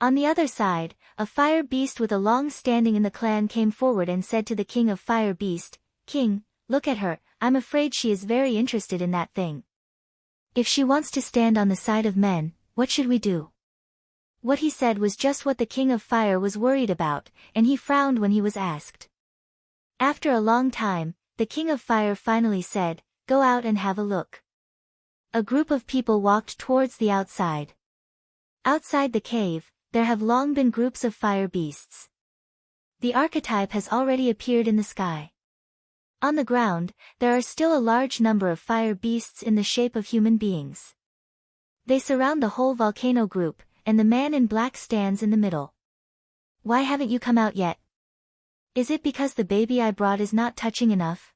On the other side, a fire beast with a long standing in the clan came forward and said to the king of Fire Beast, "King, look at her, I'm afraid she is very interested in that thing. If she wants to stand on the side of men, what should we do?" What he said was just what the King of Fire was worried about, and he frowned when he was asked. After a long time, the King of Fire finally said, "Go out and have a look." A group of people walked towards the outside. Outside the cave, there have long been groups of fire beasts. The archetype has already appeared in the sky. On the ground, there are still a large number of fire beasts in the shape of human beings. They surround the whole volcano group, and the man in black stands in the middle. "Why haven't you come out yet? Is it because the baby I brought is not touching enough?"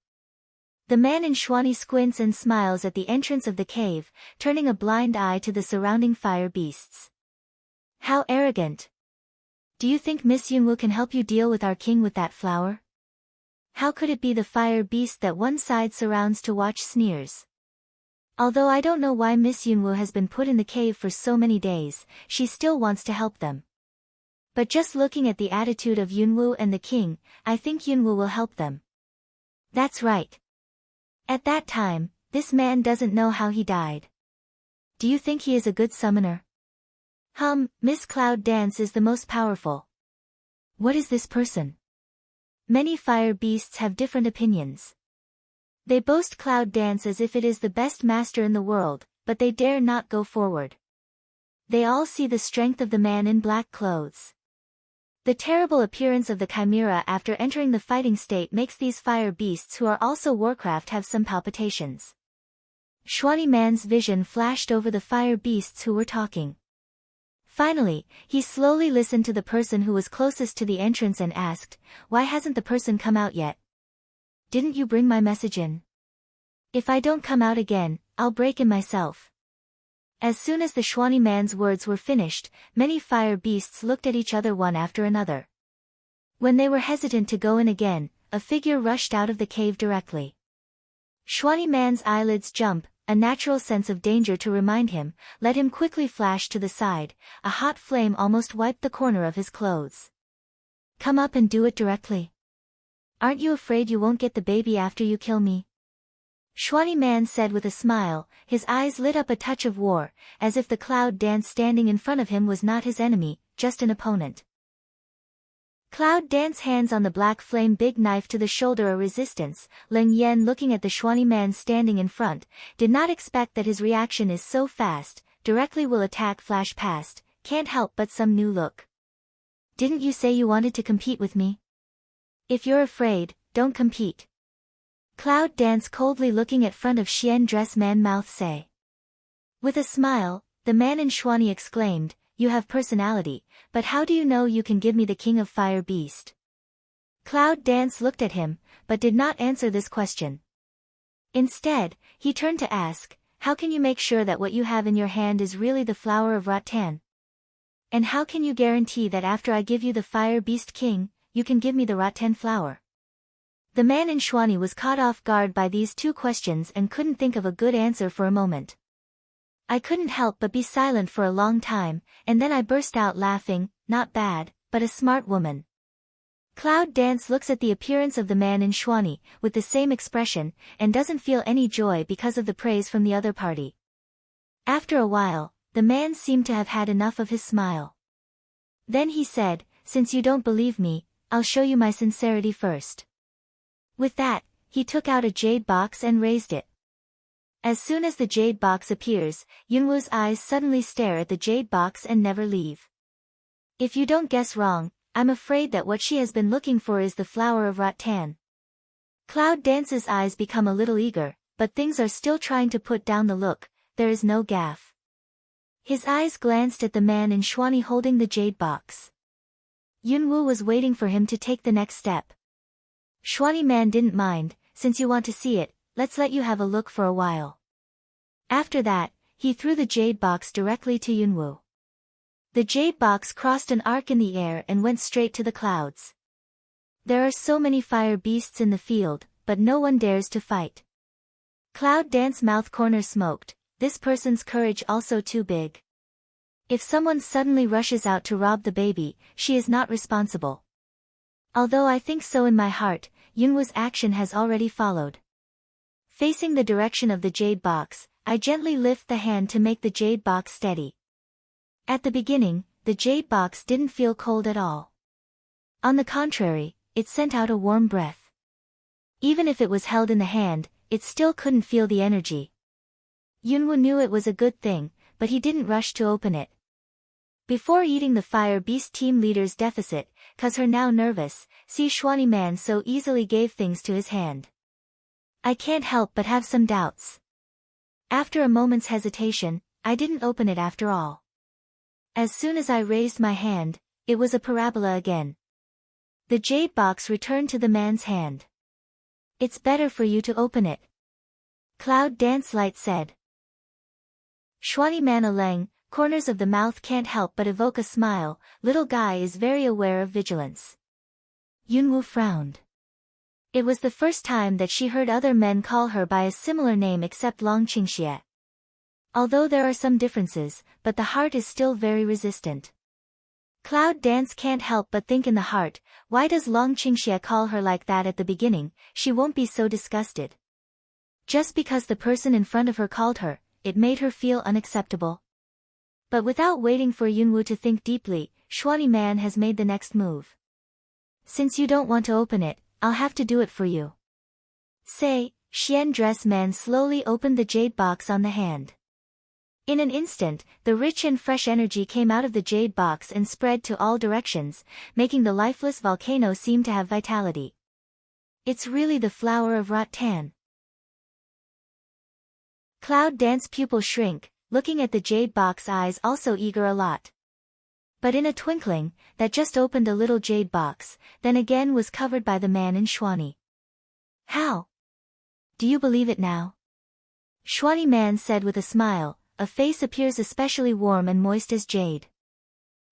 The man in Shwani squints and smiles at the entrance of the cave, turning a blind eye to the surrounding fire beasts. "How arrogant! Do you think Miss Yunwu can help you deal with our king with that flower? How could it be the fire beast that one side surrounds to watch sneers? Although I don't know why Miss Yunwu has been put in the cave for so many days, she still wants to help them. But just looking at the attitude of Yunwu and the king, I think Yunwu will help them." "That's right. At that time, this man doesn't know how he died. Do you think he is a good summoner?" Miss Cloud Dance is the most powerful." "What is this person?" Many fire beasts have different opinions. They boast Cloud Dance as if it is the best master in the world, but they dare not go forward. They all see the strength of the man in black clothes. The terrible appearance of the chimera after entering the fighting state makes these fire beasts who are also Warcraft have some palpitations. Shwani Man's vision flashed over the fire beasts who were talking. Finally, he slowly listened to the person who was closest to the entrance and asked, "Why hasn't the person come out yet? Didn't you bring my message in? If I don't come out again, I'll break in myself." As soon as the Shwani man's words were finished, many fire beasts looked at each other one after another. When they were hesitant to go in again, a figure rushed out of the cave directly. Shwani man's eyelids jump, a natural sense of danger to remind him, let him quickly flash to the side. A hot flame almost wiped the corner of his clothes. "Come up and do it directly. Aren't you afraid you won't get the baby after you kill me?" Shwani Man said with a smile, his eyes lit up a touch of war, as if the Cloud Dance standing in front of him was not his enemy, just an opponent. Cloud Dance hands on the black flame big knife to the shoulder a resistance. Ling Yen looking at the Shwani man standing in front, did not expect that his reaction is so fast, directly will attack flash past, can't help but some new look. "Didn't you say you wanted to compete with me? If you're afraid, don't compete." Cloud Dance coldly looking at front of Xian dress man mouth say. With a smile, the man in Shwani exclaimed, "You have personality, but how do you know you can give me the King of Fire Beast?" Cloud Dance looked at him, but did not answer this question. Instead, he turned to ask, "How can you make sure that what you have in your hand is really the flower of Rattan? And how can you guarantee that after I give you the Fire Beast King, you can give me the Rattan flower?" The man in Shwani was caught off guard by these two questions and couldn't think of a good answer for a moment. "I couldn't help but be silent for a long time, and then I burst out laughing, not bad, but a smart woman." Cloud Dance looks at the appearance of the man in Shwani, with the same expression, and doesn't feel any joy because of the praise from the other party. After a while, the man seemed to have had enough of his smile. Then he said, "Since you don't believe me, I'll show you my sincerity first." With that, he took out a jade box and raised it. As soon as the jade box appears, Yunwu's eyes suddenly stare at the jade box and never leave. If you don't guess wrong, I'm afraid that what she has been looking for is the flower of Rattan. Cloud Dance's eyes become a little eager, but things are still trying to put down the look, there is no gaffe. His eyes glanced at the man in Shwani holding the jade box. Yunwu was waiting for him to take the next step. Shwani man didn't mind, "Since you want to see it, let's let you have a look for a while." After that, he threw the jade box directly to Yunwu. The jade box crossed an arc in the air and went straight to the clouds. There are so many fire beasts in the field, but no one dares to fight. Cloud Dance mouth corner smoked, this person's courage also too big. If someone suddenly rushes out to rob the baby, she is not responsible. Although I think so in my heart, Yunwoo's action has already followed. Facing the direction of the jade box, I gently lift the hand to make the jade box steady. At the beginning, the jade box didn't feel cold at all. On the contrary, it sent out a warm breath. Even if it was held in the hand, it still couldn't feel the energy. Yunwoo knew it was a good thing, but he didn't rush to open it. Before eating the Fire Beast team leader's deficit, cause her now nervous, see Xuanyi Man so easily gave things to his hand. I can't help but have some doubts. After a moment's hesitation, I didn't open it after all. As soon as I raised my hand, it was a parabola again. The jade box returned to the man's hand. It's better for you to open it, Cloud Dance Light said. Xuanyi Man Aleng, corners of the mouth can't help but evoke a smile. Little guy is very aware of vigilance. Yunwoo frowned. It was the first time that she heard other men call her by a similar name except Long Qingxie. Although there are some differences, but the heart is still very resistant. Cloud Dance can't help but think in the heart, why does Long Qingxie call her like that at the beginning? She won't be so disgusted. Just because the person in front of her called her, it made her feel unacceptable. But without waiting for Yunwoo to think deeply, Xuanyi Man has made the next move. Since you don't want to open it, I'll have to do it for you. Say, Xian Dress Man slowly opened the jade box on the hand. In an instant, the rich and fresh energy came out of the jade box and spread to all directions, making the lifeless volcano seem to have vitality. It's really the flower of rattan. Cloud Dance pupil shrink, looking at the jade box, eyes also eager a lot. But in a twinkling, that just opened a little jade box, then again was covered by the man in Xuanyi. How? Do you believe it now? Xuanyi Man said with a smile, a face appears especially warm and moist as jade.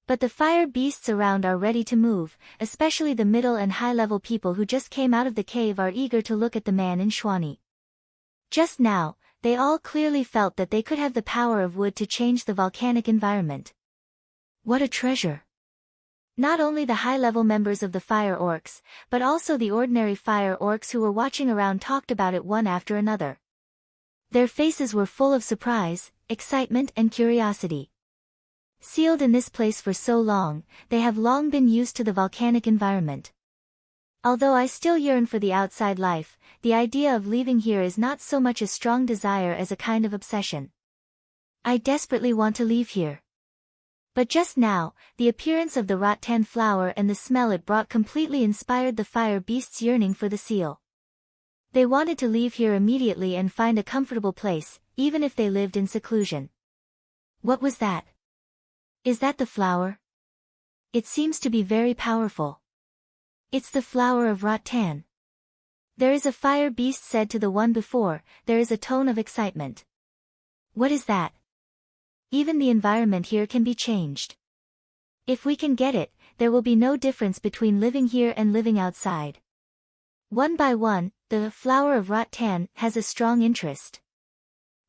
But the fire beasts around are ready to move, especially the middle and high-level people who just came out of the cave are eager to look at the man in Xuanyi. Just now, they all clearly felt that they could have the power of wood to change the volcanic environment. What a treasure! Not only the high-level members of the fire orcs, but also the ordinary fire orcs who were watching around talked about it one after another. Their faces were full of surprise, excitement and curiosity. Sealed in this place for so long, they have long been used to the volcanic environment. Although I still yearn for the outside life, the idea of leaving here is not so much a strong desire as a kind of obsession. I desperately want to leave here. But just now, the appearance of the rattan flower and the smell it brought completely inspired the fire beasts' yearning for the seal. They wanted to leave here immediately and find a comfortable place, even if they lived in seclusion. What was that? Is that the flower? It seems to be very powerful. It's the flower of rattan. There is a fire beast said to the one before, there is a tone of excitement. What is that? Even the environment here can be changed. If we can get it, there will be no difference between living here and living outside. One by one, the flower of rattan has a strong interest.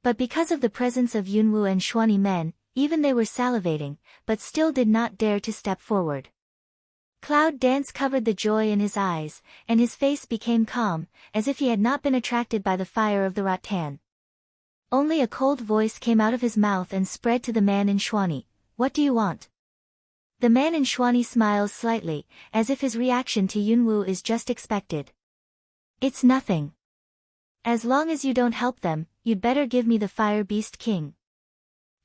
But because of the presence of Yunwoo and Xuanyi Men, even they were salivating, but still did not dare to step forward. Cloud Dance covered the joy in his eyes, and his face became calm, as if he had not been attracted by the fire of the rattan. Only a cold voice came out of his mouth and spread to the man in Xuanyi. What do you want? The man in Xuanyi smiles slightly, as if his reaction to Yunwoo is just expected. It's nothing. As long as you don't help them, you'd better give me the Fire Beast King.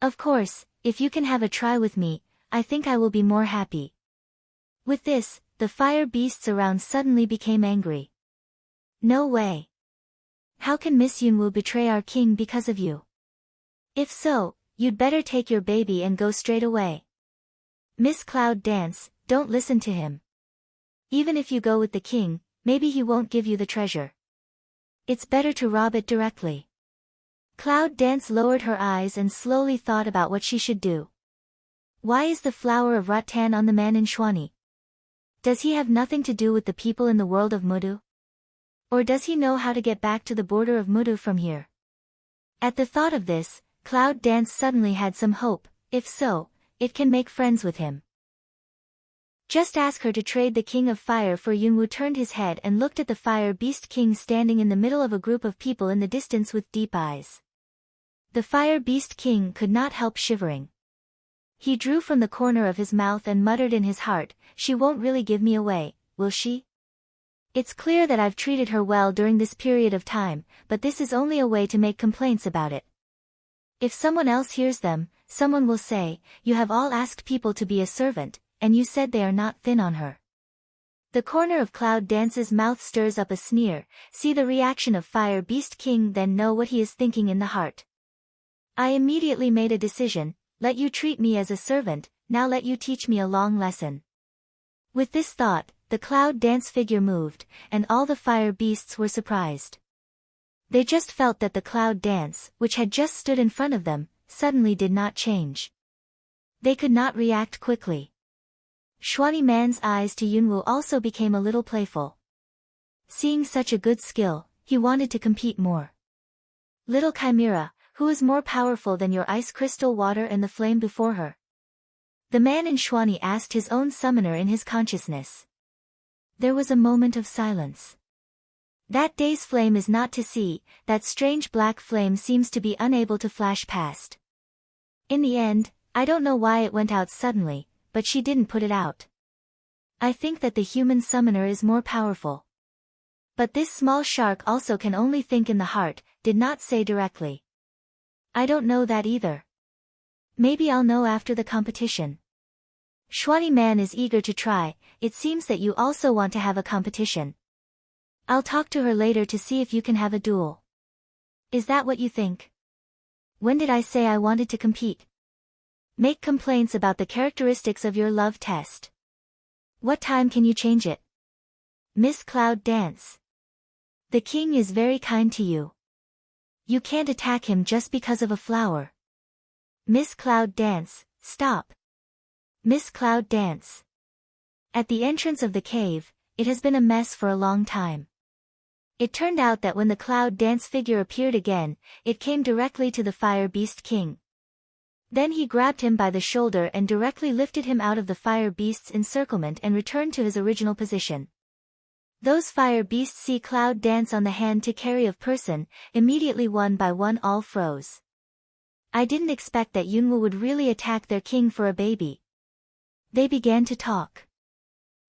Of course, if you can have a try with me, I think I will be more happy. With this, the fire beasts around suddenly became angry. No way. How can Miss Yunwoo betray our king because of you? If so, you'd better take your baby and go straight away. Miss Cloud Dance, don't listen to him. Even if you go with the king, maybe he won't give you the treasure. It's better to rob it directly. Cloud Dance lowered her eyes and slowly thought about what she should do. Why is the flower of rattan on the man in Xuanyi? Does he have nothing to do with the people in the world of Mudu? Or does he know how to get back to the border of Mudu from here? At the thought of this, Cloud Dance suddenly had some hope. If so, it can make friends with him. Just ask her to trade the King of Fire for Yunwoo turned his head and looked at the Fire Beast King standing in the middle of a group of people in the distance with deep eyes. The Fire Beast King could not help shivering. He drew from the corner of his mouth and muttered in his heart, "She won't really give me away, will she? It's clear that I've treated her well during this period of time, but this is only a way to make complaints about it. If someone else hears them, someone will say, you have all asked people to be a servant, and you said they are not thin on her." The corner of Cloud Dance's mouth stirs up a sneer. See the reaction of Fire Beast King, then know what he is thinking in the heart. I immediately made a decision, let you treat me as a servant, now let you teach me a long lesson. With this thought, the Cloud Dance figure moved, and all the fire beasts were surprised. They just felt that the Cloud Dance, which had just stood in front of them, suddenly did not change. They could not react quickly. Xuanyi Man's eyes to Yunwoo also became a little playful. Seeing such a good skill, he wanted to compete more. Little Chimera, who is more powerful than your ice crystal water and the flame before her? The man in Xuanyi asked his own summoner in his consciousness. There was a moment of silence. That day's flame is not to see, that strange black flame seems to be unable to flash past. In the end, I don't know why it went out suddenly, but she didn't put it out. I think that the human summoner is more powerful. But this small shark also can only think in the heart, did not say directly. I don't know that either. Maybe I'll know after the competition. Xuanyi Man is eager to try, it seems that you also want to have a competition. I'll talk to her later to see if you can have a duel. Is that what you think? When did I say I wanted to compete? Make complaints about the characteristics of your love test. What time can you change it? Miss Cloud Dance. The king is very kind to you. You can't attack him just because of a flower. Miss Cloud Dance, stop. Miss Cloud Dance. At the entrance of the cave, it has been a mess for a long time. It turned out that when the Cloud Dance figure appeared again, it came directly to the Fire Beast King. Then he grabbed him by the shoulder and directly lifted him out of the Fire Beast's encirclement and returned to his original position. Those fire beasts see Cloud Dance on the hand to carry of person, immediately one by one all froze. I didn't expect that Yunwoo would really attack their king for a baby. They began to talk.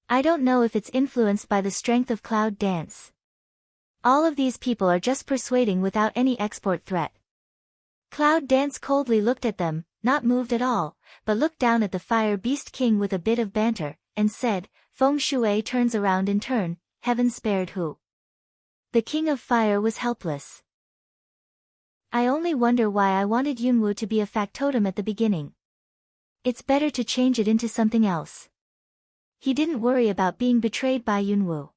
I don't know if it's influenced by the strength of Cloud Dance. All of these people are just persuading without any export threat. Cloud Dance coldly looked at them, not moved at all, but looked down at the Fire Beast King with a bit of banter, and said, Feng Shui turns around in turn, heaven spared who? The King of Fire was helpless. I only wonder why I wanted Yunwoo to be a factotum at the beginning. It's better to change it into something else. He didn't worry about being betrayed by Yunwoo.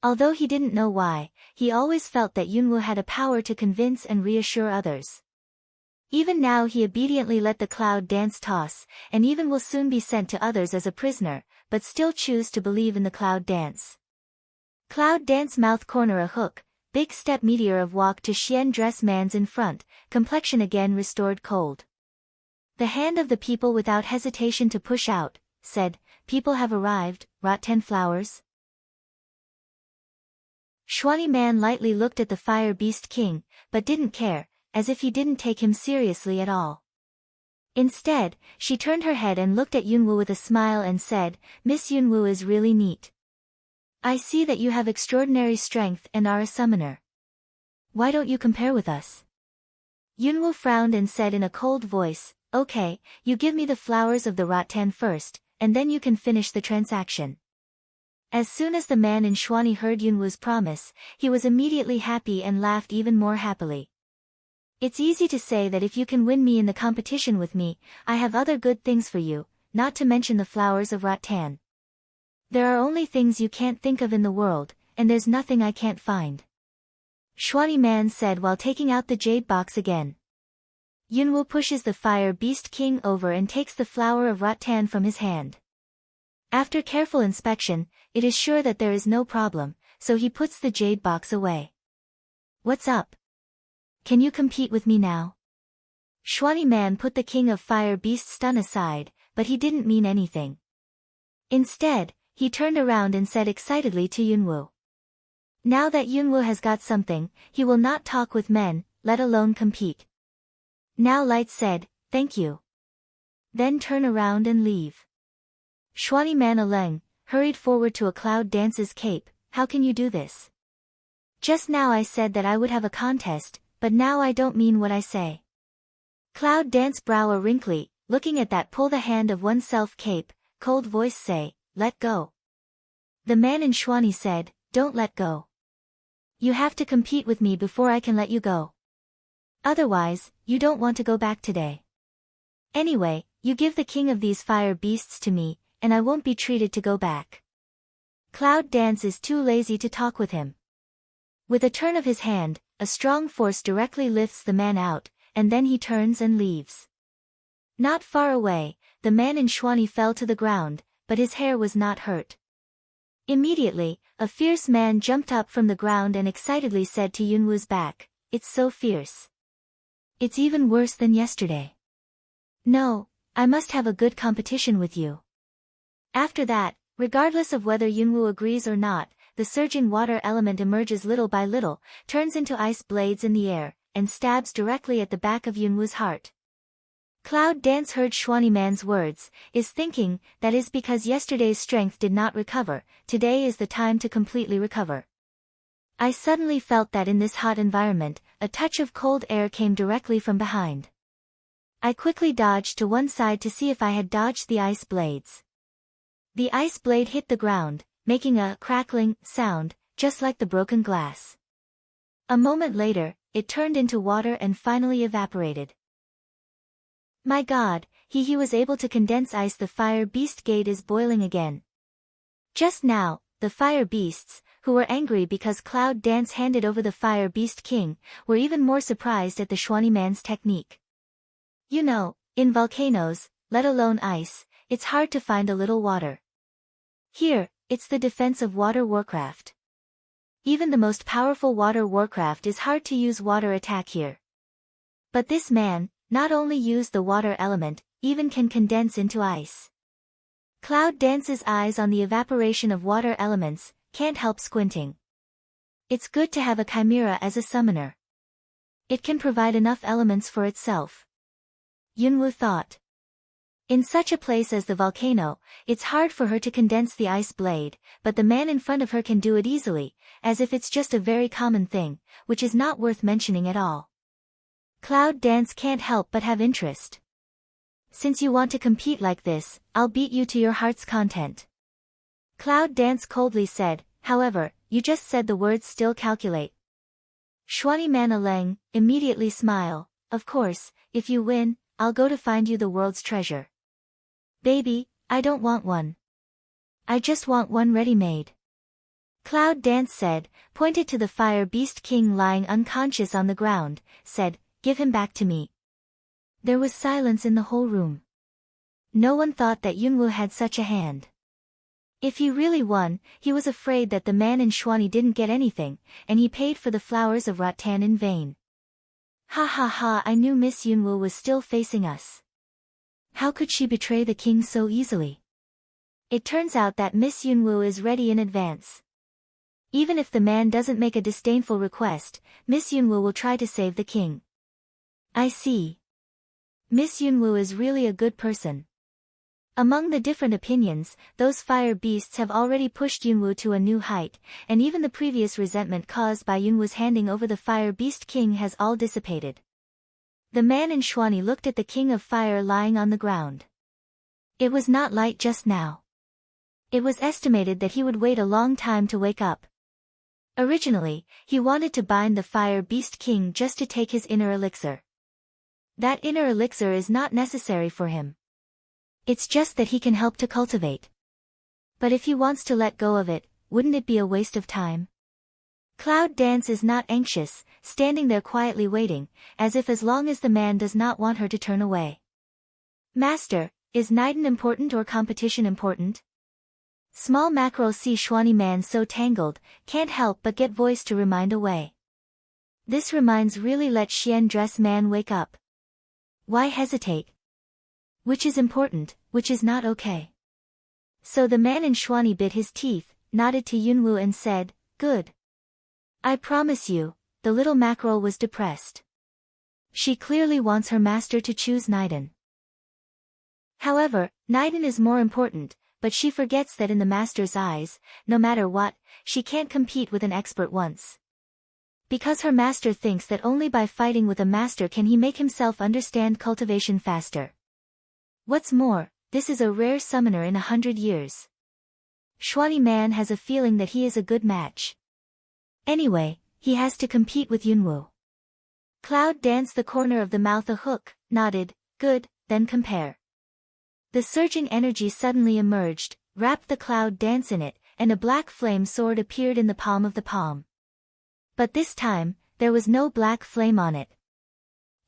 Although he didn't know why, he always felt that Yunwoo had a power to convince and reassure others. Even now he obediently let the Cloud Dance toss, and even will soon be sent to others as a prisoner, but still choose to believe in the Cloud Dance. Cloud Dance mouth corner a hook, big step meteor of walk to Xian dress man's in front, complexion again restored cold. The hand of the people without hesitation to push out, said, people have arrived, rot 10 flowers. Xuanyi Man lightly looked at the Fire Beast King, but didn't care, as if he didn't take him seriously at all. Instead, she turned her head and looked at Yunwoo with a smile and said, Miss Yunwoo is really neat. I see that you have extraordinary strength and are a summoner. Why don't you compare with us? Yunwoo frowned and said in a cold voice, okay, you give me the flowers of the rattan first, and then you can finish the transaction. As soon as the man in Xuanyi heard Yunwoo's promise, he was immediately happy and laughed even more happily. It's easy to say that if you can win me in the competition with me, I have other good things for you, not to mention the flowers of rattan. There are only things you can't think of in the world, and there's nothing I can't find. Xuanyi Man said while taking out the jade box again. Yunwoo pushes the Fire Beast King over and takes the flower of rattan from his hand. After careful inspection, it is sure that there is no problem, so he puts the jade box away. What's up? Can you compete with me now? Shwani Man put the king of fire beast stun aside, but he didn't mean anything. Instead, he turned around and said excitedly to Yunwu. Now that Yunwu has got something, he will not talk with men, let alone compete. Now Light said, thank you. Then turn around and leave. Shwani Man Aleng hurried forward to a Cloud Dance's cape. How can you do this? Just now I said that I would have a contest, but now I don't mean what I say. Cloud Dance brow a wrinkly, looking at that pull the hand of oneself cape, cold voice say, let go. The man in Shwani said, don't let go. You have to compete with me before I can let you go. Otherwise, you don't want to go back today. Anyway, you give the king of these fire beasts to me, and I won't be treated to go back. Cloud Dance is too lazy to talk with him. With a turn of his hand, a strong force directly lifts the man out, and then he turns and leaves. Not far away, the man in Shwani fell to the ground, but his hair was not hurt. Immediately, a fierce man jumped up from the ground and excitedly said to Yunwu's back, it's so fierce. It's even worse than yesterday. No, I must have a good competition with you. After that, regardless of whether Yunwu agrees or not, the surging water element emerges little by little, turns into ice blades in the air, and stabs directly at the back of Yunwu's heart. Cloud Dance heard Shwani Man's words, is thinking, that is because yesterday's strength did not recover, today is the time to completely recover. I suddenly felt that in this hot environment, a touch of cold air came directly from behind. I quickly dodged to one side to see if I had dodged the ice blades. The ice blade hit the ground, making a crackling sound, just like the broken glass. A moment later, it turned into water and finally evaporated. My God, he was able to condense ice. The fire beast gate is boiling again. Just now, the fire beasts, who were angry because Cloud Dance handed over the fire beast king, were even more surprised at the Shwani Man's technique. You know, in volcanoes, let alone ice, it's hard to find a little water. Here, it's the defense of water warcraft. Even the most powerful water warcraft is hard to use water attack here. But this man, not only used the water element, even can condense into ice. Cloud Dance's eyes on the evaporation of water elements, can't help squinting. It's good to have a chimera as a summoner. It can provide enough elements for itself. Yunwu thought. In such a place as the volcano, it's hard for her to condense the ice blade, but the man in front of her can do it easily, as if it's just a very common thing, which is not worth mentioning at all. Cloud Dance can't help but have interest. Since you want to compete like this, I'll beat you to your heart's content. Cloud Dance coldly said, however, you just said the words still calculate. Shwani Man Aleng immediately smile, of course, if you win, I'll go to find you the world's treasure. Baby, I don't want one. I just want one ready-made. Cloud Dance said, pointed to the fire beast king lying unconscious on the ground, said, give him back to me. There was silence in the whole room. No one thought that Yunwu had such a hand. If he really won, he was afraid that the man in Shwani didn't get anything, and he paid for the flowers of rattan in vain. Ha ha ha, I knew Miss Yunwu was still facing us. How could she betray the king so easily? It turns out that Miss Yunwu is ready in advance. Even if the man doesn't make a disdainful request, Miss Yunwu will try to save the king. I see. Miss Yunwu is really a good person. Among the different opinions, those fire beasts have already pushed Yunwu to a new height, and even the previous resentment caused by Yunwu's handing over the fire beast king has all dissipated. The man in Shwani looked at the king of fire lying on the ground. It was not light just now. It was estimated that he would wait a long time to wake up. Originally, he wanted to bind the fire beast king just to take his inner elixir. That inner elixir is not necessary for him. It's just that he can help to cultivate. But if he wants to let go of it, wouldn't it be a waste of time? Cloud Dance is not anxious, standing there quietly waiting, as if as long as the man does not want her to turn away. Master, is Niden important or competition important? Small mackerel see Shwani Man so tangled, can't help but get voice to remind away. This reminds really let Xian dress man wake up. Why hesitate? Which is important, which is not okay. So the man in Xuanyi bit his teeth, nodded to Yunwu and said, "Good. I promise you." The little mackerel was depressed. She clearly wants her master to choose Naiden. However, Naiden is more important, but she forgets that in the master's eyes, no matter what, she can't compete with an expert once. Because her master thinks that only by fighting with a master can he make himself understand cultivation faster. What's more, this is a rare summoner in 100 years. Xuanyi man has a feeling that he is a good match. Anyway, he has to compete with Yunwu. Cloud danced the corner of the mouth a hook, nodded, "Good, then compare." The surging energy suddenly emerged, wrapped the cloud dance in it, and a black flame sword appeared in the palm of the palm. But this time, there was no black flame on it.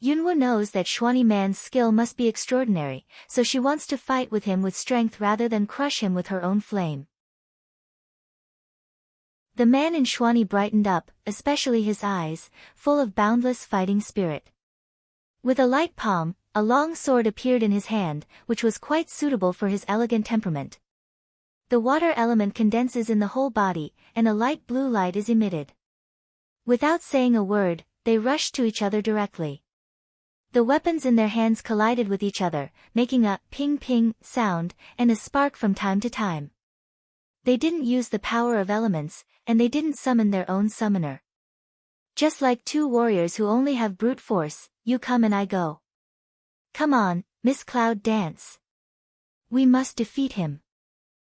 Yunwu knows that Xuanyi man's skill must be extraordinary, so she wants to fight with him with strength rather than crush him with her own flame. The man in Xuanyi brightened up, especially his eyes, full of boundless fighting spirit. With a light palm, a long sword appeared in his hand, which was quite suitable for his elegant temperament. The water element condenses in the whole body, and a light blue light is emitted. Without saying a word, they rushed to each other directly. The weapons in their hands collided with each other, making a ping-ping sound, and a spark from time to time. They didn't use the power of elements, and they didn't summon their own summoner. Just like two warriors who only have brute force, you come and I go. Come on, Miss Cloud Dance. We must defeat him.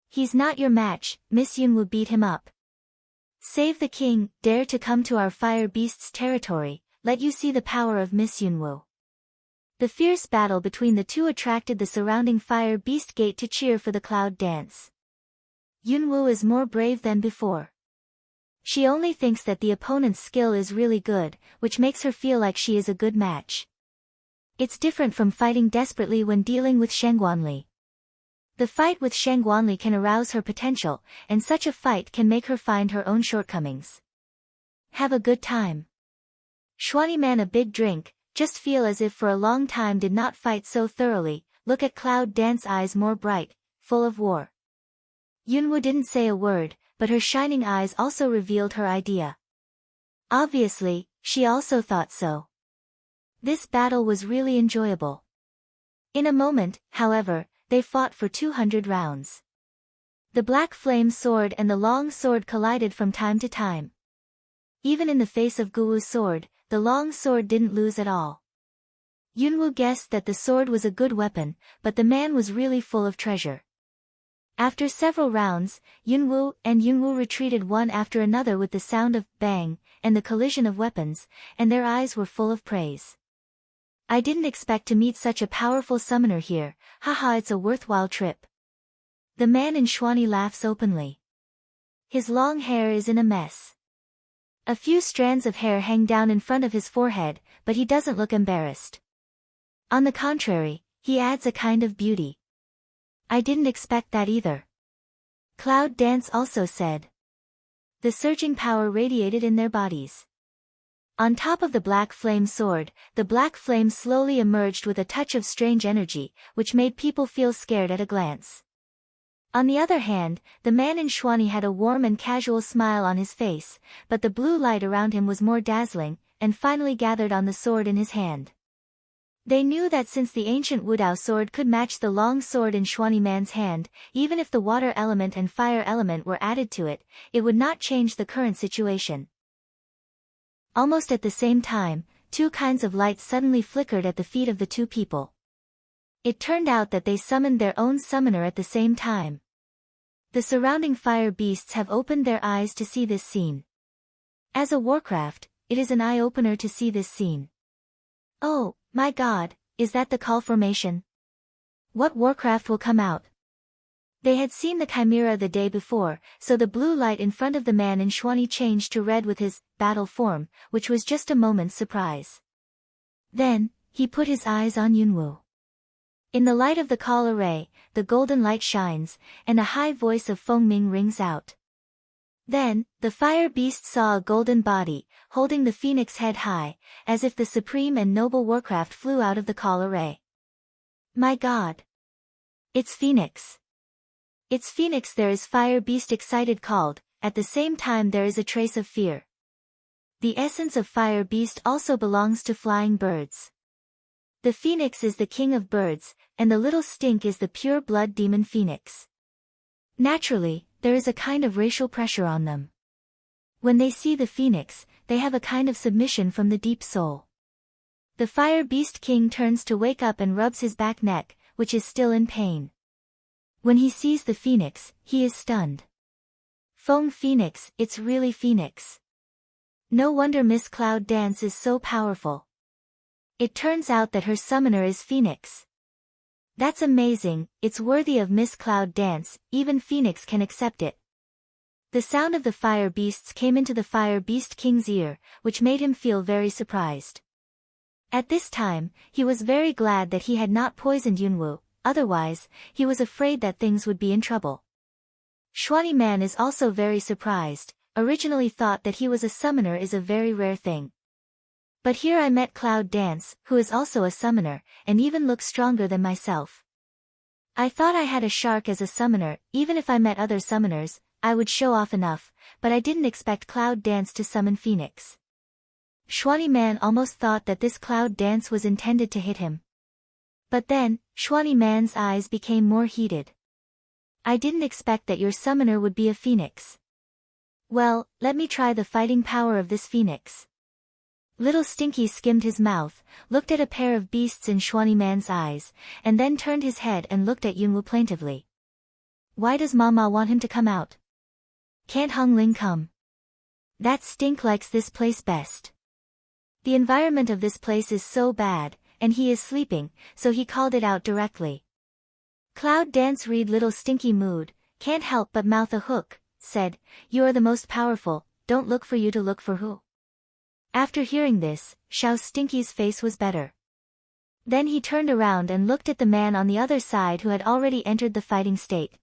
He's not your match, Miss Yunwu beat him up. Save the king, dare to come to our fire beast's territory, let you see the power of Miss Yunwu. The fierce battle between the two attracted the surrounding fire beast gate to cheer for the cloud dance. Yunwu is more brave than before. She only thinks that the opponent's skill is really good, which makes her feel like she is a good match. It's different from fighting desperately when dealing with Shangguanli. The fight with Shangguanli can arouse her potential, and such a fight can make her find her own shortcomings. Have a good time. Xuanyi man a big drink, just feel as if for a long time did not fight so thoroughly, look at Cloud Dance eyes more bright, full of war. Yunwu didn't say a word, but her shining eyes also revealed her idea. Obviously, she also thought so. This battle was really enjoyable. In a moment, however, they fought for 200 rounds. The black flame sword and the long sword collided from time to time. Even in the face of Guwu's sword, the long sword didn't lose at all. Yunwu guessed that the sword was a good weapon, but the man was really full of treasure. After several rounds, Yunwu retreated one after another with the sound of bang and the collision of weapons, and their eyes were full of praise. I didn't expect to meet such a powerful summoner here, haha, it's a worthwhile trip. The man in Xuanyi laughs openly. His long hair is in a mess. A few strands of hair hang down in front of his forehead, but he doesn't look embarrassed. On the contrary, he adds a kind of beauty. I didn't expect that either. Cloud Dance also said. The surging power radiated in their bodies. On top of the black flame sword, the black flame slowly emerged with a touch of strange energy, which made people feel scared at a glance. On the other hand, the man in Xuanyi had a warm and casual smile on his face, but the blue light around him was more dazzling, and finally gathered on the sword in his hand. They knew that since the ancient Wudao sword could match the long sword in Xuanyi man's hand, even if the water element and fire element were added to it, it would not change the current situation. Almost at the same time, two kinds of light suddenly flickered at the feet of the two people. It turned out that they summoned their own summoner at the same time. The surrounding fire beasts have opened their eyes to see this scene. As a Warcraft, it is an eye-opener to see this scene. Oh, my God, is that the call formation? What Warcraft will come out? They had seen the Chimera the day before, so the blue light in front of the man in Xuanyi changed to red with his battle form, which was just a moment's surprise. Then, he put his eyes on Yunwu. In the light of the call array, the golden light shines, and a high voice of Fengming rings out. Then, the fire beast saw a golden body, holding the phoenix head high, as if the supreme and noble warcraft flew out of the call array. My God! It's Phoenix! It's Phoenix! There is fire beast excited called, at the same time there is a trace of fear. The essence of fire beast also belongs to flying birds. The phoenix is the king of birds, and the little stink is the pure blood demon phoenix. Naturally, there is a kind of racial pressure on them. When they see the phoenix, they have a kind of submission from the deep soul. The fire beast king turns to wake up and rubs his back neck, which is still in pain. When he sees the phoenix, he is stunned. Foam Phoenix, it's really Phoenix. No wonder Miss Cloud Dance is so powerful. It turns out that her summoner is Phoenix. That's amazing, it's worthy of Miss Cloud Dance, even Phoenix can accept it. The sound of the fire beasts came into the fire beast king's ear, which made him feel very surprised. At this time, he was very glad that he had not poisoned Yunwu, otherwise, he was afraid that things would be in trouble. Xuanyi Man is also very surprised, originally thought that he was a summoner is a very rare thing. But here I met Cloud Dance, who is also a summoner, and even looks stronger than myself. I thought I had a shark as a summoner, even if I met other summoners, I would show off enough, but I didn't expect Cloud Dance to summon Phoenix. Xuanyi Man almost thought that this Cloud Dance was intended to hit him. But then, Xuanyi Man's eyes became more heated. I didn't expect that your summoner would be a phoenix. Well, let me try the fighting power of this phoenix. Little Stinky skimmed his mouth, looked at a pair of beasts in Xuanyi Man's eyes, and then turned his head and looked at Yunwu plaintively. Why does Mama want him to come out? Can't Hung Ling come? That Stink likes this place best. The environment of this place is so bad, and he is sleeping, so he called it out directly. Cloud Dance read Little Stinky mood, can't help but mouth a hook, said, you are the most powerful, don't look for you to look for who. After hearing this, Xiao Stinky's face was better. Then he turned around and looked at the man on the other side who had already entered the fighting state.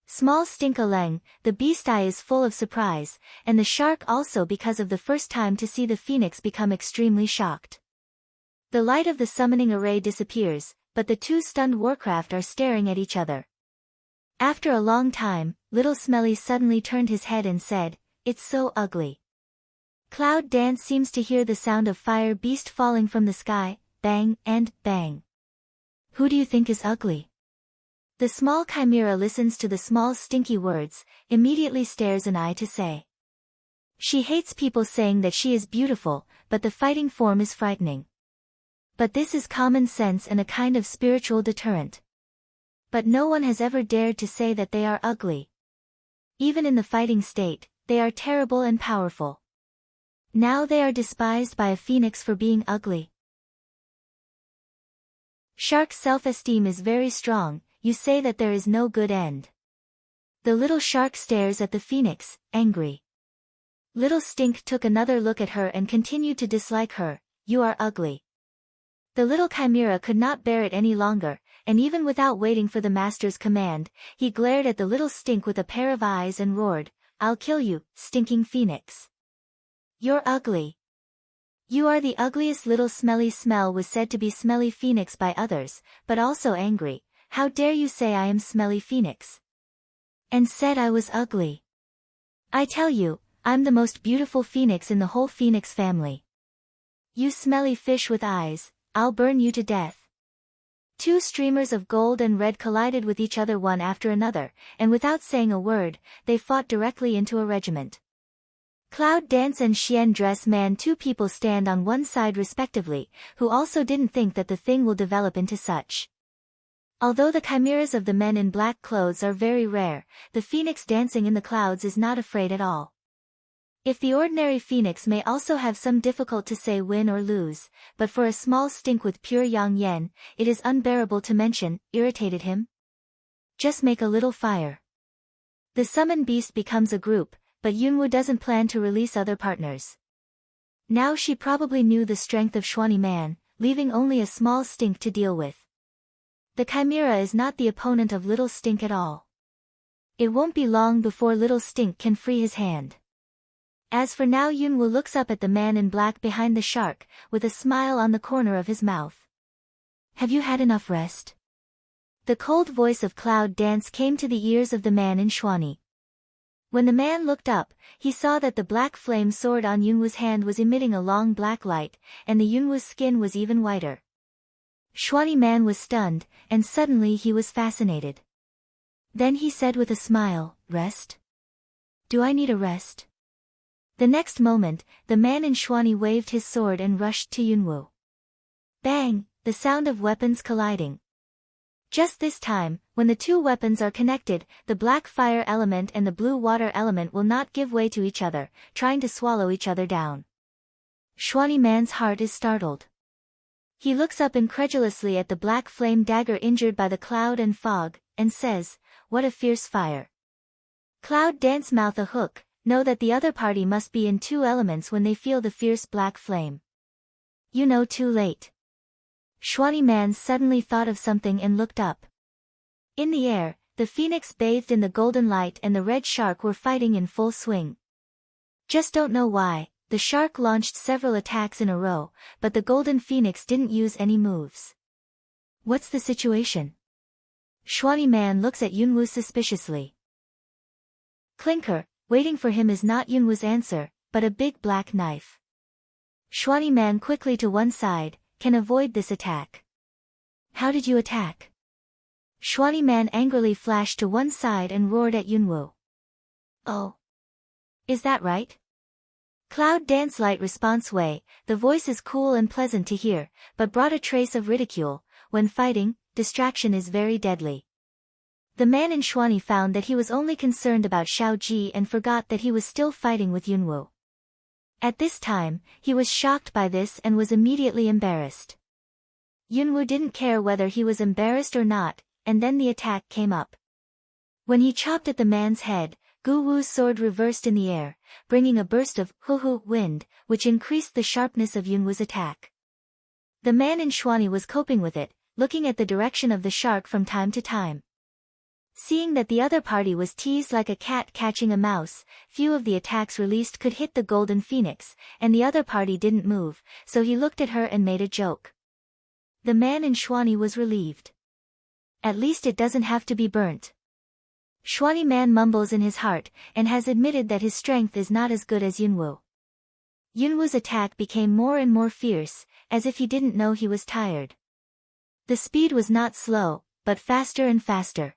Small Stink-a-Leng, the beast eye is full of surprise, and the shark also because of the first time to see the phoenix become extremely shocked. The light of the summoning array disappears, but the two stunned warcraft are staring at each other. After a long time, Little Smelly suddenly turned his head and said, it's so ugly. Cloud Dance seems to hear the sound of fire beast falling from the sky, bang and bang. Who do you think is ugly? The small chimera listens to the small stinky words, immediately stares an eye to say. She hates people saying that she is beautiful, but the fighting form is frightening. But this is common sense and a kind of spiritual deterrent. But no one has ever dared to say that they are ugly. Even in the fighting state, they are terrible and powerful. Now they are despised by a phoenix for being ugly. Shark's self-esteem is very strong, you say that there is no good end. The little shark stares at the phoenix, angry. Little Stink took another look at her and continued to dislike her, you are ugly. The little chimera could not bear it any longer, and even without waiting for the master's command, he glared at the little Stink with a pair of eyes and roared, I'll kill you, stinking phoenix. You're ugly. You are the ugliest little smelly smell was said to be smelly phoenix by others, but also angry, how dare you say I am smelly phoenix? And said I was ugly. I tell you, I'm the most beautiful phoenix in the whole phoenix family. You smelly fish with eyes, I'll burn you to death. Two streamers of gold and red collided with each other one after another, and without saying a word, they fought directly into a regiment. Cloud Dance and Xian Dress Man, two people stand on one side respectively, who also didn't think that the thing will develop into such. Although the chimeras of the men in black clothes are very rare, the phoenix dancing in the clouds is not afraid at all. If the ordinary phoenix may also have some difficult to say win or lose, but for a small Stink with pure yang yen, it is unbearable to mention, irritated him. Just make a little fire. The summon beast becomes a group, but Yunwu doesn't plan to release other partners. Now she probably knew the strength of Xuanyi Man, leaving only a small Stink to deal with. The chimera is not the opponent of little Stink at all. It won't be long before little Stink can free his hand. As for now, Yunwu looks up at the man in black behind the shark, with a smile on the corner of his mouth. Have you had enough rest? The cold voice of Cloud Dance came to the ears of the man in Xuani. When the man looked up, he saw that the black flame sword on Yunwu's hand was emitting a long black light, and the Yunwu's skin was even whiter. Xuani man was stunned, and suddenly he was fascinated. Then he said with a smile, "Rest? Do I need a rest?" The next moment, the man in Xuani waved his sword and rushed to Yunwu. Bang! The sound of weapons colliding. Just this time, when the two weapons are connected, the black fire element and the blue water element will not give way to each other, trying to swallow each other down. Xuani man's heart is startled. He looks up incredulously at the black flame dagger injured by the cloud and fog, and says, "What a fierce fire." Cloud Dance mouth a hook, know that the other party must be in two elements when they feel the fierce black flame. You know, too late. Xuani man suddenly thought of something and looked up. In the air, the phoenix bathed in the golden light and the red shark were fighting in full swing. Just don't know why, the shark launched several attacks in a row, but the golden phoenix didn't use any moves. What's the situation? Xuani man looks at Yunwu suspiciously. Clinker, waiting for him is not Yunwu's answer, but a big black knife. Xuani man quickly to one side, can avoid this attack. How did you attack? Xuani man angrily flashed to one side and roared at Yunwu. Oh. Is that right? Cloud Dance light response way, the voice is cool and pleasant to hear, but brought a trace of ridicule. When fighting, distraction is very deadly. The man in Xuani found that he was only concerned about Xiaoji and forgot that he was still fighting with Yunwu. At this time, he was shocked by this and was immediately embarrassed. Yunwu didn't care whether he was embarrassed or not, and then the attack came up. When he chopped at the man's head, Gu Wu's sword reversed in the air, bringing a burst of hu-hu wind, which increased the sharpness of Yunwu's attack. The man in Xuani was coping with it, looking at the direction of the shark from time to time. Seeing that the other party was teased like a cat catching a mouse, few of the attacks released could hit the golden phoenix, and the other party didn't move, so he looked at her and made a joke. The man in Xuani was relieved. At least it doesn't have to be burnt. Xuani man mumbles in his heart, and has admitted that his strength is not as good as Yunwu. Yunwu's attack became more and more fierce, as if he didn't know he was tired. The speed was not slow, but faster and faster.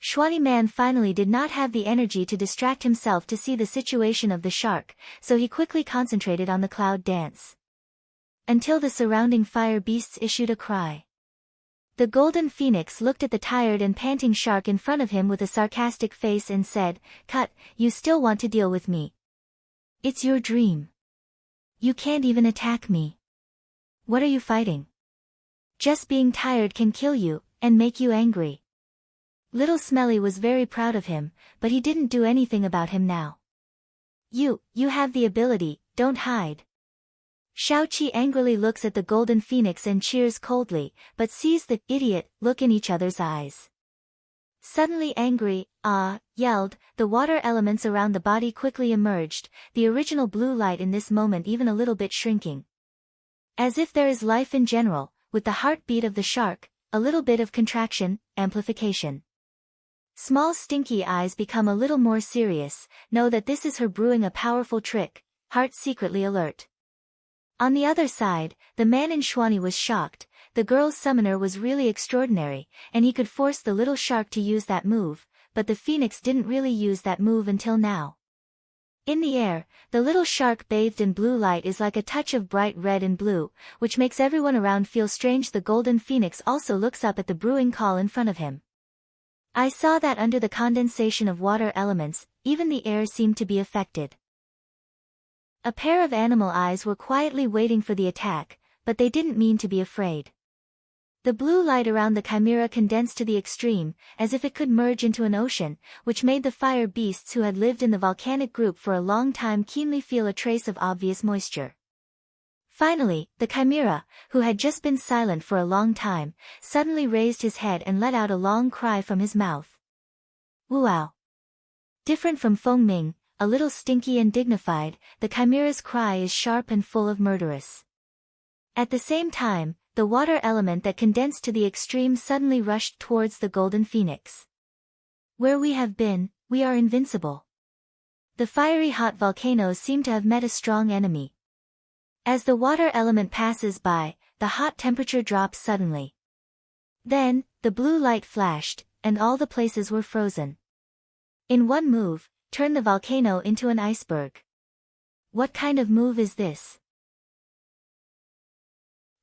Xuani man finally did not have the energy to distract himself to see the situation of the shark, so he quickly concentrated on the Cloud Dance. Until the surrounding fire beasts issued a cry. The golden phoenix looked at the tired and panting shark in front of him with a sarcastic face and said, "Cut, you still want to deal with me? It's your dream. You can't even attack me. What are you fighting? Just being tired can kill you, and make you angry." Little Smelly was very proud of him, but he didn't do anything about him now. You have the ability, don't hide." Xiaoqi angrily looks at the golden phoenix and cheers coldly, but sees the idiot look in each other's eyes. Suddenly angry, yelled, the water elements around the body quickly emerged, the original blue light in this moment even a little bit shrinking. As if there is life in general, with the heartbeat of the shark, a little bit of contraction, amplification. Small stinky eyes become a little more serious, know that this is her brewing a powerful trick, heart secretly alert. On the other side, the man in Xuani was shocked, the girl's summoner was really extraordinary, and he could force the little shark to use that move, but the phoenix didn't really use that move until now. In the air, the little shark bathed in blue light is like a touch of bright red and blue, which makes everyone around feel strange. The golden phoenix also looks up at the brewing call in front of him. I saw that under the condensation of water elements, even the air seemed to be affected. A pair of animal eyes were quietly waiting for the attack, but they didn't mean to be afraid. The blue light around the chimera condensed to the extreme, as if it could merge into an ocean, which made the fire beasts who had lived in the volcanic group for a long time keenly feel a trace of obvious moisture. Finally, the chimera, who had just been silent for a long time, suddenly raised his head and let out a long cry from his mouth. Wuao. Different from Feng Ming, a little stinky and dignified, the chimera's cry is sharp and full of murderous. At the same time, the water element that condensed to the extreme suddenly rushed towards the golden phoenix. Where we have been, we are invincible. The fiery hot volcanoes seem to have met a strong enemy. As the water element passes by, the hot temperature drops suddenly. Then, the blue light flashed, and all the places were frozen. In one move, turn the volcano into an iceberg. What kind of move is this?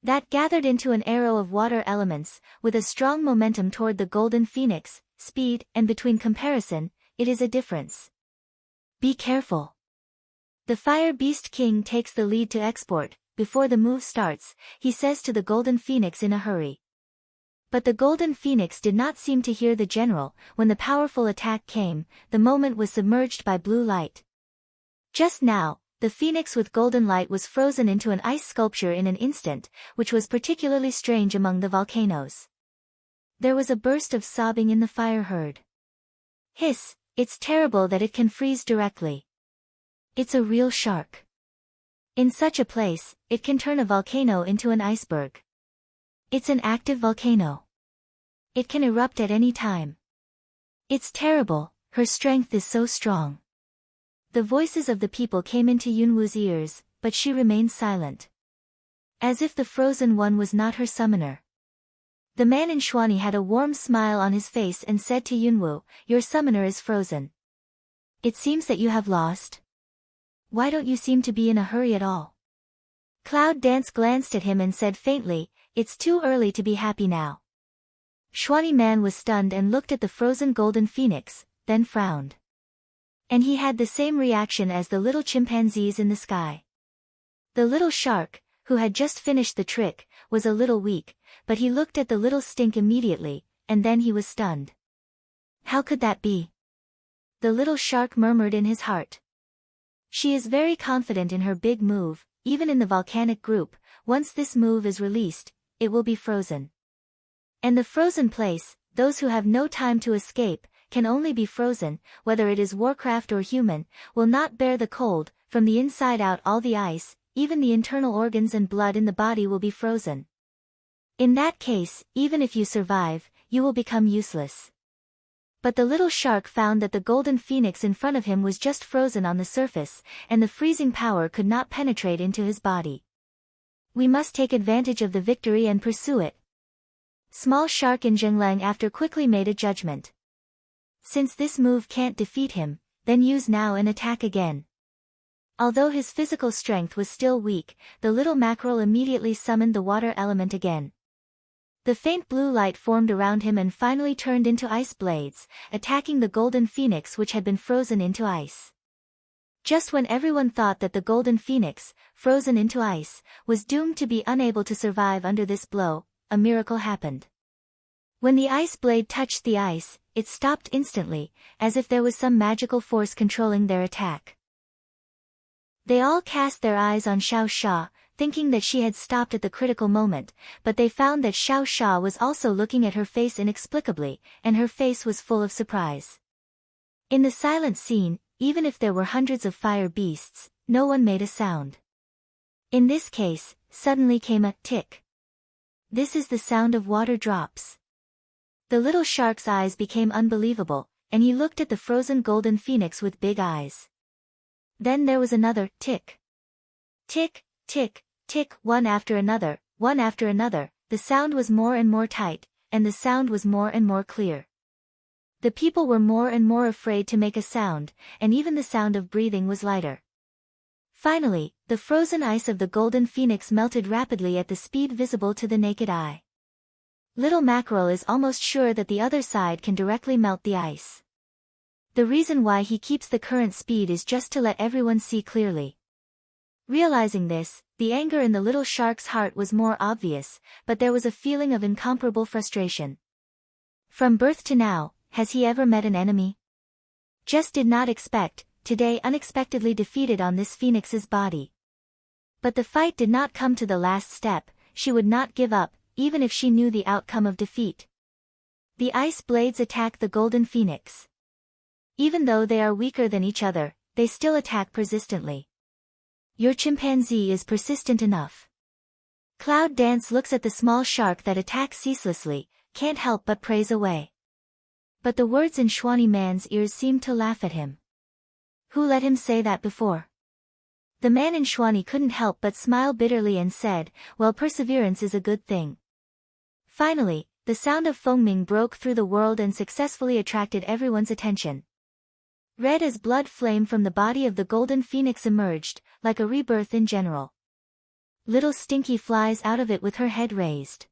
That gathered into an arrow of water elements, with a strong momentum toward the golden phoenix, speed, and between comparison, it is a difference. Be careful. The Fire Beast King takes the lead to export. Before the move starts, he says to the golden phoenix in a hurry. But the golden phoenix did not seem to hear the general. When the powerful attack came, the moment was submerged by blue light. Just now, the phoenix with golden light was frozen into an ice sculpture in an instant, which was particularly strange among the volcanoes. There was a burst of sobbing in the fire herd. Hiss, it's terrible that it can freeze directly. It's a real shark. In such a place, it can turn a volcano into an iceberg. It's an active volcano. It can erupt at any time. It's terrible, her strength is so strong. The voices of the people came into Yunwu's ears, but she remained silent. As if the frozen one was not her summoner. The man in Xuani had a warm smile on his face and said to Yunwu, "Your summoner is frozen. It seems that you have lost. Why don't you seem to be in a hurry at all?" Cloud Dance glanced at him and said faintly, "It's too early to be happy now." Xuani Man was stunned and looked at the frozen golden phoenix, then frowned. And he had the same reaction as the little chimpanzees in the sky. The little shark, who had just finished the trick, was a little weak, but he looked at the little stink immediately, and then he was stunned. How could that be? The little shark murmured in his heart. She is very confident in her big move, even in the volcanic group. Once this move is released, it will be frozen. And the frozen place, those who have no time to escape, can only be frozen, whether it is Warcraft or human, will not bear the cold. From the inside out all the ice, even the internal organs and blood in the body will be frozen. In that case, even if you survive, you will become useless. But the little shark found that the golden phoenix in front of him was just frozen on the surface, and the freezing power could not penetrate into his body. We must take advantage of the victory and pursue it. Small shark in Zhenglang after quickly made a judgment. Since this move can't defeat him, then use now and attack again. Although his physical strength was still weak, the little mackerel immediately summoned the water element again. The faint blue light formed around him and finally turned into ice blades, attacking the golden phoenix which had been frozen into ice. Just when everyone thought that the golden phoenix, frozen into ice, was doomed to be unable to survive under this blow, a miracle happened. When the ice blade touched the ice, it stopped instantly, as if there was some magical force controlling their attack. They all cast their eyes on Xiao Sha, thinking that she had stopped at the critical moment, but they found that Xiao Sha was also looking at her face inexplicably, and her face was full of surprise. In the silent scene, even if there were hundreds of fire beasts, no one made a sound. In this case, suddenly came a tick. This is the sound of water drops. The little shark's eyes became unbelievable, and he looked at the frozen golden phoenix with big eyes. Then there was another tick. Tick, tick, tick, one after another, the sound was more and more tight, and the sound was more and more clear. The people were more and more afraid to make a sound, and even the sound of breathing was lighter. Finally, the frozen ice of the golden phoenix melted rapidly at the speed visible to the naked eye. Little Mackerel is almost sure that the other side can directly melt the ice. The reason why he keeps the current speed is just to let everyone see clearly. Realizing this, the anger in the little shark's heart was more obvious, but there was a feeling of incomparable frustration. From birth to now, has he ever met an enemy? Just did not expect, today unexpectedly defeated on this phoenix's body. But the fight did not come to the last step. She would not give up, even if she knew the outcome of defeat. The ice blades attacked the golden phoenix. Even though they are weaker than each other, they still attack persistently. Your chimpanzee is persistent enough. Cloud Dance looks at the small shark that attacks ceaselessly, can't help but praise away. But the words in Shawnee Man's ears seemed to laugh at him. Who let him say that before? The man in Shawnee couldn't help but smile bitterly and said, well, perseverance is a good thing. Finally, the sound of foaming broke through the world and successfully attracted everyone's attention. Red as blood flame from the body of the golden phoenix emerged, like a rebirth in general. Little Stinky flies out of it with her head raised.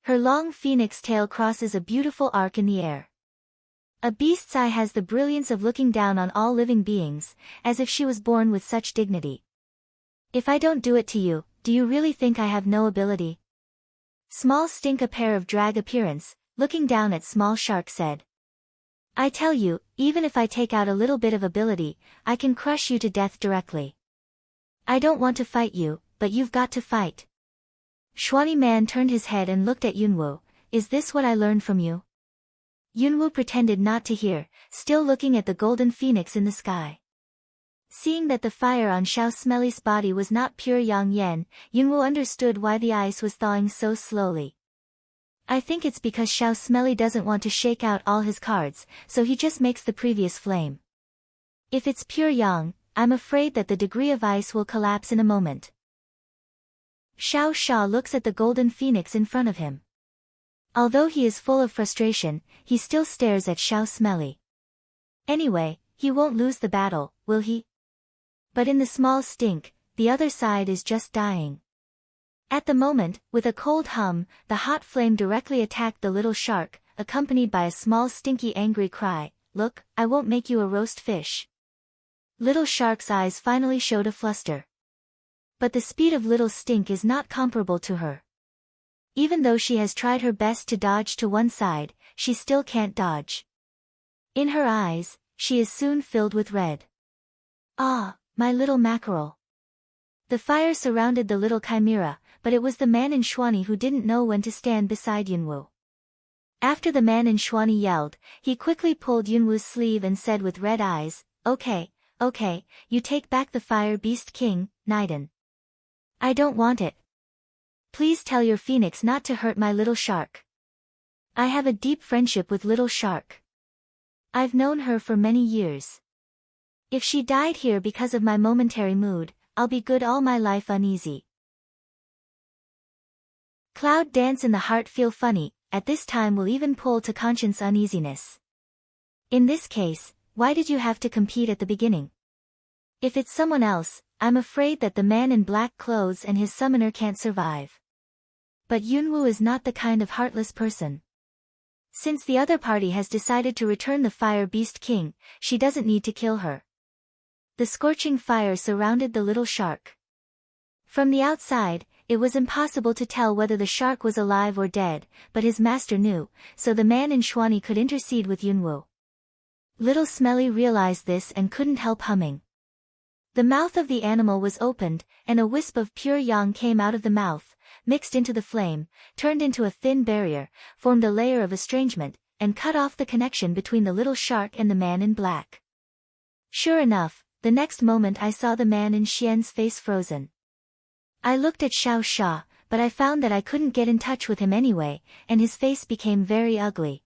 Her long phoenix tail crosses a beautiful arc in the air. A beast's eye has the brilliance of looking down on all living beings, as if she was born with such dignity. If I don't do it to you, do you really think I have no ability? Small Stink, a pair of drag appearance, looking down at Small Shark, said. I tell you, even if I take out a little bit of ability, I can crush you to death directly. I don't want to fight you, but you've got to fight. Shawnee Man turned his head and looked at Yunwu. Is this what I learned from you? Yunwu pretended not to hear, still looking at the golden phoenix in the sky. Seeing that the fire on Xiao Smelly's body was not pure yang yen, Yunwu understood why the ice was thawing so slowly. I think it's because Xiao Smelly doesn't want to shake out all his cards, so he just makes the previous flame. If it's pure yang, I'm afraid that the degree of ice will collapse in a moment. Xiao Sha looks at the golden phoenix in front of him. Although he is full of frustration, he still stares at Xiao Smelly. Anyway, he won't lose the battle, will he? But in the Small Stink, the other side is just dying. At the moment, with a cold hum, the hot flame directly attacked the little shark, accompanied by a small stinky angry cry, Look, I won't make you a roast fish. Little Shark's eyes finally showed a fluster. But the speed of Little Stink is not comparable to her. Even though she has tried her best to dodge to one side, she still can't dodge. In her eyes, she is soon filled with red. Ah, my little mackerel. The fire surrounded the little chimera, but it was the man in Shawnee who didn't know when to stand beside Yunwu. After the man in Shawnee yelled, he quickly pulled Yunwu's sleeve and said with red eyes, Okay, you take back the Fire Beast King, Naiden. I don't want it. Please tell your phoenix not to hurt my little shark. I have a deep friendship with Little Shark. I've known her for many years. If she died here because of my momentary mood, I'll be good all my life uneasy. Cloud Dance in the heart feel funny, at this time will even pull to conscience uneasiness. In this case, why did you have to compete at the beginning? If it's someone else, I'm afraid that the man in black clothes and his summoner can't survive. But Yunwu is not the kind of heartless person. Since the other party has decided to return the Fire Beast King, she doesn't need to kill her. The scorching fire surrounded the little shark. From the outside, it was impossible to tell whether the shark was alive or dead, but his master knew, so the man in Shawnee could intercede with Yunwu. Little Smelly realized this and couldn't help humming. The mouth of the animal was opened, and a wisp of pure yang came out of the mouth, mixed into the flame, turned into a thin barrier, formed a layer of estrangement, and cut off the connection between the little shark and the man in black. Sure enough, the next moment I saw the man in Xian's face frozen. I looked at Xiao Sha, but I found that I couldn't get in touch with him anyway, and his face became very ugly.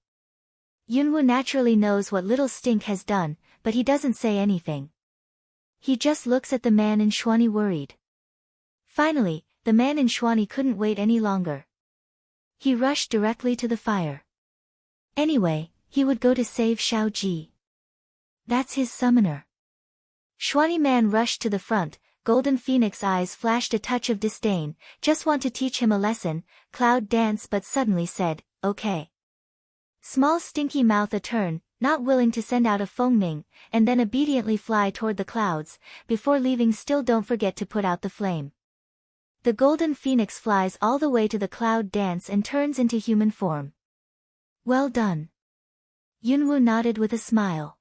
Yunwu naturally knows what Little Stink has done, but he doesn't say anything. He just looks at the man in Shawnee worried. Finally, the man in Shawnee couldn't wait any longer. He rushed directly to the fire. Anyway, he would go to save Xiao Ji. That's his summoner. Shawnee Man rushed to the front, Golden Phoenix eyes flashed a touch of disdain, just want to teach him a lesson, Cloud Dance but suddenly said, okay. Small Stinky mouth a turn, not willing to send out a Fengming, and then obediently fly toward the clouds, before leaving still don't forget to put out the flame. The Golden Phoenix flies all the way to the Cloud Dance and turns into human form. Well done. Yunwu nodded with a smile.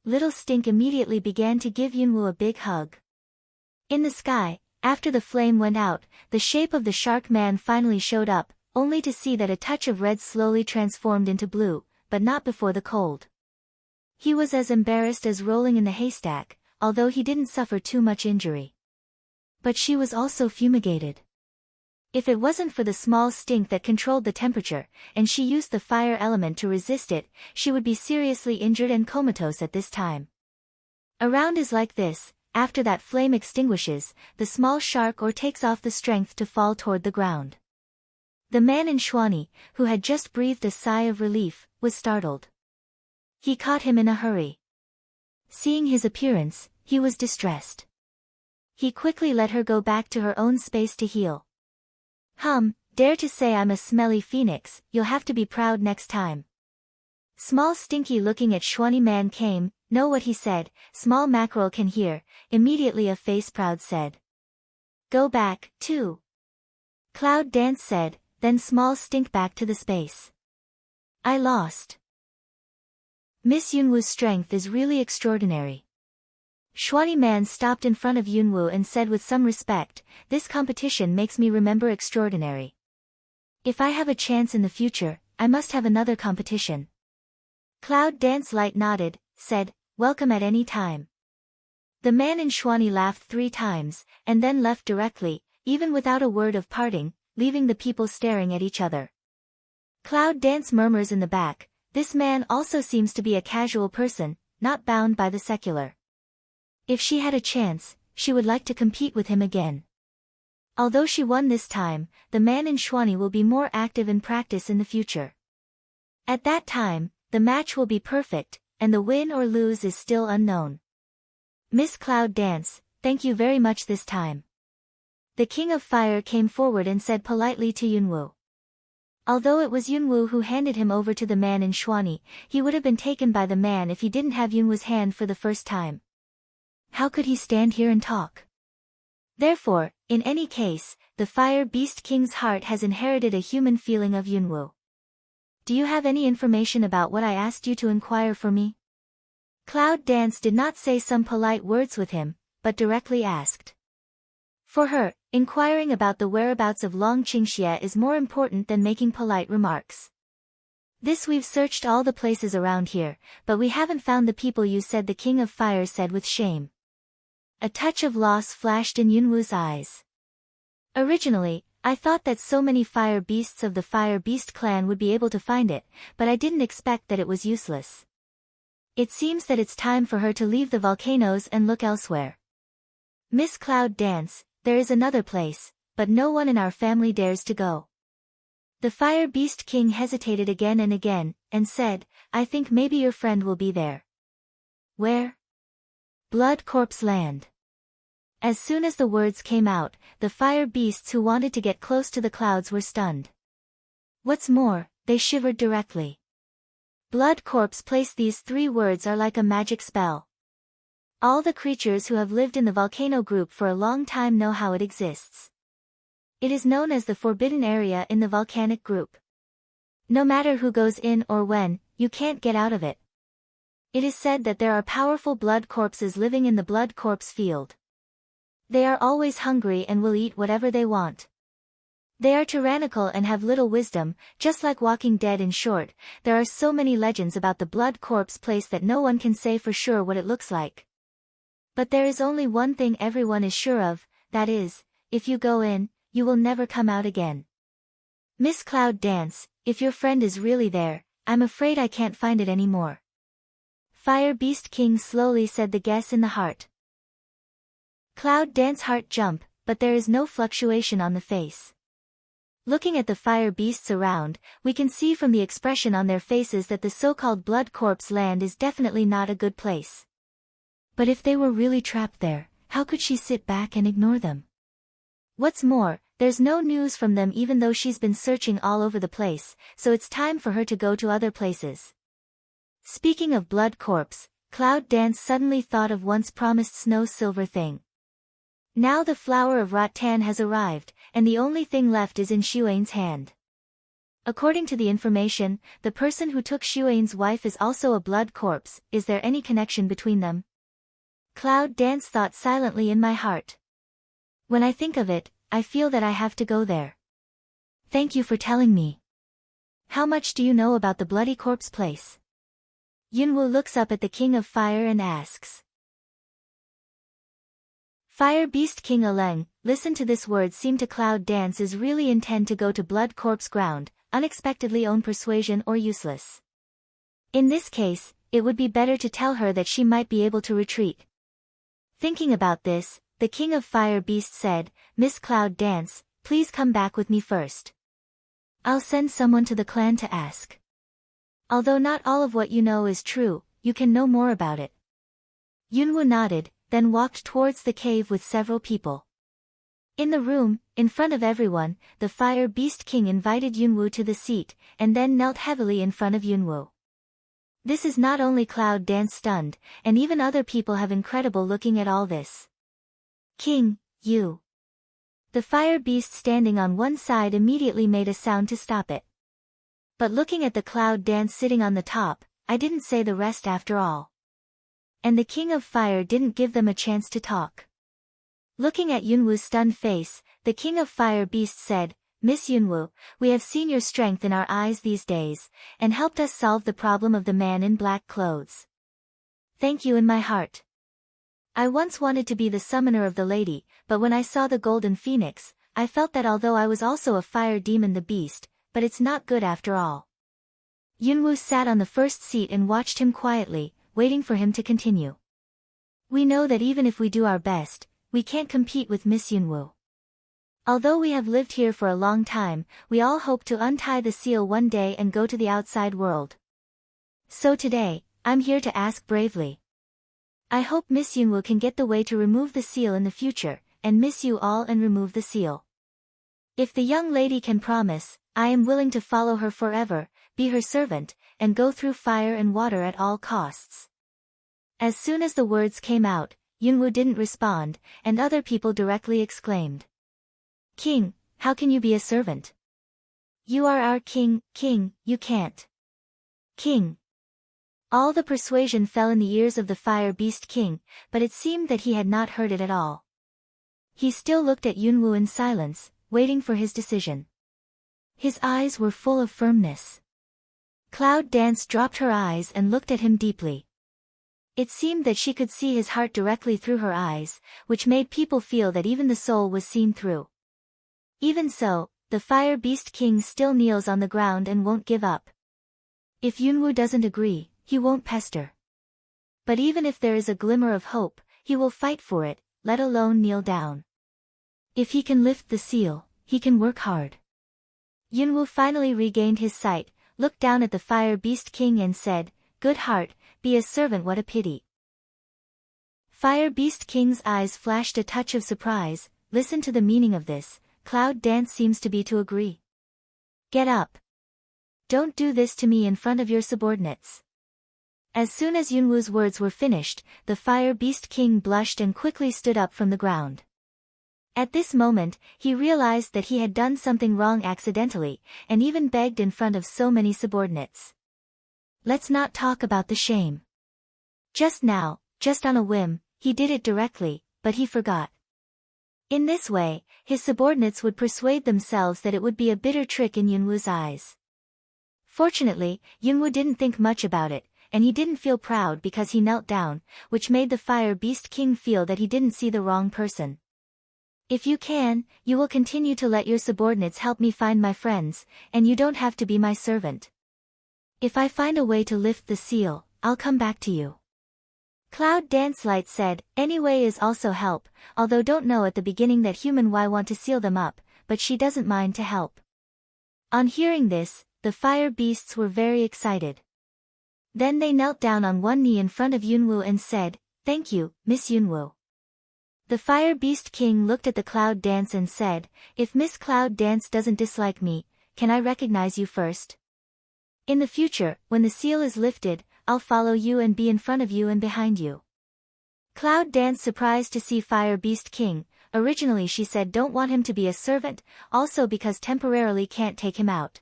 Little Stink immediately began to give Yunwu a big hug. In the sky, after the flame went out, the shape of the shark man finally showed up, only to see that a touch of red slowly transformed into blue, but not before the cold. He was as embarrassed as rolling in the haystack, although he didn't suffer too much injury. But she was also fumigated. If it wasn't for the small stink that controlled the temperature, and she used the fire element to resist it, she would be seriously injured and comatose at this time. A round is like this: after that flame extinguishes, the small shark or takes off the strength to fall toward the ground. The man in Shwani, who had just breathed a sigh of relief, was startled. He caught him in a hurry. Seeing his appearance, he was distressed. He quickly let her go back to her own space to heal. Dare to say I'm a smelly phoenix, you'll have to be proud next time. Small Stinky looking at Shwani man came, know what he said, small mackerel can hear, immediately a face proud said. Go back, too. Cloud Dance said, then small stink back to the space. I lost. Miss Yunwoo's strength is really extraordinary. Shwani man stopped in front of Yunwoo and said with some respect, this competition makes me remember extraordinary. If I have a chance in the future, I must have another competition. Cloud Dance light nodded, said, welcome at any time. The man in Shwani laughed 3 times, and then left directly, even without a word of parting, leaving the people staring at each other. Cloud Dance murmurs in the back, this man also seems to be a casual person, not bound by the secular. If she had a chance, she would like to compete with him again. Although she won this time, the man in Shwani will be more active in practice in the future. At that time, the match will be perfect, and the win or lose is still unknown. Miss Cloud Dance, thank you very much this time. The King of Fire came forward and said politely to Yunwoo. Although it was Yunwoo who handed him over to the man in Shwani, he would have been taken by the man if he didn't have Yunwoo's hand for the first time. How could he stand here and talk? Therefore, in any case, the Fire Beast King's heart has inherited a human feeling of Yunwoo. Do you have any information about what I asked you to inquire for me? Cloud Dance did not say some polite words with him, but directly asked. For her, inquiring about the whereabouts of Long Qingxie is more important than making polite remarks. We've searched all the places around here, but we haven't found the people you said, the King of Fire said with shame. A touch of loss flashed in Yunwoo's eyes. Originally, I thought that so many fire beasts of the Fire Beast clan would be able to find it, but I didn't expect that it was useless. It seems that it's time for her to leave the volcanoes and look elsewhere. Miss Cloud Dance, there is another place, but no one in our family dares to go. The Fire Beast King hesitated again, and said, I think maybe your friend will be there. Where? Blood Corpse Land. As soon as the words came out, the fire beasts who wanted to get close to the clouds were stunned. What's more, they shivered directly. Blood Corpse Place. These 3 words are like a magic spell. All the creatures who have lived in the volcano group for a long time know how it exists. It is known as the forbidden area in the volcanic group. No matter who goes in or when, you can't get out of it. It is said that there are powerful blood corpses living in the blood corpse field. They are always hungry and will eat whatever they want. They are tyrannical and have little wisdom, just like Walking Dead. In short, there are so many legends about the Blood Corpse Place that no one can say for sure what it looks like. But there is only one thing everyone is sure of, that is, if you go in, you will never come out again. Miss Cloud Dance, if your friend is really there, I'm afraid I can't find it anymore. Fire Beast King slowly said, the guess in the heart. Cloud Dance heart jump, but there is no fluctuation on the face. Looking at the fire beasts around, we can see from the expression on their faces that the so-called Blood Corpse Land is definitely not a good place. But if they were really trapped there, how could she sit back and ignore them? What's more, there's no news from them even though she's been searching all over the place, so it's time for her to go to other places. Speaking of Blood Corpse, Cloud Dance suddenly thought of once promised Snow Silver thing. Now the flower of Rattan has arrived, and the only thing left is in Xuan's hand. According to the information, the person who took Xuan's wife is also a blood corpse. Is there any connection between them? Cloud Dance thought silently in my heart. When I think of it, I feel that I have to go there. Thank you for telling me. How much do you know about the Bloody Corpse Place? Yunwu looks up at the King of Fire and asks. Fire Beast King Aleng, listen to this word seem to Cloud Dance is really intend to go to Blood Corpse ground, unexpectedly own persuasion or useless. In this case, it would be better to tell her that she might be able to retreat. Thinking about this, the King of Fire Beast said, Miss Cloud Dance, please come back with me first. I'll send someone to the clan to ask. Although not all of what you know is true, you can know more about it. Yunwu nodded, then walked towards the cave with several people. In the room, in front of everyone, the Fire Beast King invited Yunwu to the seat, and then knelt heavily in front of Yunwu. This is not only Cloud Dance stunned, and even other people have incredible looking at all this. King, you. The Fire Beast standing on one side immediately made a sound to stop it. But looking at the Cloud Dance sitting on the top, I didn't say the rest after all. And the King of Fire didn't give them a chance to talk. Looking at Yunwu's stunned face, the King of Fire Beast said, Miss Yunwu, we have seen your strength in our eyes these days, and helped us solve the problem of the man in black clothes. Thank you in my heart. I once wanted to be the summoner of the lady, but when I saw the golden phoenix, I felt that although I was also a fire demon the beast, but it's not good after all. Yunwu sat on the first seat and watched him quietly, waiting for him to continue. We know that even if we do our best, we can't compete with Miss Yunwu. Although we have lived here for a long time, we all hope to untie the seal one day and go to the outside world. So today, I'm here to ask bravely. I hope Miss Yunwu can get the way to remove the seal in the future, and miss you all and remove the seal. If the young lady can promise, I am willing to follow her forever, be her servant, and go through fire and water at all costs. As soon as the words came out, Yunwu didn't respond, and other people directly exclaimed. King, how can you be a servant? You are our king, you can't. King. All the persuasion fell in the ears of the Fire Beast King, but it seemed that he had not heard it at all. He still looked at Yunwu in silence, waiting for his decision. His eyes were full of firmness. Cloud Dance dropped her eyes and looked at him deeply. It seemed that she could see his heart directly through her eyes, which made people feel that even the soul was seen through. Even so, the Fire Beast King still kneels on the ground and won't give up. If Yunwu doesn't agree, he won't pester. But even if there is a glimmer of hope, he will fight for it, let alone kneel down. If he can lift the seal, he can work hard. Yunwu finally regained his sight, looked down at the Fire Beast King and said, Good heart, be a servant, what a pity. Fire Beast King's eyes flashed a touch of surprise. Listen to the meaning of this, Cloud Dance seems to be to agree. Get up. Don't do this to me in front of your subordinates. As soon as Yunwu's words were finished, the Fire Beast King blushed and quickly stood up from the ground. At this moment, he realized that he had done something wrong accidentally, and even begged in front of so many subordinates. Let's not talk about the shame. Just now, just on a whim, he did it directly, but he forgot. In this way, his subordinates would persuade themselves that it would be a bitter trick in Yunwu's eyes. Fortunately, Yunwu didn't think much about it, and he didn't feel proud because he knelt down, which made the Fire Beast King feel that he didn't see the wrong person. If you can, you will continue to let your subordinates help me find my friends, and you don't have to be my servant. If I find a way to lift the seal, I'll come back to you. Cloud Dance Light said, any way is also help, although don't know at the beginning that human Y want to seal them up, but she doesn't mind to help. On hearing this, the Fire Beasts were very excited. Then they knelt down on one knee in front of Yunwu and said, Thank you, Miss Yunwu. The Fire Beast King looked at the Cloud Dance and said, If Miss Cloud Dance doesn't dislike me, can I recognize you first? In the future, when the seal is lifted, I'll follow you and be in front of you and behind you. Cloud Dance surprised to see Fire Beast King. Originally she said don't want him to be a servant, also because temporarily can't take him out.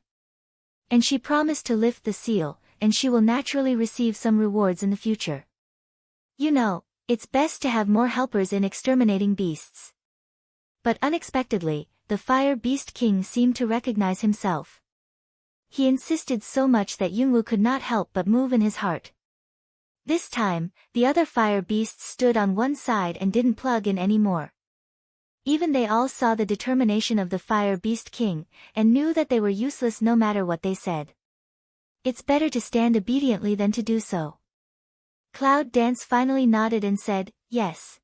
And she promised to lift the seal, and she will naturally receive some rewards in the future. You know, it's best to have more helpers in exterminating beasts. But unexpectedly, the Fire Beast King seemed to recognize himself. He insisted so much that Yunwu could not help but move in his heart. This time, the other fire beasts stood on one side and didn't plug in anymore. Even they all saw the determination of the fire beast king, and knew that they were useless no matter what they said. It's better to stand obediently than to do so. Cloud Dance finally nodded and said, yes.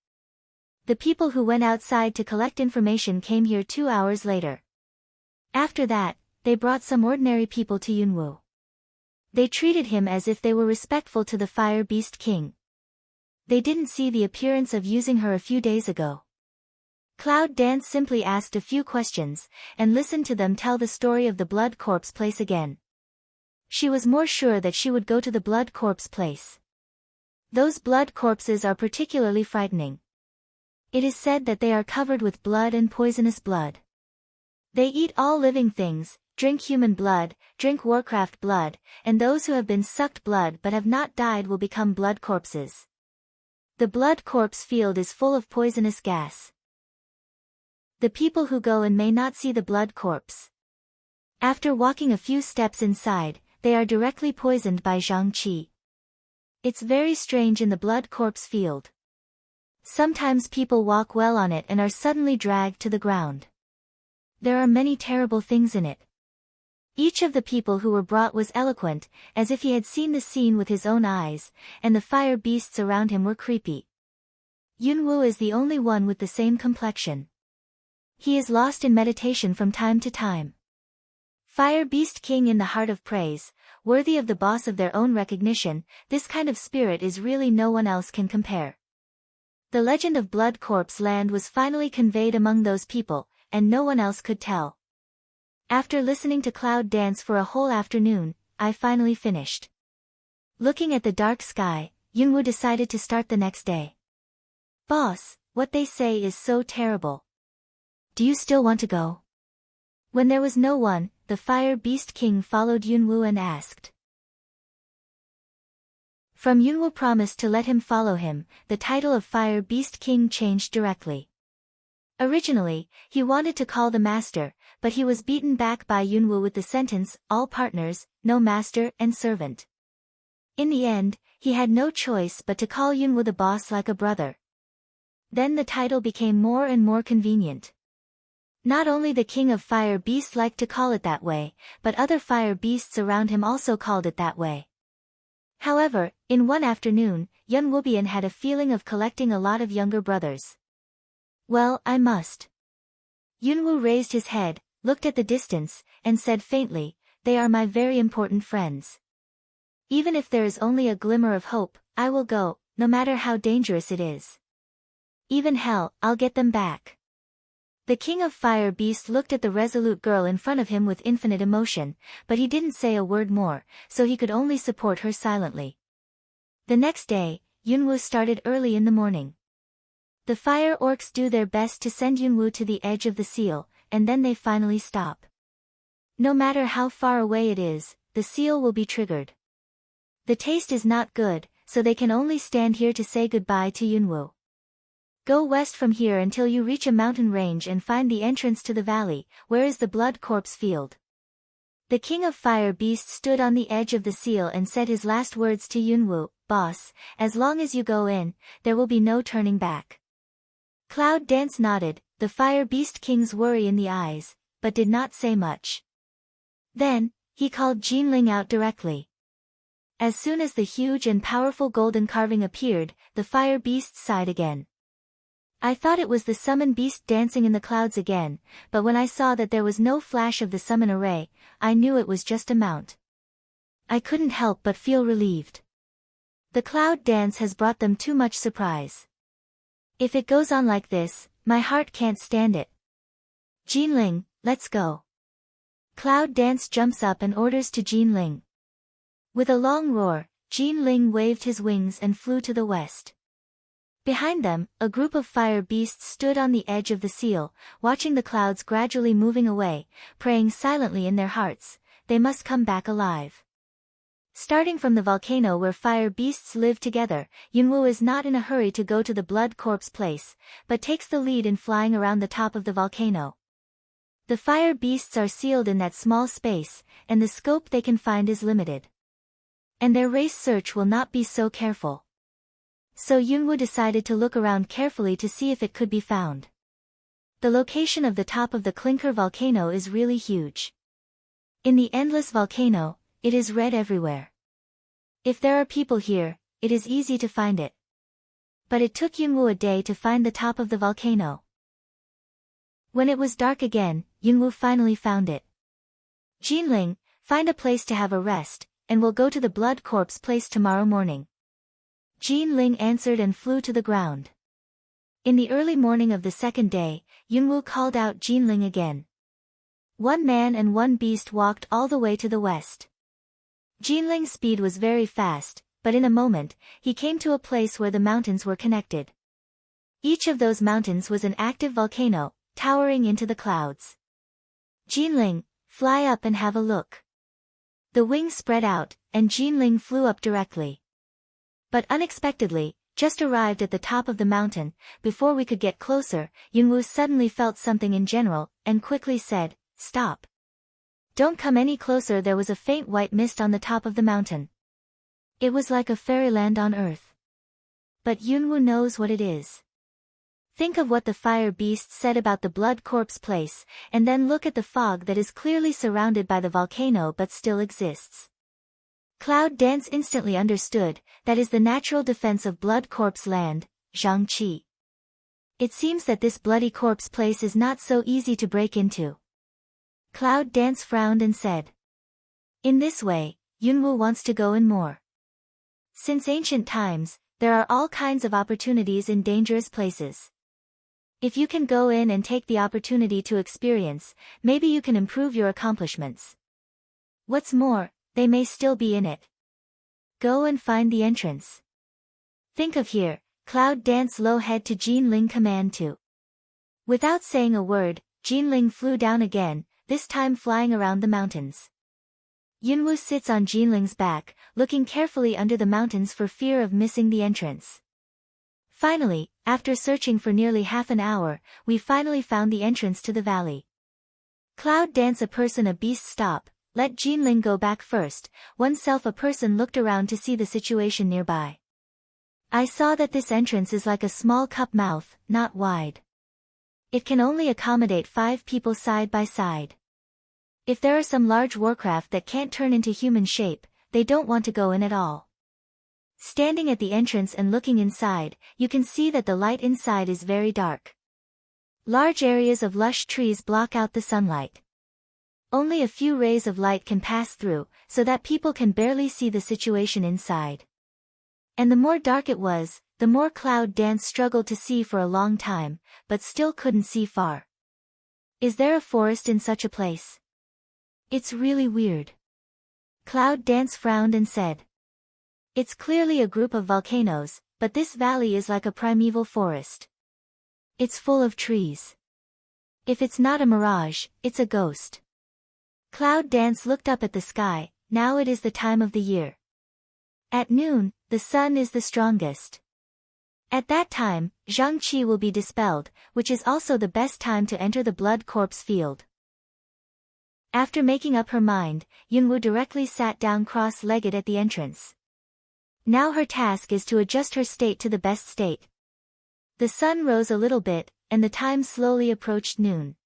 The people who went outside to collect information came here 2 hours later. After that, they brought some ordinary people to Yunwu. They treated him as if they were respectful to the fire beast king. They didn't see the appearance of using her a few days ago. Cloud Dance simply asked a few questions, and listened to them tell the story of the Blood Corpse place again. She was more sure that she would go to the Blood Corpse place. Those blood corpses are particularly frightening. It is said that they are covered with blood and poisonous blood. They eat all living things, drink human blood, drink Warcraft blood, and those who have been sucked blood but have not died will become blood corpses. The blood corpse field is full of poisonous gas. The people who go in may not see the blood corpse. After walking a few steps inside, they are directly poisoned by Zhang Qi. It's very strange in the blood corpse field. Sometimes people walk well on it and are suddenly dragged to the ground. There are many terrible things in it. Each of the people who were brought was eloquent, as if he had seen the scene with his own eyes, and the fire beasts around him were creepy. Yunwu is the only one with the same complexion. He is lost in meditation from time to time. Fire Beast King in the heart of praise, worthy of the boss of their own recognition, this kind of spirit is really no one else can compare. The legend of Blood Corpse Land was finally conveyed among those people, and no one else could tell. After listening to Cloud Dance for a whole afternoon, I finally finished. Looking at the dark sky, Yunwu decided to start the next day. Boss, what they say is so terrible. Do you still want to go? When there was no one, the Fire Beast King followed Yunwu and asked. From Yunwu promised to let him follow him, the title of Fire Beast King changed directly. Originally, he wanted to call the master, but he was beaten back by Yunwu with the sentence, all partners, no master and servant. In the end, he had no choice but to call Yunwu the boss like a brother. Then the title became more and more convenient. Not only the king of fire beasts liked to call it that way, but other fire beasts around him also called it that way. However, in one afternoon, young Wubian had a feeling of collecting a lot of younger brothers. Well, I must. Yunwu raised his head, looked at the distance, and said faintly, they are my very important friends. Even if there is only a glimmer of hope, I will go, no matter how dangerous it is. Even hell, I'll get them back. The king of fire beasts looked at the resolute girl in front of him with infinite emotion, but he didn't say a word more, so he could only support her silently. The next day, Yunwu started early in the morning. The fire orcs do their best to send Yunwu to the edge of the seal, and then they finally stop. No matter how far away it is, the seal will be triggered. The taste is not good, so they can only stand here to say goodbye to Yunwu. Go west from here until you reach a mountain range and find the entrance to the valley, where is the blood corpse field. The king of fire beasts stood on the edge of the seal and said his last words to Yunwu, boss, as long as you go in, there will be no turning back. Cloud Dance nodded, the fire beast king's worry in the eyes, but did not say much. Then, he called Jinling out directly. As soon as the huge and powerful golden carving appeared, the fire beast sighed again. I thought it was the summon beast dancing in the clouds again, but when I saw that there was no flash of the summon array, I knew it was just a mount. I couldn't help but feel relieved. The cloud dance has brought them too much surprise. If it goes on like this, my heart can't stand it. Jinling, let's go. Cloud Dance jumps up and orders to Jinling. With a long roar, Jinling waved his wings and flew to the west. Behind them, a group of fire beasts stood on the edge of the seal, watching the clouds gradually moving away, praying silently in their hearts, they must come back alive. Starting from the volcano where fire beasts live together, Yunwu is not in a hurry to go to the blood corpse place, but takes the lead in flying around the top of the volcano. The fire beasts are sealed in that small space, and the scope they can find is limited. And their race search will not be so careful. So Yunwoo decided to look around carefully to see if it could be found. The location of the top of the clinker volcano is really huge. In the endless volcano, it is red everywhere. If there are people here, it is easy to find it. But it took Yunwoo a day to find the top of the volcano. When it was dark again, Yunwoo finally found it. Jinling, find a place to have a rest, and we'll go to the blood corpse place tomorrow morning. Jinling answered and flew to the ground. In the early morning of the second day, Yunwoo called out Jinling again. One man and one beast walked all the way to the west. Jinling's speed was very fast, but in a moment, he came to a place where the mountains were connected. Each of those mountains was an active volcano, towering into the clouds. Jinling, fly up and have a look. The wings spread out, and Jinling flew up directly. But unexpectedly, just arrived at the top of the mountain, before we could get closer, Yunwoo suddenly felt something in general, and quickly said, "Stop. Don't come any closer." There was a faint white mist on the top of the mountain. It was like a fairyland on earth. But Yunwoo knows what it is. Think of what the fire beast said about the blood corpse place, and then look at the fog that is clearly surrounded by the volcano but still exists. Cloud Dance instantly understood, that is the natural defense of blood corpse land, Zhangqi. It seems that this bloody corpse place is not so easy to break into. Cloud Dance frowned and said. In this way, Yunwoo wants to go in more. Since ancient times, there are all kinds of opportunities in dangerous places. If you can go in and take the opportunity to experience, maybe you can improve your accomplishments. What's more, they may still be in it. Go and find the entrance. Think of here, Cloud Dance low head to Jinling command to. Without saying a word, Jinling flew down again, this time flying around the mountains. Yunwoo sits on Jinling's back, looking carefully under the mountains for fear of missing the entrance. Finally, after searching for nearly half an hour, we finally found the entrance to the valley. Cloud Dance a person a beast stop, let Jinling go back first, oneself a person looked around to see the situation nearby. I saw that this entrance is like a small cup mouth, not wide. It can only accommodate 5 people side by side. If there are some large warcraft that can't turn into human shape, they don't want to go in at all. Standing at the entrance and looking inside, you can see that the light inside is very dark. Large areas of lush trees block out the sunlight. Only a few rays of light can pass through, so that people can barely see the situation inside. And the more dark it was, the more Cloud Dance struggled to see for a long time, but still couldn't see far. Is there a forest in such a place? It's really weird. Cloud Dance frowned and said. It's clearly a group of volcanoes, but this valley is like a primeval forest. It's full of trees. If it's not a mirage, it's a ghost. Cloud Dance looked up at the sky. Now it is the time of the year. At noon, the sun is the strongest. At that time, Zhangqi will be dispelled, which is also the best time to enter the blood corpse field. After making up her mind, Yunwoo directly sat down cross-legged at the entrance. Now her task is to adjust her state to the best state. The sun rose a little bit, and the time slowly approached noon.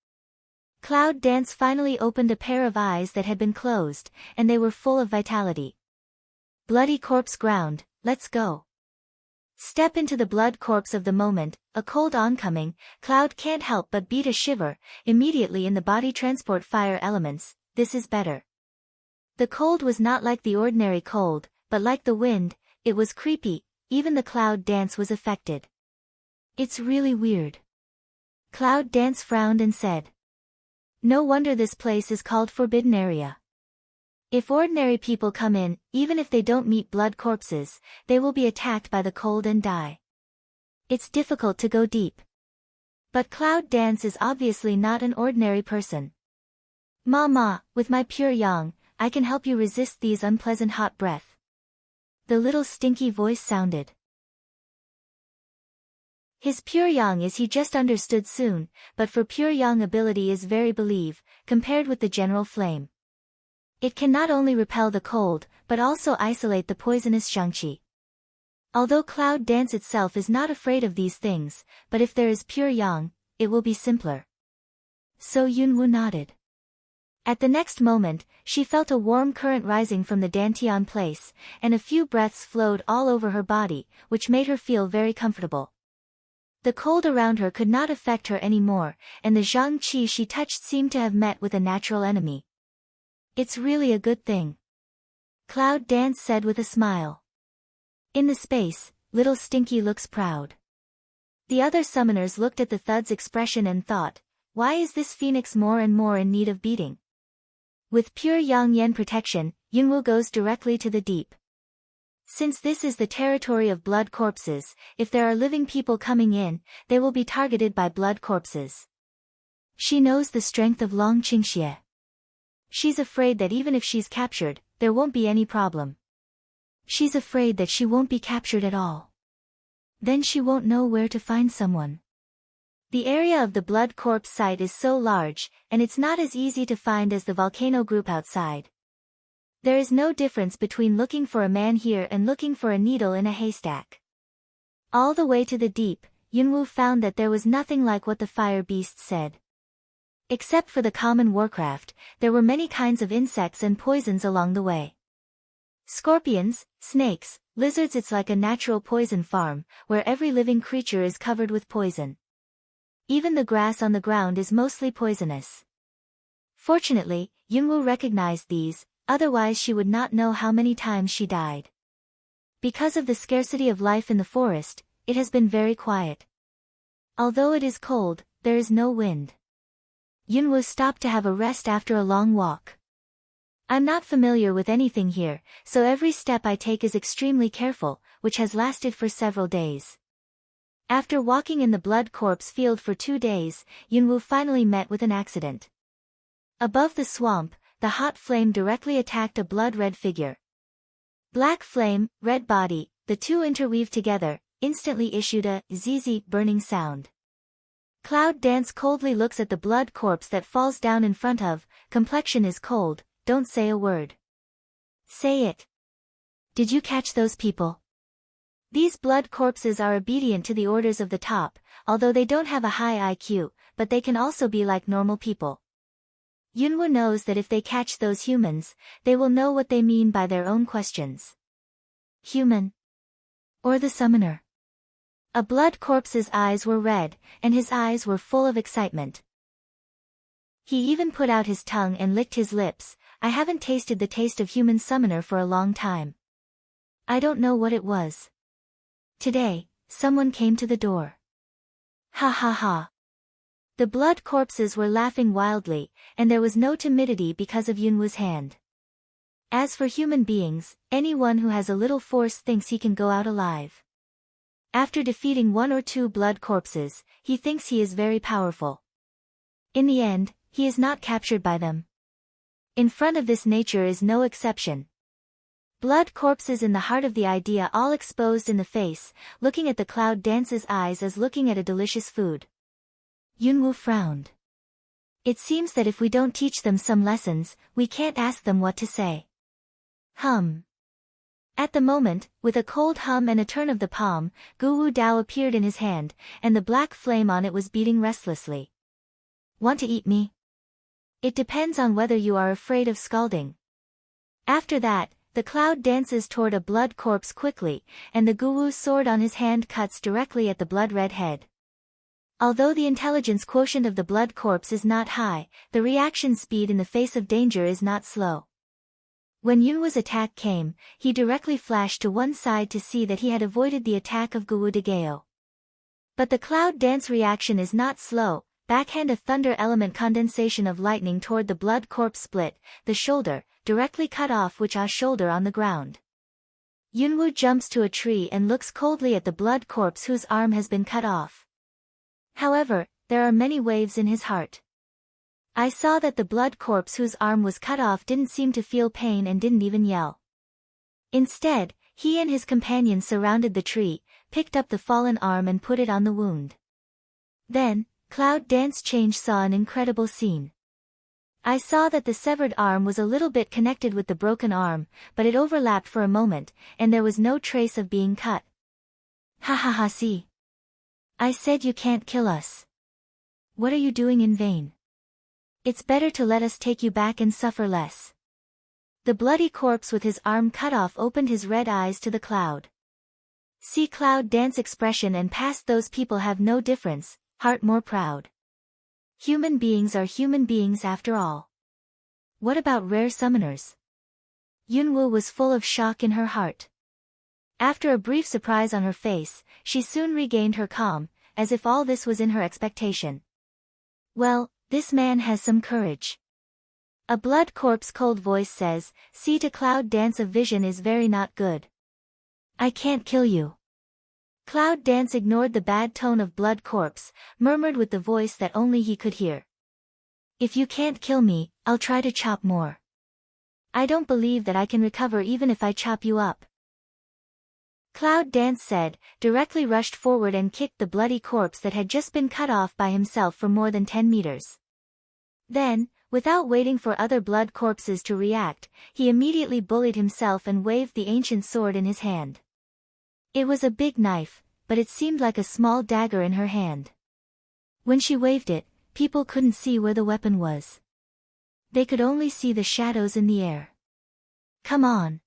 Cloud Dance finally opened a pair of eyes that had been closed, and they were full of vitality. Bloody corpse ground, let's go. Step into the blood corpse of the moment, a cold oncoming, Cloud can't help but beat a shiver, immediately in the body transport fire elements, this is better. The cold was not like the ordinary cold, but like the wind, it was creepy, even the Cloud Dance was affected. It's really weird. Cloud Dance frowned and said. No wonder this place is called Forbidden Area. If ordinary people come in, even if they don't meet blood corpses, they will be attacked by the cold and die. It's difficult to go deep. But Cloud Dance is obviously not an ordinary person. Ma, with my pure yang, I can help you resist these unpleasant hot breath. The little stinky voice sounded. His pure yang is he just understood soon, but for pure yang ability is very believe, compared with the general flame. It can not only repel the cold, but also isolate the poisonous Zhangqi. Although Cloud Dance itself is not afraid of these things, but if there is pure yang, it will be simpler. So Yunwu nodded. At the next moment, she felt a warm current rising from the Dantian place, and a few breaths flowed all over her body, which made her feel very comfortable. The cold around her could not affect her anymore, and the Zhang Qi she touched seemed to have met with a natural enemy. It's really a good thing, Cloud Dance said with a smile. In the space, Little Stinky looks proud. The other summoners looked at the Thud's expression and thought, why is this phoenix more and more in need of beating? With pure Yang Yen protection, Yunwu goes directly to the deep. Since this is the territory of blood corpses, if there are living people coming in, they will be targeted by blood corpses. She knows the strength of Long Qingxie. She's afraid that even if she's captured, there won't be any problem. She's afraid that she won't be captured at all. Then she won't know where to find someone. The area of the blood corpse site is so large, and it's not as easy to find as the volcano group outside. There is no difference between looking for a man here and looking for a needle in a haystack. All the way to the deep, Yunwu found that there was nothing like what the fire beast said. Except for the common warcraft, there were many kinds of insects and poisons along the way. Scorpions, snakes, lizards. It's like a natural poison farm, where every living creature is covered with poison. Even the grass on the ground is mostly poisonous. Fortunately, Yunwu recognized these, otherwise she would not know how many times she died. Because of the scarcity of life in the forest, it has been very quiet. Although it is cold, there is no wind. Yunwu stopped to have a rest after a long walk. I'm not familiar with anything here, so every step I take is extremely careful, which has lasted for several days. After walking in the blood corpse field for 2 days, Yunwu finally met with an accident. Above the swamp, the hot flame directly attacked a blood-red figure. Black flame, red body, the two interweaved together, instantly issued a zzz burning sound. Cloud Dance coldly looks at the blood corpse that falls down in front of, complexion is cold, don't say a word. Say it. Did you catch those people? These blood corpses are obedient to the orders of the top, although they don't have a high IQ, but they can also be like normal people. Yunwu knows that if they catch those humans, they will know what they mean by their own questions. Human? Or the summoner? A blood corpse's eyes were red, and his eyes were full of excitement. He even put out his tongue and licked his lips. I haven't tasted the taste of human summoner for a long time. I don't know what it was. Today, someone came to the door. Ha ha ha. The blood corpses were laughing wildly, and there was no timidity because of Yunwu's hand. As for human beings, anyone who has a little force thinks he can go out alive. After defeating 1 or 2 blood corpses, he thinks he is very powerful. In the end, he is not captured by them. In front of this nature is no exception. Blood corpses in the heart of the idea all exposed in the face, looking at the Cloud Dance's eyes as looking at a delicious food. Yunwu frowned. It seems that if we don't teach them some lessons, we can't ask them what to say. Hum. At the moment, with a cold hum and a turn of the palm, Guwu Dao appeared in his hand, and the black flame on it was beating restlessly. Want to eat me? It depends on whether you are afraid of scalding. After that, the Cloud dances toward a blood corpse quickly, and the Guwu sword on his hand cuts directly at the blood-red head. Although the intelligence quotient of the blood corpse is not high, the reaction speed in the face of danger is not slow. When Yunwu's attack came, he directly flashed to one side to see that he had avoided the attack of Guwu Dageo. But the Cloud dance reaction is not slow. Backhand a thunder element condensation of lightning toward the blood corpse split, the shoulder, directly cut off which shoulder on the ground. Yunwu jumps to a tree and looks coldly at the blood corpse whose arm has been cut off. However, there are many waves in his heart. I saw that the blood corpse whose arm was cut off didn't seem to feel pain and didn't even yell. Instead, he and his companions surrounded the tree, picked up the fallen arm and put it on the wound. Then, Cloud Dance Change saw an incredible scene. I saw that the severed arm was a little bit connected with the broken arm, but it overlapped for a moment, and there was no trace of being cut. Ha ha ha, see. I said you can't kill us. What are you doing in vain? It's better to let us take you back and suffer less. The bloody corpse with his arm cut off opened his red eyes to the cloud. See Cloud dance expression and past those people have no difference, heart more proud. Human beings are human beings after all. What about rare summoners? Yunwu was full of shock in her heart. After a brief surprise on her face, she soon regained her calm, as if all this was in her expectation. Well, this man has some courage. A blood corpse cold voice says, see to Cloud dance of vision is very not good. I can't kill you. Cloud dance ignored the bad tone of blood corpse, murmured with the voice that only he could hear. If you can't kill me, I'll try to chop more. I don't believe that I can recover even if I chop you up. Cloud dance said, directly rushed forward and kicked the bloody corpse that had just been cut off by himself for more than 10 meters. Then, without waiting for other blood corpses to react, he immediately bullied himself and waved the ancient sword in his hand. It was a big knife, but it seemed like a small dagger in her hand. When she waved it, people couldn't see where the weapon was. They could only see the shadows in the air. Come on.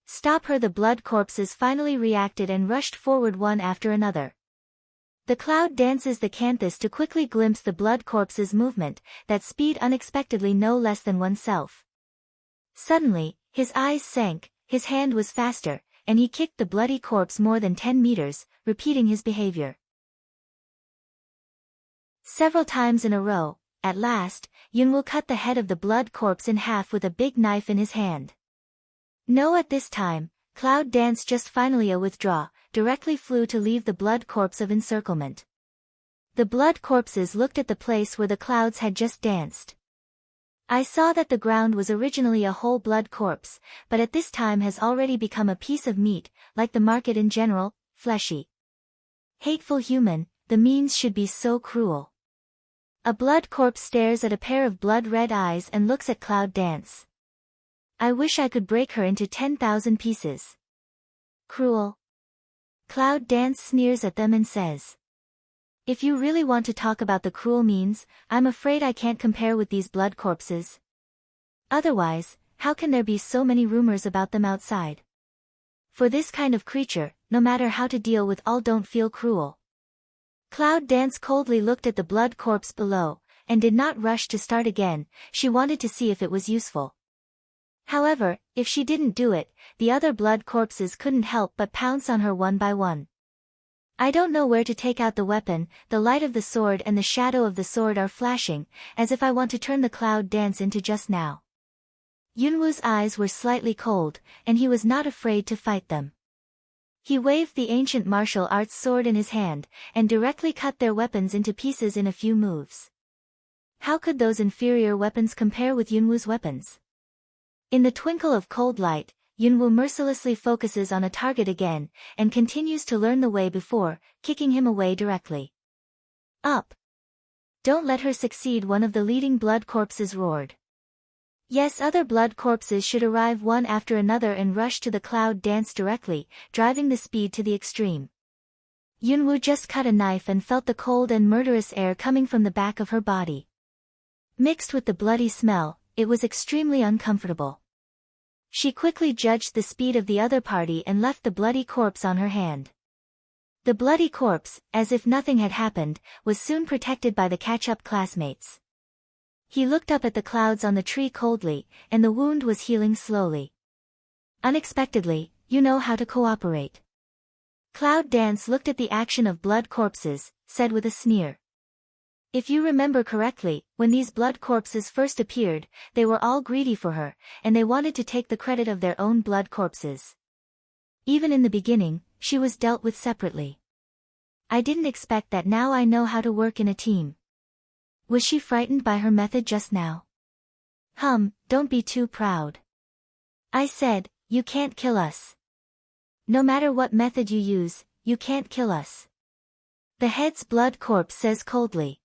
Stop her! The blood corpses finally reacted and rushed forward one after another. The cloud dances the canthus to quickly glimpse the blood corpse's movement, that speed unexpectedly no less than oneself. Suddenly, his eyes sank, his hand was faster, and he kicked the bloody corpse more than 10 meters, repeating his behavior several times in a row. At last, Yunwu cut the head of the blood corpse in half with a big knife in his hand. No, at this time, Cloud Dance just finally a withdraw, directly flew to leave the blood corpse of encirclement. The blood corpses looked at the place where the clouds had just danced. I saw that the ground was originally a whole blood corpse, but at this time has already become a piece of meat, like the market in general, fleshy. Hateful human, the means should be so cruel. A blood corpse stares at a pair of blood-red eyes and looks at Cloud Dance. I wish I could break her into 10,000 pieces. Cruel. Cloud Dance sneers at them and says, if you really want to talk about the cruel means, I'm afraid I can't compare with these blood corpses. Otherwise, how can there be so many rumors about them outside? For this kind of creature, no matter how to deal with all don't feel cruel. Cloud Dance coldly looked at the blood corpse below, and did not rush to start again. She wanted to see if it was useful. However, if she didn't do it, the other blood corpses couldn't help but pounce on her one by one. I don't know where to take out the weapon. The light of the sword and the shadow of the sword are flashing, as if I want to turn the Cloud Dance into just now. Yunwu's eyes were slightly cold, and he was not afraid to fight them. He waved the ancient martial arts sword in his hand, and directly cut their weapons into pieces in a few moves. How could those inferior weapons compare with Yunwu's weapons? In the twinkle of cold light, Yunwu mercilessly focuses on a target again, and continues to learn the way before, kicking him away directly. Up! Don't let her succeed, one of the leading blood corpses roared. Yes, other blood corpses should arrive one after another and rush to the Cloud Dance directly, driving the speed to the extreme. Yunwu just cut a knife and felt the cold and murderous air coming from the back of her body. Mixed with the bloody smell, it was extremely uncomfortable. She quickly judged the speed of the other party and left the bloody corpse on her hand. The bloody corpse, as if nothing had happened, was soon protected by the catch-up classmates. He looked up at the clouds on the tree coldly, and the wound was healing slowly. Unexpectedly, you know how to cooperate. Cloud Dance looked at the action of blood corpses, said with a sneer. If you remember correctly, when these blood corpses first appeared, they were all greedy for her, and they wanted to take the credit of their own blood corpses. Even in the beginning, she was dealt with separately. I didn't expect that. Now I know how to work in a team. Was she frightened by her method just now? Don't be too proud. I said, you can't kill us. No matter what method you use, you can't kill us. The head's blood corpse says coldly.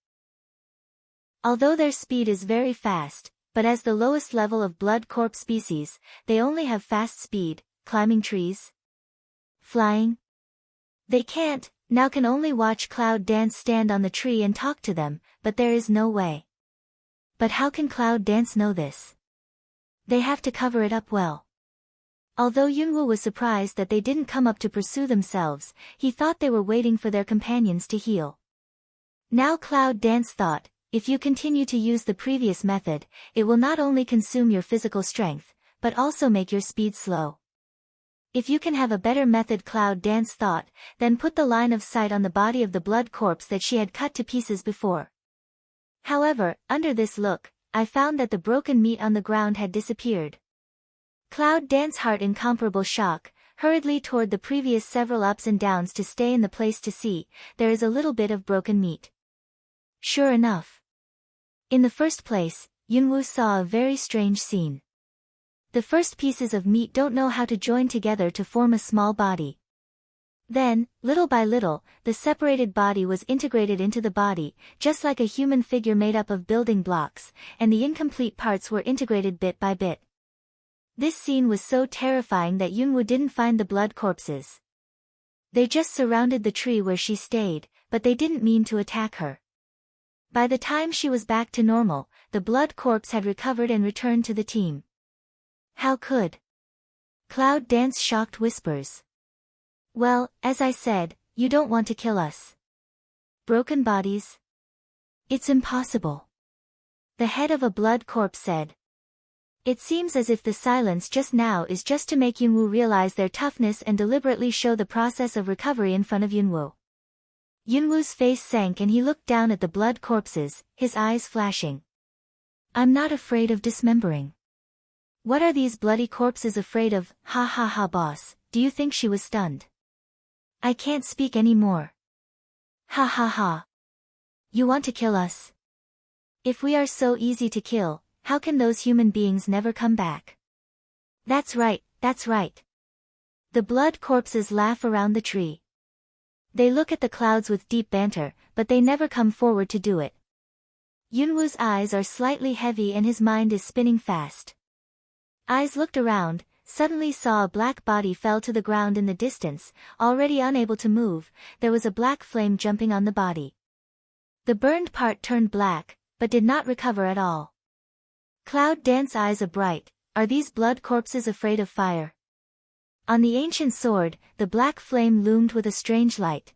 Although their speed is very fast, but as the lowest level of blood corpse species, they only have fast speed, climbing trees, flying. They can't, now can only watch Cloud Dance stand on the tree and talk to them, but there is no way. But how can Cloud Dance know this? They have to cover it up well. Although Yunwoo was surprised that they didn't come up to pursue themselves, he thought they were waiting for their companions to heal. Now Cloud Dance thought, if you continue to use the previous method, it will not only consume your physical strength, but also make your speed slow. If you can have a better method, Cloud Dance thought, then put the line of sight on the body of the blood corpse that she had cut to pieces before. However, under this look, I found that the broken meat on the ground had disappeared. Cloud Dance's heart in incomparable shock, hurriedly toward the previous several ups and downs to stay in the place to see, there is a little bit of broken meat. Sure enough. In the first place, Yunwoo saw a very strange scene. The first pieces of meat don't know how to join together to form a small body. Then, little by little, the separated body was integrated into the body, just like a human figure made up of building blocks, and the incomplete parts were integrated bit by bit. This scene was so terrifying that Yunwoo didn't find the blood corpses. They just surrounded the tree where she stayed, but they didn't mean to attack her. By the time she was back to normal, the blood corpse had recovered and returned to the team. How could? Cloud Dance shocked whispers. Well, as I said, you don't want to kill us. Broken bodies? It's impossible. The head of a blood corpse said. It seems as if the silence just now is just to make Yunwoo realize their toughness and deliberately show the process of recovery in front of Yunwoo. Yunwoo's face sank and he looked down at the blood corpses, his eyes flashing. I'm not afraid of dismembering. What are these bloody corpses afraid of? Ha ha ha, boss, do you think she was stunned? I can't speak any more. Ha ha ha. You want to kill us? If we are so easy to kill, how can those human beings never come back? That's right, that's right. The blood corpses laugh around the tree. They look at the clouds with deep banter, but they never come forward to do it. Yunwoo's eyes are slightly heavy and his mind is spinning fast. Eyes looked around, suddenly saw a black body fell to the ground in the distance, already unable to move, there was a black flame jumping on the body. The burned part turned black, but did not recover at all. Cloud Dance's eyes are bright, are these blood corpses afraid of fire? On the ancient sword, the black flame loomed with a strange light.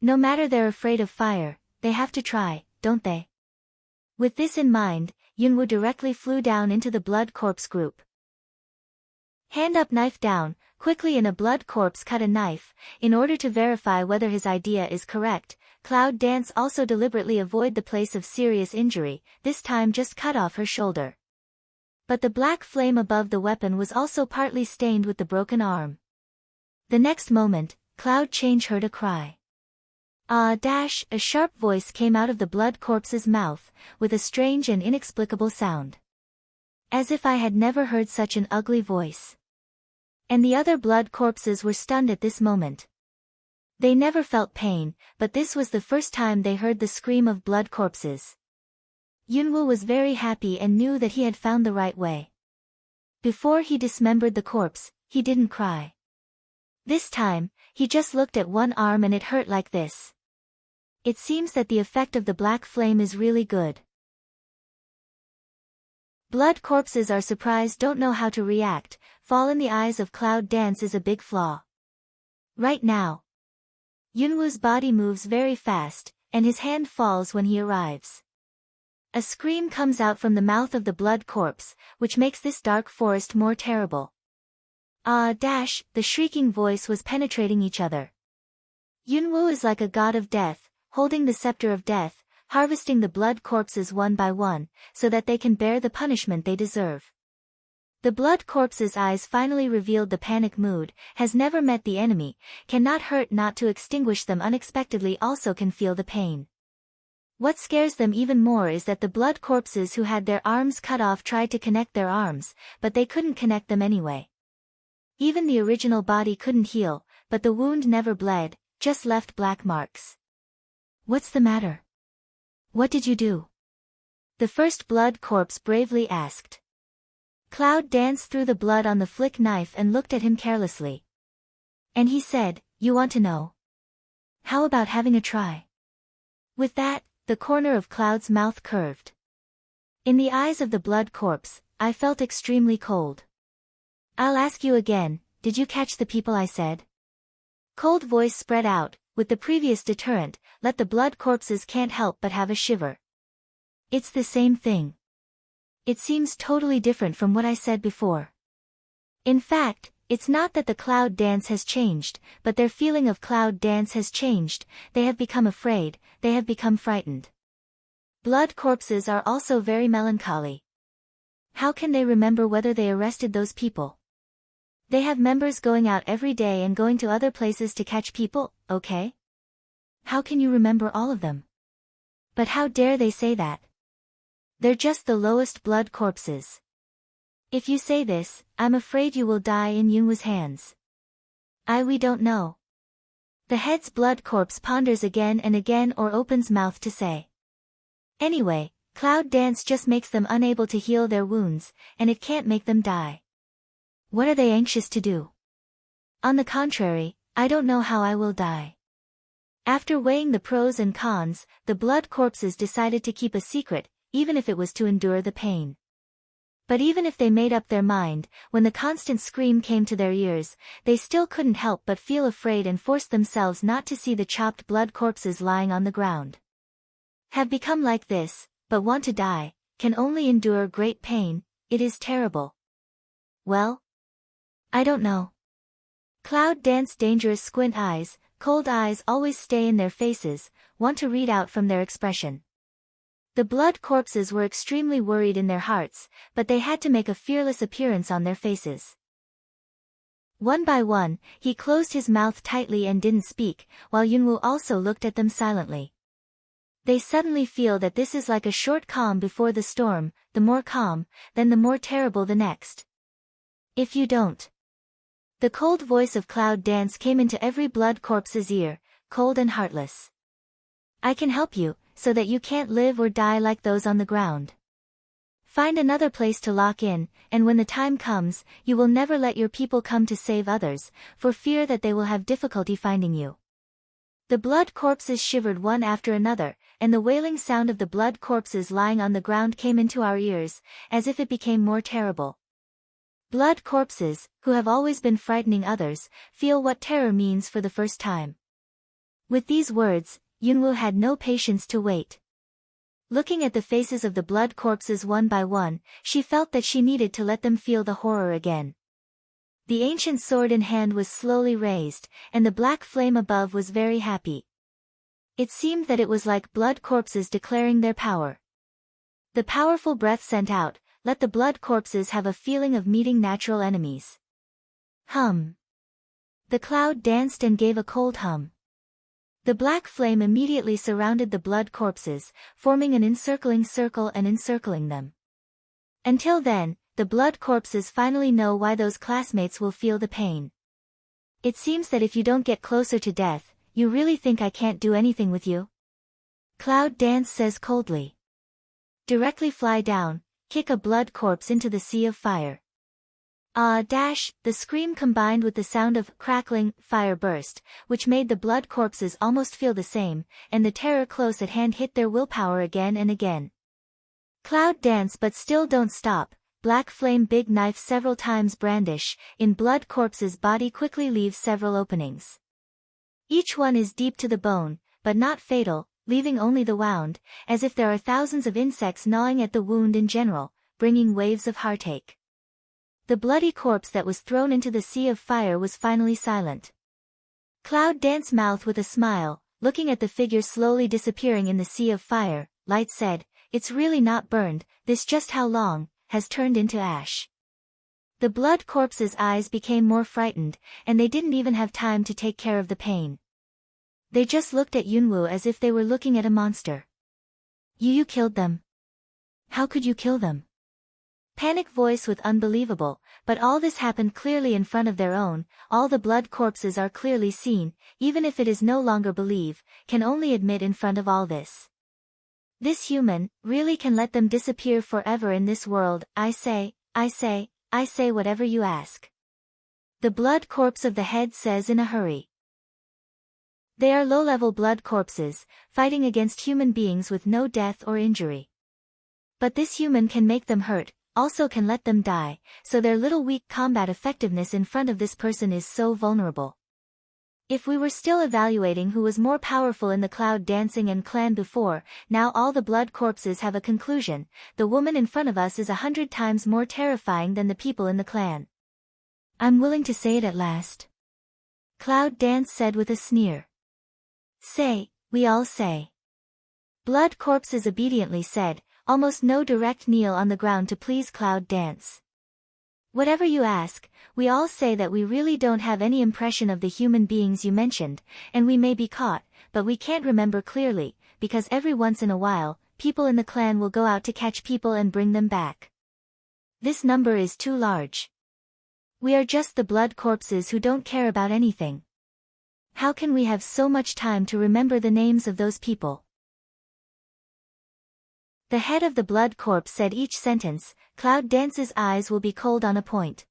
No matter they're afraid of fire, they have to try, don't they? With this in mind, Yunwoo directly flew down into the blood corpse group. Hand up, knife down, quickly in a blood corpse cut a knife, in order to verify whether his idea is correct. Cloud Dance also deliberately avoid the place of serious injury, this time just cut off her shoulder. But the black flame above the weapon was also partly stained with the broken arm. The next moment, Cloud Change heard a cry. Ah! A sharp voice came out of the blood corpse's mouth, with a strange and inexplicable sound. As if I had never heard such an ugly voice. And the other blood corpses were stunned at this moment. They never felt pain, but this was the first time they heard the scream of blood corpses. Yunwoo was very happy and knew that he had found the right way. Before he dismembered the corpse, he didn't cry. This time, he just looked at one arm and it hurt like this. It seems that the effect of the black flame is really good. Blood corpses are surprised, don't know how to react, fall in the eyes of Cloud Dance is a big flaw. Right now. Yunwoo's body moves very fast, and his hand falls when he arrives. A scream comes out from the mouth of the blood corpse, which makes this dark forest more terrible. Ah! The shrieking voice was penetrating each other. Yunwoo is like a god of death, holding the scepter of death, harvesting the blood corpses one by one, so that they can bear the punishment they deserve. The blood corpse's eyes finally revealed the panic mood, has never met the enemy, cannot hurt, not to extinguish them unexpectedly, also can feel the pain. What scares them even more is that the blood corpses who had their arms cut off tried to connect their arms, but they couldn't connect them anyway. Even the original body couldn't heal, but the wound never bled, just left black marks. What's the matter? What did you do? The first blood corpse bravely asked. Cloud danced through the blood on the flick knife and looked at him carelessly. And he said, "You want to know? How about having a try?" With that, the corner of Cloud's mouth curved. In the eyes of the blood corpse, I felt extremely cold. "I'll ask you again, did you catch the people I said?" Cold voice spread out, with the previous deterrent, let the blood corpses can't help but have a shiver. It's the same thing. It seems totally different from what I said before. In fact, it's not that the cloud dance has changed, but their feeling of cloud dance has changed, they have become afraid, they have become frightened. Blood corpses are also very melancholy. How can they remember whether they arrested those people? They have members going out every day and going to other places to catch people, okay? How can you remember all of them? But how dare they say that? They're just the lowest blood corpses. If you say this, I'm afraid you will die in Yunwu's hands. We don't know. The head's blood corpse ponders again and again or opens mouth to say. Anyway, cloud dance just makes them unable to heal their wounds, and it can't make them die. What are they anxious to do? On the contrary, I don't know how I will die. After weighing the pros and cons, the blood corpses decided to keep a secret, even if it was to endure the pain. But even if they made up their mind, when the constant scream came to their ears, they still couldn't help but feel afraid and forced themselves not to see the chopped blood corpses lying on the ground. Have become like this, but want to die, can only endure great pain, it is terrible. Well? I don't know. Cloud dance dangerous squint eyes, cold eyes always stay in their faces, want to read out from their expression. The blood corpses were extremely worried in their hearts, but they had to make a fearless appearance on their faces. One by one, he closed his mouth tightly and didn't speak, while Yunwu also looked at them silently. They suddenly feel that this is like a short calm before the storm, the more calm, then the more terrible the next. If you don't. The cold voice of Cloud Dance came into every blood corpse's ear, cold and heartless. I can help you, so that you can't live or die like those on the ground. Find another place to lock in, and when the time comes, you will never let your people come to save others, for fear that they will have difficulty finding you. The blood corpses shivered one after another, and the wailing sound of the blood corpses lying on the ground came into our ears, as if it became more terrible. Blood corpses, who have always been frightening others, feel what terror means for the first time. With these words, Yunwu had no patience to wait. Looking at the faces of the blood corpses one by one, she felt that she needed to let them feel the horror again. The ancient sword in hand was slowly raised, and the black flame above was very happy. It seemed that it was like blood corpses declaring their power. The powerful breath sent out, let the blood corpses have a feeling of meeting natural enemies. Hum. The cloud danced and gave a cold hum. The black flame immediately surrounded the blood corpses, forming an encircling circle and encircling them. Until then, the blood corpses finally know why those classmates will feel the pain. It seems that if you don't get closer to death, you really think I can't do anything with you? Cloud Dance says coldly. Directly fly down, kick a blood corpse into the sea of fire. The scream combined with the sound of crackling fire burst, which made the blood corpses almost feel the same, and the terror close at hand hit their willpower again and again. Cloud Dance but still don't stop. Black flame big knife several times brandish, in blood corpse's body quickly leaves several openings. Each one is deep to the bone, but not fatal, leaving only the wound, as if there are thousands of insects gnawing at the wound in general, bringing waves of heartache. The bloody corpse that was thrown into the sea of fire was finally silent. Cloud Dance mouth with a smile, looking at the figure slowly disappearing in the sea of fire, Light said, "It's really not burned, this just how long, has turned into ash." The blood corpse's eyes became more frightened, and they didn't even have time to take care of the pain. They just looked at Yunwu as if they were looking at a monster. You killed them. How could you kill them? Panic voice with unbelievable, but all this happened clearly in front of their own, all the blood corpses are clearly seen, even if it is no longer believe, can only admit in front of all this. This human really can let them disappear forever in this world. I say whatever you ask. The blood corpse of the head says in a hurry. They are low-level blood corpses, fighting against human beings with no death or injury. But this human can make them hurt, also can let them die, so their little weak combat effectiveness in front of this person is so vulnerable. If we were still evaluating who was more powerful in the cloud dancing and clan before, now all the blood corpses have a conclusion: the woman in front of us is 100 times more terrifying than the people in the clan. I'm willing to say it at last. Cloud Dance said with a sneer. Say, we all say. Blood corpses obediently said, almost no direct kneel on the ground to please Cloud Dance. Whatever you ask, we all say that we really don't have any impression of the human beings you mentioned, and we may be caught, but we can't remember clearly, because every once in a while, people in the clan will go out to catch people and bring them back. This number is too large. We are just the blood corpses who don't care about anything. How can we have so much time to remember the names of those people? The head of the blood corpse said each sentence. Cloud Dance's eyes will be cold on a point.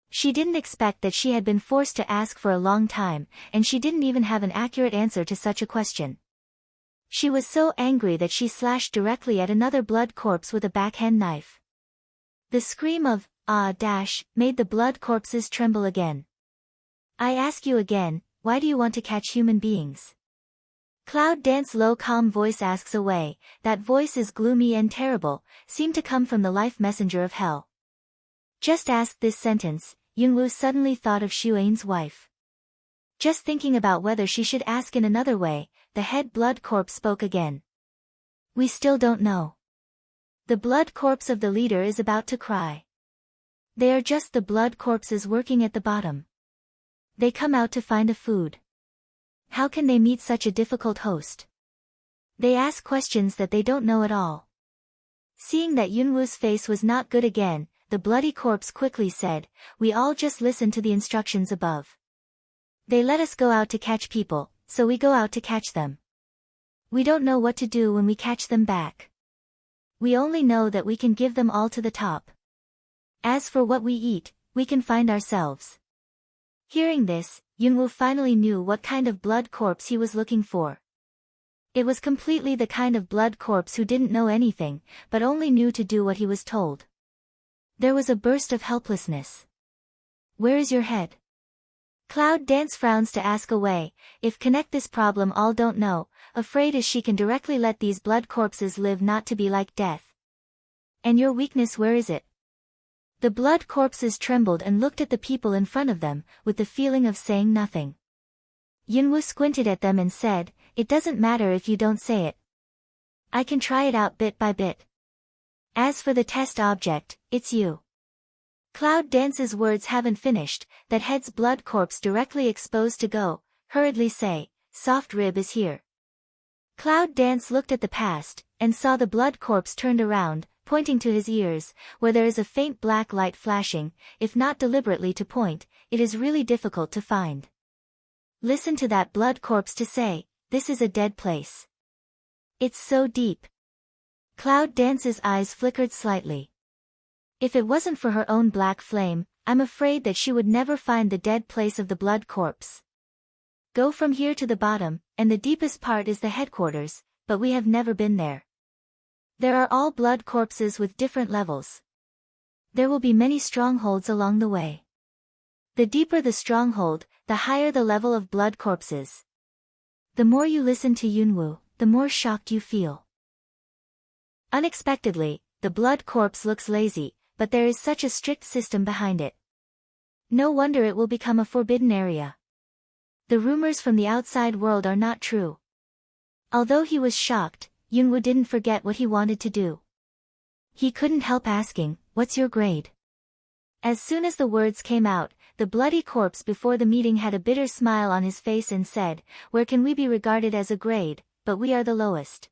She didn't expect that she had been forced to ask for a long time, and she didn't even have an accurate answer to such a question. She was so angry that she slashed directly at another blood corpse with a backhand knife. The scream of, made the blood corpses tremble again. I ask you again, why do you want to catch human beings? Cloud Dance's low calm voice asks away. That voice is gloomy and terrible, seemed to come from the life messenger of hell. Just asked this sentence, Yunwu suddenly thought of Xuan's wife. Just thinking about whether she should ask in another way, the head blood corpse spoke again. We still don't know. The blood corpse of the leader is about to cry. They are just the blood corpses working at the bottom. They come out to find a food. How can they meet such a difficult host? They ask questions that they don't know at all. Seeing that Yunwu's face was not good again, the bloody corpse quickly said, we all just listen to the instructions above. They let us go out to catch people, so we go out to catch them. We don't know what to do when we catch them back. We only know that we can give them all to the top. As for what we eat, we can find ourselves. Hearing this, Yunwu finally knew what kind of blood corpse he was looking for. It was completely the kind of blood corpse who didn't know anything, but only knew to do what he was told. There was a burst of helplessness. Where is your head? Cloud Dance frowns to ask away. If connect this problem all don't know, afraid as she can directly let these blood corpses live not to be like death. And your weakness, where is it? The blood corpses trembled and looked at the people in front of them, with the feeling of saying nothing. Yunwu squinted at them and said, it doesn't matter if you don't say it. I can try it out bit by bit. As for the test object, it's you. Cloud Dance's words haven't finished, that head's blood corpse directly exposed to go, hurriedly say, soft rib is here. Cloud Dance looked at the past, and saw the blood corpse turned around, pointing to his ears, where there is a faint black light flashing. If not deliberately to point, it is really difficult to find. Listen to that blood corpse to say, this is a dead place. It's so deep. Cloud Dance's eyes flickered slightly. If it wasn't for her own black flame, I'm afraid that she would never find the dead place of the blood corpse. Go from here to the bottom, and the deepest part is the headquarters, but we have never been there. There are all blood corpses with different levels. There will be many strongholds along the way. The deeper the stronghold, the higher the level of blood corpses. The more you listen to Yunwu, the more shocked you feel. Unexpectedly, the blood corpse looks lazy, but there is such a strict system behind it. No wonder it will become a forbidden area. The rumors from the outside world are not true. Although he was shocked, Yunwu didn't forget what he wanted to do. He couldn't help asking, what's your grade? As soon as the words came out, the bloody corpse before the meeting had a bitter smile on his face and said, where can we be regarded as a grade, but we are the lowest.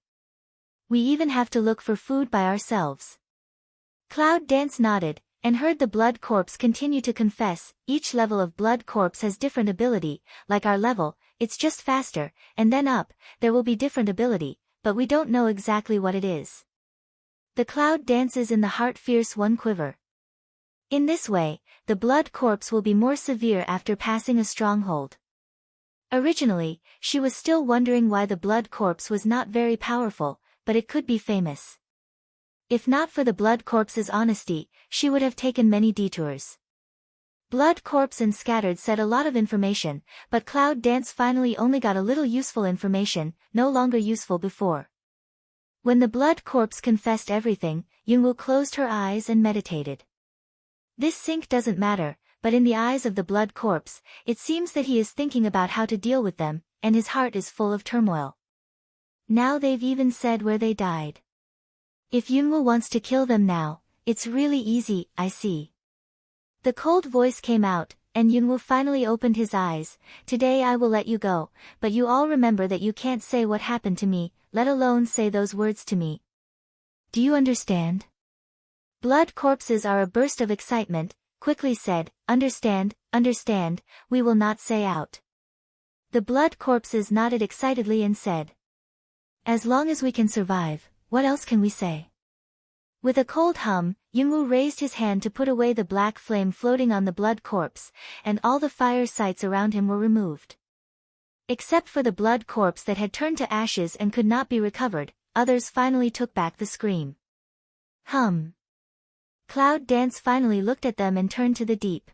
We even have to look for food by ourselves. Cloud Dance nodded, and heard the blood corpse continue to confess, each level of blood corpse has different ability, like our level, it's just faster, and then up, there will be different ability, but we don't know exactly what it is. The cloud dances in the heart-fierce one quiver. In this way, the blood corpse will be more severe after passing a stronghold. Originally, she was still wondering why the blood corpse was not very powerful, but it could be famous. If not for the blood corpse's honesty, she would have taken many detours. Blood corpse and Scattered said a lot of information, but Cloud Dance finally only got a little useful information, no longer useful before. When the blood corpse confessed everything, Yunwoo closed her eyes and meditated. This sync doesn't matter, but in the eyes of the blood corpse, it seems that he is thinking about how to deal with them, and his heart is full of turmoil. Now they've even said where they died. If Yunwoo wants to kill them now, it's really easy, I see. The cold voice came out, and Yunwoo finally opened his eyes. Today I will let you go, but you all remember that you can't say what happened to me, let alone say those words to me. Do you understand? Blood corpses are a burst of excitement, quickly said, understand, understand, we will not say out. The blood corpses nodded excitedly and said, as long as we can survive, what else can we say? With a cold hum, Yunwoo raised his hand to put away the black flame floating on the blood corpse, and all the fire sites around him were removed. Except for the blood corpse that had turned to ashes and could not be recovered, others finally took back the scream. Cloud Dance finally looked at them and turned to the deep.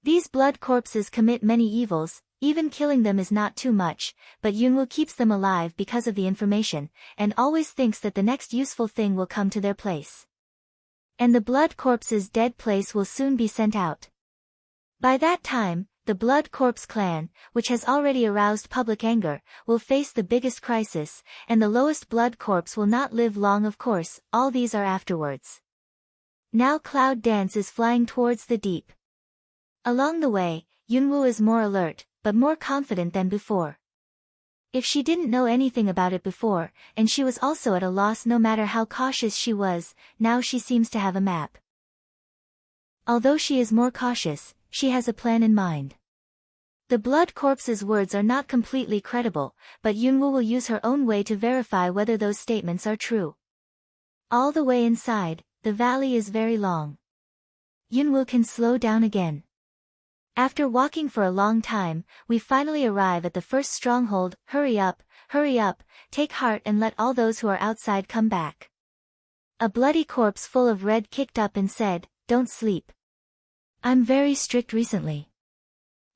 These blood corpses commit many evils, even killing them is not too much, but Yunwoo keeps them alive because of the information, and always thinks that the next useful thing will come to their place. And the blood corpse's dead place will soon be sent out. By that time, the Blood Corpse clan, which has already aroused public anger, will face the biggest crisis, and the lowest blood corpse will not live long. Of course, all these are afterwards. Now Cloud Dance is flying towards the deep. Along the way, Yunwoo is more alert, but more confident than before. If she didn't know anything about it before, and she was also at a loss no matter how cautious she was, now she seems to have a map. Although she is more cautious, she has a plan in mind. The blood corpse's words are not completely credible, but Yunwoo will use her own way to verify whether those statements are true. All the way inside, the valley is very long. Yunwoo can slow down again. After walking for a long time, we finally arrive at the first stronghold. Hurry up, take heart and let all those who are outside come back. A bloody corpse full of red kicked up and said, don't sleep. I'm very strict recently.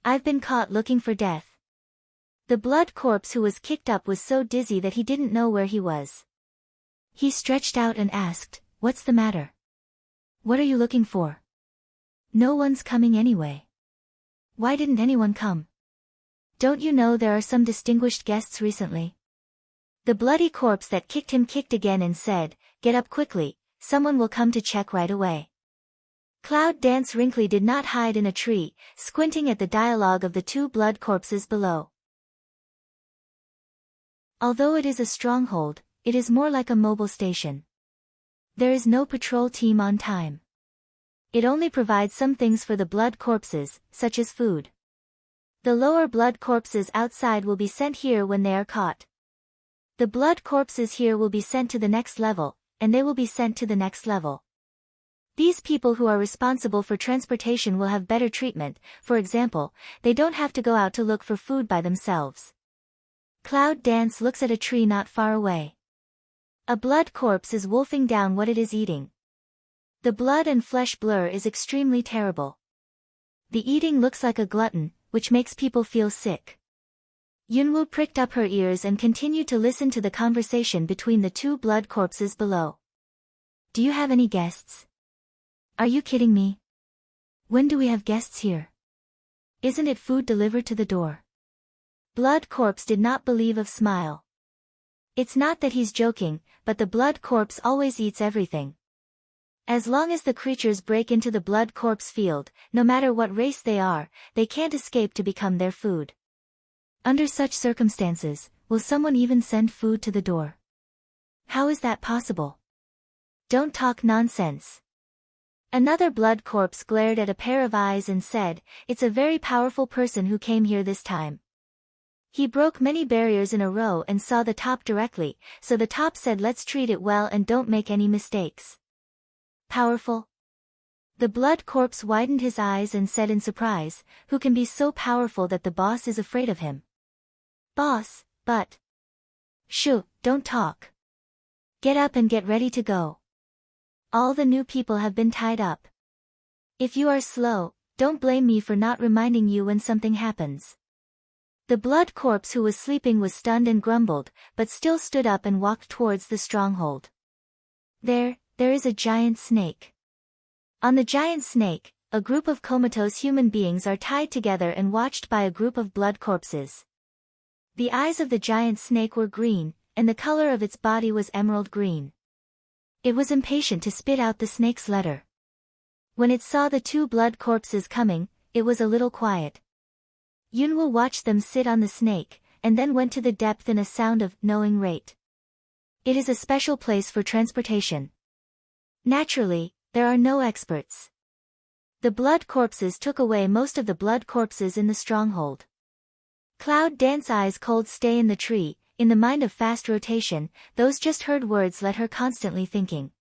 I've been caught looking for death. The blood corpse who was kicked up was so dizzy that he didn't know where he was. He stretched out and asked, what's the matter? What are you looking for? No one's coming anyway. Why didn't anyone come? Don't you know there are some distinguished guests recently? The bloody corpse that kicked him kicked again and said, get up quickly, someone will come to check right away. Cloud Dance Wrinkly did not hide in a tree, squinting at the dialogue of the two blood corpses below. Although it is a stronghold, it is more like a mobile station. There is no patrol team on time. It only provides some things for the blood corpses, such as food. The lower blood corpses outside will be sent here when they are caught. The blood corpses here will be sent to the next level, and they will be sent to the next level. These people who are responsible for transportation will have better treatment. For example, they don't have to go out to look for food by themselves. Cloud Dance looks at a tree not far away. A blood corpse is wolfing down what it is eating. The blood and flesh blur is extremely terrible. The eating looks like a glutton, which makes people feel sick. Yunwoo pricked up her ears and continued to listen to the conversation between the two blood corpses below. Do you have any guests? Are you kidding me? When do we have guests here? Isn't it food delivered to the door? Blood corpse did not believe of smile. It's not that he's joking, but the blood corpse always eats everything. As long as the creatures break into the blood corpse field, no matter what race they are, they can't escape to become their food. Under such circumstances, will someone even send food to the door? How is that possible? Don't talk nonsense. Another blood corpse glared at a pair of eyes and said, it's a very powerful person who came here this time. He broke many barriers in a row and saw the top directly, so the top said, let's treat it well and don't make any mistakes. Powerful? The blood corpse widened his eyes and said in surprise, who can be so powerful that the boss is afraid of him? Boss, but... Shoo, don't talk. Get up and get ready to go. All the new people have been tied up. If you are slow, don't blame me for not reminding you when something happens. The blood corpse who was sleeping was stunned and grumbled, but still stood up and walked towards the stronghold. There is a giant snake. On the giant snake, a group of comatose human beings are tied together and watched by a group of blood corpses. The eyes of the giant snake were green, and the color of its body was emerald green. It was impatient to spit out the snake's letter. When it saw the two blood corpses coming, it was a little quiet. Yunwu watched them sit on the snake, and then went to the depth in a sound of knowing rate. It is a special place for transportation. Naturally, there are no experts. The blood corpses took away most of the blood corpses in the stronghold. Cloud Dance eyes cold stay in the tree, in the mind of fast rotation, those just heard words let her constantly thinking.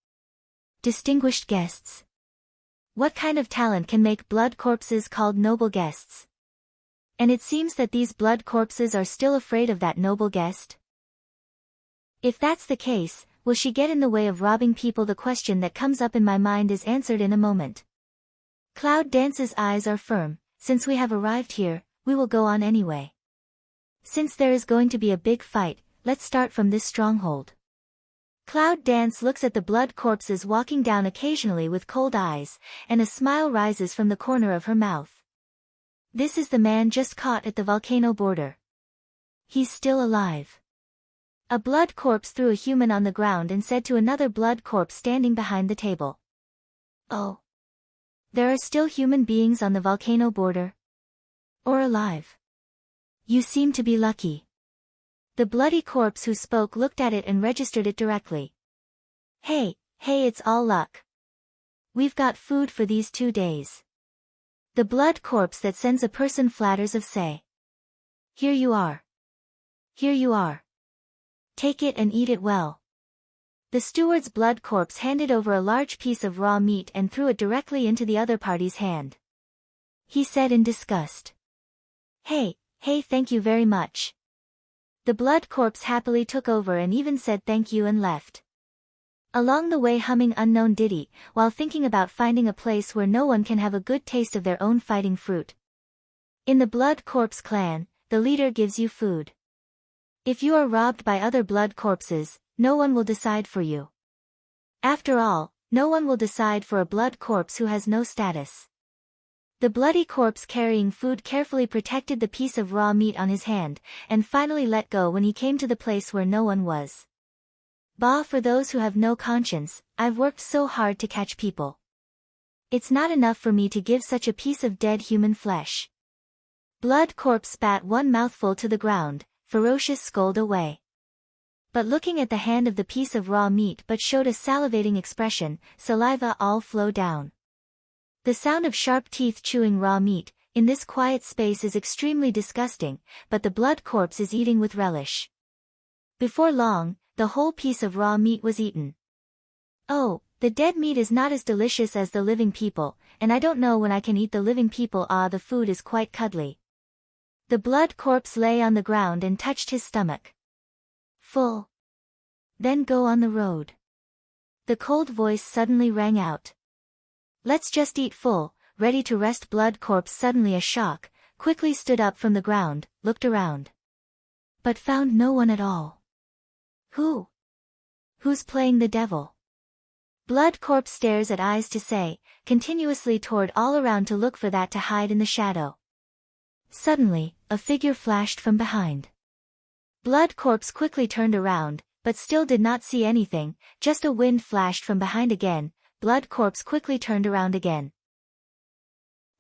Distinguished guests. What kind of talent can make blood corpses called noble guests? And it seems that these blood corpses are still afraid of that noble guest? If that's the case, will she get in the way of robbing people? The question that comes up in my mind is answered in a moment. Cloud Dance's eyes are firm. Since we have arrived here, we will go on anyway. Since there is going to be a big fight, let's start from this stronghold. Cloud Dance looks at the blood corpses walking down occasionally with cold eyes, and a smile rises from the corner of her mouth. This is the man just caught at the volcano border. He's still alive. A blood corpse threw a human on the ground and said to another blood corpse standing behind the table. Oh. There are still human beings on the volcano border? Or alive? You seem to be lucky. The bloody corpse who spoke looked at it and registered it directly. Hey, it's all luck. We've got food for these 2 days. The blood corpse that sends a person flatters of say. Here you are. Here you are. Take it and eat it well. The steward's blood corpse handed over a large piece of raw meat and threw it directly into the other party's hand. He said in disgust. Hey, thank you very much. The blood corpse happily took over and even said thank you and left. Along the way humming unknown ditty, while thinking about finding a place where no one can have a good taste of their own fighting fruit. In the blood corpse clan, the leader gives you food. If you are robbed by other blood corpses, no one will decide for you. After all, no one will decide for a blood corpse who has no status. The bloody corpse carrying food carefully protected the piece of raw meat on his hand, and finally let go when he came to the place where no one was. Bah, for those who have no conscience, I've worked so hard to catch people. It's not enough for me to give such a piece of dead human flesh. Blood corpse spat one mouthful to the ground, ferocious scold away. But looking at the hand of the piece of raw meat but showed a salivating expression, saliva all flow down. The sound of sharp teeth chewing raw meat, in this quiet space is extremely disgusting, but the blood corpse is eating with relish. Before long, the whole piece of raw meat was eaten. Oh, the dead meat is not as delicious as the living people, and I don't know when I can eat the living people. The food is quite cuddly. The blood corpse lay on the ground and touched his stomach. Full. Then go on the road. The cold voice suddenly rang out. Let's just eat full, ready to rest. Blood corpse suddenly a shock, quickly stood up from the ground, looked around. But found no one at all. Who's playing the devil? Blood corpse stares at eyes to say, continuously toward all around to look for that to hide in the shadow. Suddenly, a figure flashed from behind. Blood corpse quickly turned around, but still did not see anything, just a wind flashed from behind again. Blood corpse quickly turned around again.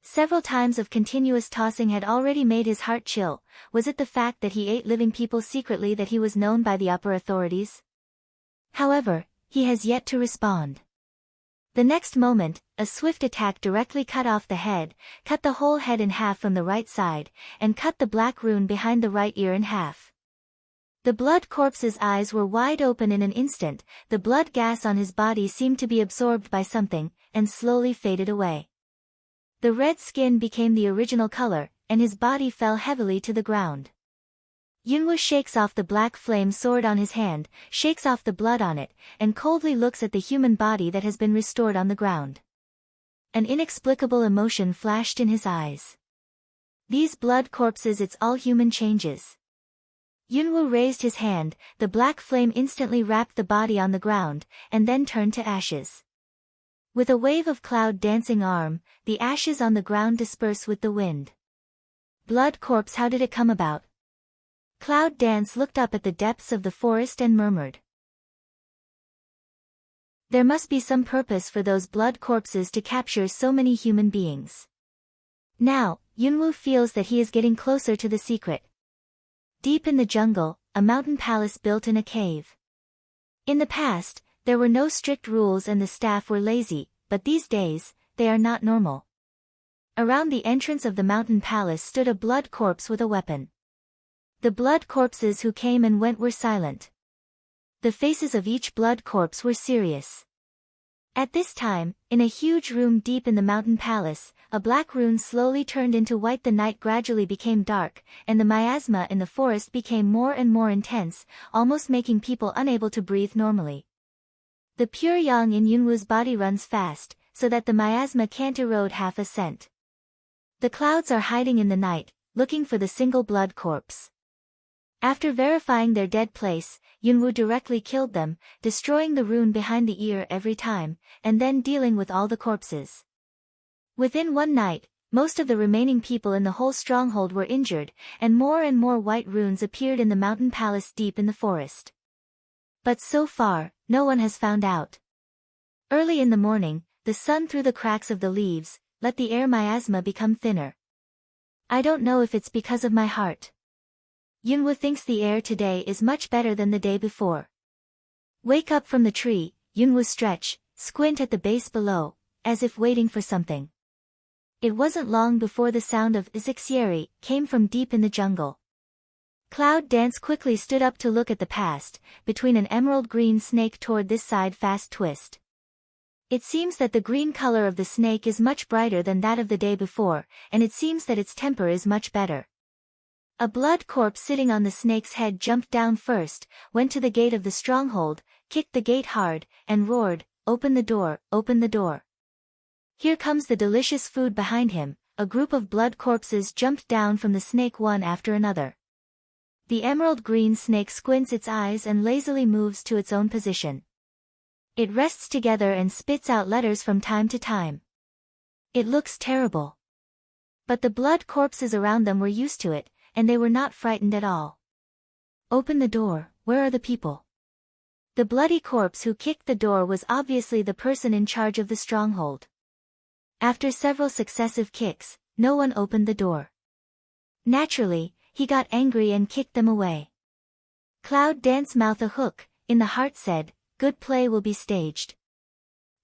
Several times of continuous tossing had already made his heart chill. Was it the fact that he ate living people secretly that he was known by the upper authorities? However, he has yet to respond. The next moment, a swift attack directly cut off the head, cut the whole head in half from the right side, and cut the black rune behind the right ear in half. The blood corpse's eyes were wide open in an instant, the blood gas on his body seemed to be absorbed by something, and slowly faded away. The red skin became the original color, and his body fell heavily to the ground. Yunwu shakes off the black flame sword on his hand, shakes off the blood on it, and coldly looks at the human body that has been restored on the ground. An inexplicable emotion flashed in his eyes. These blood corpses, it's all human changes. Yunwu raised his hand, the black flame instantly wrapped the body on the ground, and then turned to ashes. With a wave of cloud dancing arm, the ashes on the ground disperse with the wind. Blood corpse, how did it come about? Cloud Dance looked up at the depths of the forest and murmured. There must be some purpose for those blood corpses to capture so many human beings. Now, Yunwu feels that he is getting closer to the secret. Deep in the jungle, a mountain palace built in a cave. In the past, there were no strict rules and the staff were lazy, but these days, they are not normal. Around the entrance of the mountain palace stood a blood corpse with a weapon. The blood corpses who came and went were silent. The faces of each blood corpse were serious. At this time, in a huge room deep in the mountain palace, a black rune slowly turned into white. The night gradually became dark, and the miasma in the forest became more and more intense, almost making people unable to breathe normally. The pure yang in Yunwu's body runs fast, so that the miasma can't erode half a cent. The clouds are hiding in the night, looking for the single blood corpse. After verifying their dead place, Yunwu directly killed them, destroying the rune behind the ear every time, and then dealing with all the corpses. Within one night, most of the remaining people in the whole stronghold were injured, and more white runes appeared in the mountain palace deep in the forest. But so far, no one has found out. Early in the morning, the sun through the cracks of the leaves, let the air miasma become thinner. I don't know if it's because of my heart. Yunwu thinks the air today is much better than the day before. Wake up from the tree, Yunwu stretch, squint at the base below, as if waiting for something. It wasn't long before the sound of Zixieri came from deep in the jungle. Cloud Dance quickly stood up to look at the past, between an emerald green snake toward this side fast twist. It seems that the green color of the snake is much brighter than that of the day before, and it seems that its temper is much better. A blood corpse sitting on the snake's head jumped down first, went to the gate of the stronghold, kicked the gate hard, and roared, "Open the door, open the door." Here comes the delicious food behind him. A group of blood corpses jumped down from the snake one after another. The emerald green snake squints its eyes and lazily moves to its own position. It rests together and spits out letters from time to time. It looks terrible. But the blood corpses around them were used to it, and they were not frightened at all. "Open the door, where are the people?" The bloody corpse who kicked the door was obviously the person in charge of the stronghold. After several successive kicks, no one opened the door. Naturally, he got angry and kicked them away. Cloud Dance mouth a hook, in the heart said, "Good play will be staged."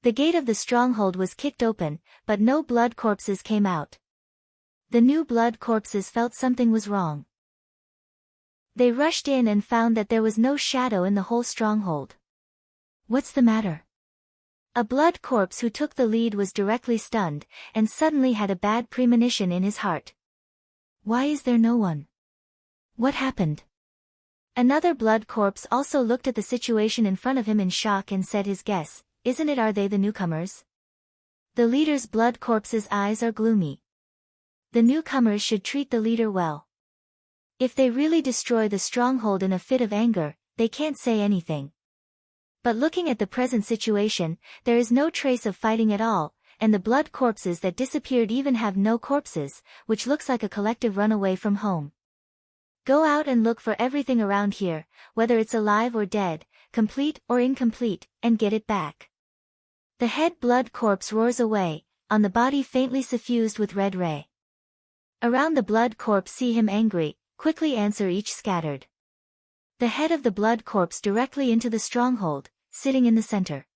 The gate of the stronghold was kicked open, but no blood corpses came out. The new blood corpses felt something was wrong. They rushed in and found that there was no shadow in the whole stronghold. "What's the matter?" A blood corpse who took the lead was directly stunned, and suddenly had a bad premonition in his heart. "Why is there no one? What happened?" Another blood corpse also looked at the situation in front of him in shock and said his guess, "Isn't it, are they the newcomers?" The leader's blood corpse's eyes are gloomy. The newcomers should treat the leader well. If they really destroy the stronghold in a fit of anger, they can't say anything. But looking at the present situation, there is no trace of fighting at all, and the blood corpses that disappeared even have no corpses, which looks like a collective runaway from home. Go out and look for everything around here, whether it's alive or dead, complete or incomplete, and get it back. The head blood corpse roars away, on the body faintly suffused with red ray. Around the blood corpse see him angry, quickly answer each scattered. The head of the blood corpse directly into the stronghold, sitting in the center.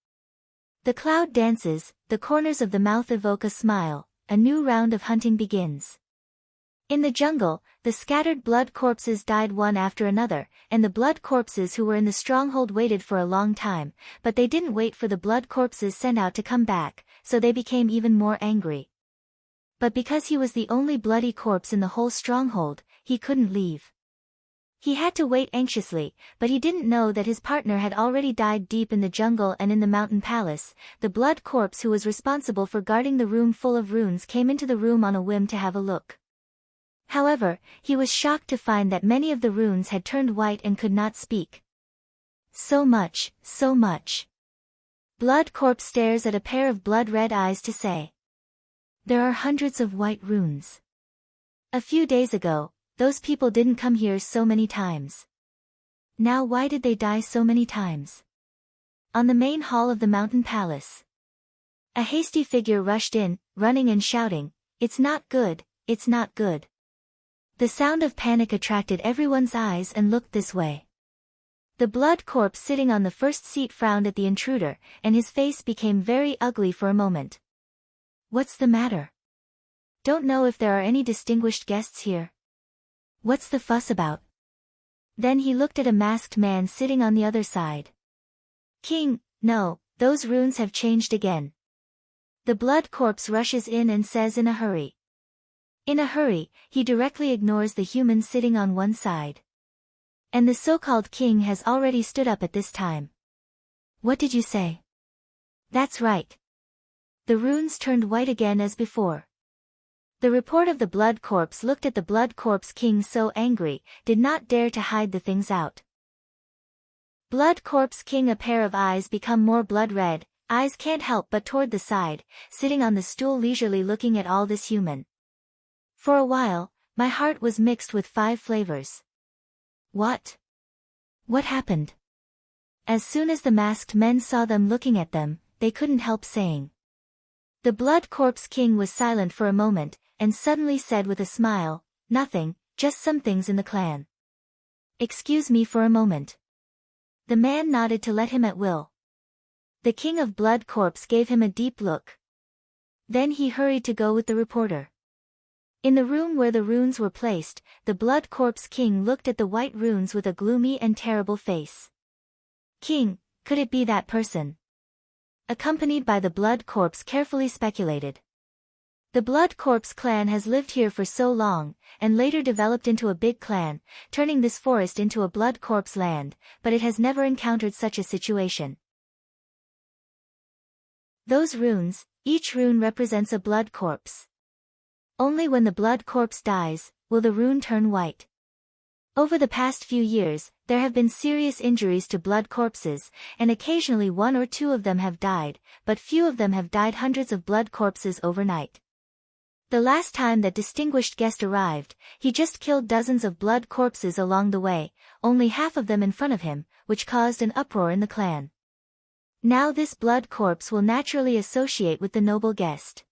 The cloud dances, the corners of the mouth evoke a smile, a new round of hunting begins. In the jungle, the scattered blood corpses died one after another, and the blood corpses who were in the stronghold waited for a long time, but they didn't wait for the blood corpses sent out to come back, so they became even more angry. But because he was the only bloody corpse in the whole stronghold, he couldn't leave. He had to wait anxiously, but he didn't know that his partner had already died deep in the jungle and in the mountain palace. The blood corpse who was responsible for guarding the room full of runes came into the room on a whim to have a look. However, he was shocked to find that many of the runes had turned white and could not speak. So much, so much. Blood corpse stares at a pair of blood-red eyes to say. There are hundreds of white runes. A few days ago, those people didn't come here so many times. Now why did they die so many times? On the main hall of the mountain palace. A hasty figure rushed in, running and shouting, "It's not good, it's not good." The sound of panic attracted everyone's eyes and looked this way. The blood corpse sitting on the first seat frowned at the intruder, and his face became very ugly for a moment. What's the matter? Don't know if there are any distinguished guests here. What's the fuss about? Then he looked at a masked man sitting on the other side. King, no, those runes have changed again. The blood corpse rushes in and says in a hurry. In a hurry, he directly ignores the human sitting on one side. And the so-called king has already stood up at this time. What did you say? That's right. The runes turned white again as before. The report of the blood corpse looked at the blood corpse king so angry, did not dare to hide the things out. Blood corpse king, a pair of eyes become more blood red, eyes can't help but toward the side, sitting on the stool leisurely looking at all this human. For a while, my heart was mixed with 5 flavors. What? What happened? As soon as the masked men saw them looking at them, they couldn't help saying. The blood corpse king was silent for a moment, and suddenly said with a smile, "Nothing, just some things in the clan." Excuse me for a moment. The man nodded to let him at will. The king of blood corpse gave him a deep look. Then he hurried to go with the reporter. In the room where the runes were placed, the blood corpse king looked at the white runes with a gloomy and terrible face. King, could it be that person? Accompanied by the blood corpse carefully speculated. The blood corpse clan has lived here for so long, and later developed into a big clan, turning this forest into a blood corpse land, but it has never encountered such a situation. Those runes, each rune represents a blood corpse. Only when the blood corpse dies, will the rune turn white. Over the past few years, there have been serious injuries to blood corpses, and occasionally 1 or 2 of them have died, but few of them have died hundreds of blood corpses overnight. The last time that distinguished guest arrived, he just killed dozens of blood corpses along the way, only half of them in front of him, which caused an uproar in the clan. Now this blood corpse will naturally associate with the noble guest.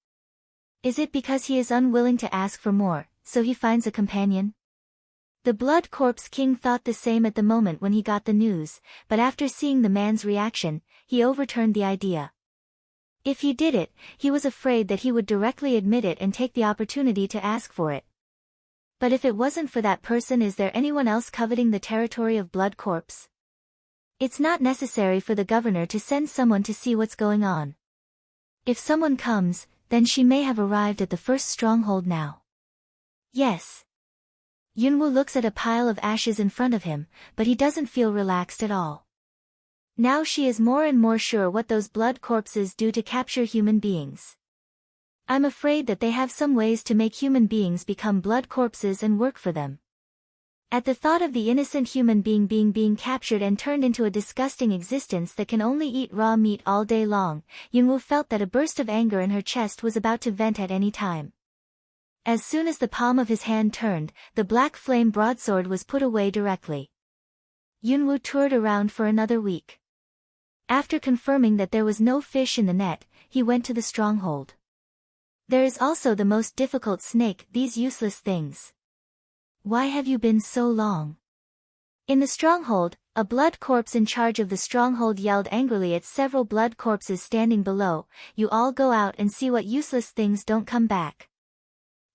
Is it because he is unwilling to ask for more, so he finds a companion? The blood corpse king thought the same at the moment when he got the news, but after seeing the man's reaction, he overturned the idea. If he did it, he was afraid that he would directly admit it and take the opportunity to ask for it. But if it wasn't for that person, is there anyone else coveting the territory of blood corpse? It's not necessary for the governor to send someone to see what's going on. If someone comes, then she may have arrived at the first stronghold now. Yes. Yunwu looks at a pile of ashes in front of him, but he doesn't feel relaxed at all. Now she is more and more sure what those blood corpses do to capture human beings. I'm afraid that they have some ways to make human beings become blood corpses and work for them. At the thought of the innocent human being captured and turned into a disgusting existence that can only eat raw meat all day long, Yunwu felt that a burst of anger in her chest was about to vent at any time. As soon as the palm of his hand turned, the black flame broadsword was put away directly. Yunwu toured around for another week. After confirming that there was no fish in the net, he went to the stronghold. There is also the most difficult snake, these useless things. Why have you been so long? In the stronghold, A blood corpse in charge of the stronghold yelled angrily at several blood corpses standing below, "You all go out and see what useless things don't come back."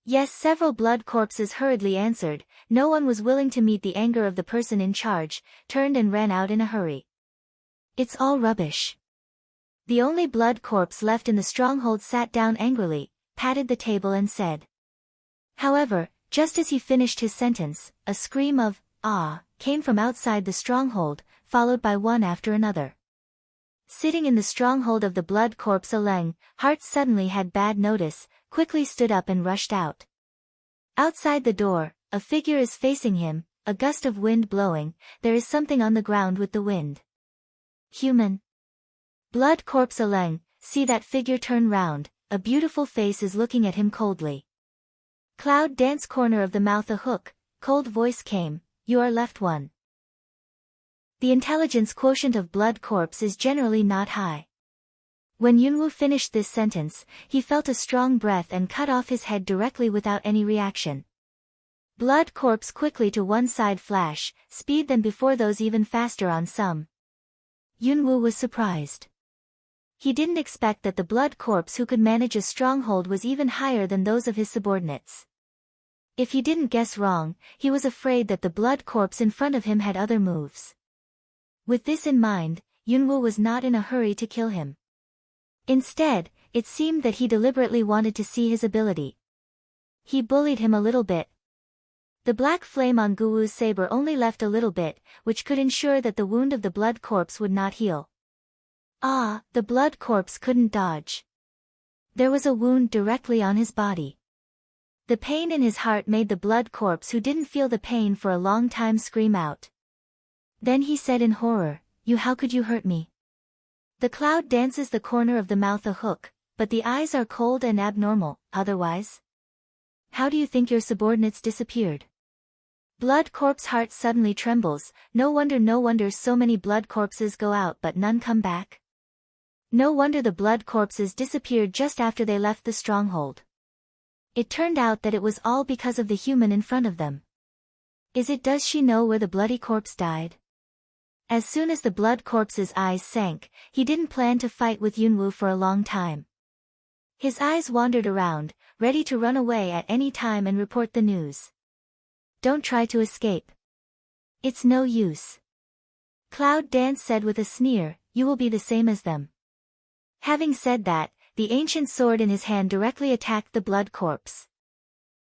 Yes, several blood corpses hurriedly answered. No one was willing to meet the anger of the person in charge, turned and ran out in a hurry. "It's all rubbish." The only blood corpse left in the stronghold sat down angrily, patted the table and said. However, just as he finished his sentence, a scream of, "Ah!" came from outside the stronghold, followed by one after another. Sitting in the stronghold of the blood corpse Aleng, Hart suddenly had bad notice, quickly stood up and rushed out. Outside the door, a figure is facing him, a gust of wind blowing, there is something on the ground with the wind. Human. Blood corpse Aleng, see that figure turn round, a beautiful face is looking at him coldly. Cloud dance corner of the mouth a hook, cold voice came, "You are left one." The intelligence quotient of blood corpse is generally not high. When Yunwoo finished this sentence, he felt a strong breath and cut off his head directly without any reaction. Blood corpse quickly to one side flash, speed then before those even faster on some. Yunwoo was surprised. He didn't expect that the blood corpse who could manage a stronghold was even higher than those of his subordinates. If he didn't guess wrong, he was afraid that the blood corpse in front of him had other moves. With this in mind, Yunwoo was not in a hurry to kill him. Instead, it seemed that he deliberately wanted to see his ability. He bullied him a little bit. The black flame on Guwu's saber only left a little bit, which could ensure that the wound of the blood corpse would not heal. Ah, the blood corpse couldn't dodge. There was a wound directly on his body. The pain in his heart made the blood corpse who didn't feel the pain for a long time scream out. Then he said in horror, how could you hurt me?" The cloud dances the corner of the mouth a hook, but the eyes are cold and abnormal, otherwise. "How do you think your subordinates disappeared?" Blood corpse heart suddenly trembles, no wonder so many blood corpses go out but none come back. No wonder the blood corpses disappeared just after they left the stronghold. It turned out that it was all because of the human in front of them. Does she know where the bloody corpse died? As soon as the blood corpse's eyes sank, he didn't plan to fight with Yunwoo for a long time. His eyes wandered around, ready to run away at any time and report the news. "Don't try to escape. It's no use." Cloud Dance said with a sneer, "You will be the same as them." Having said that, the ancient sword in his hand directly attacked the blood corpse.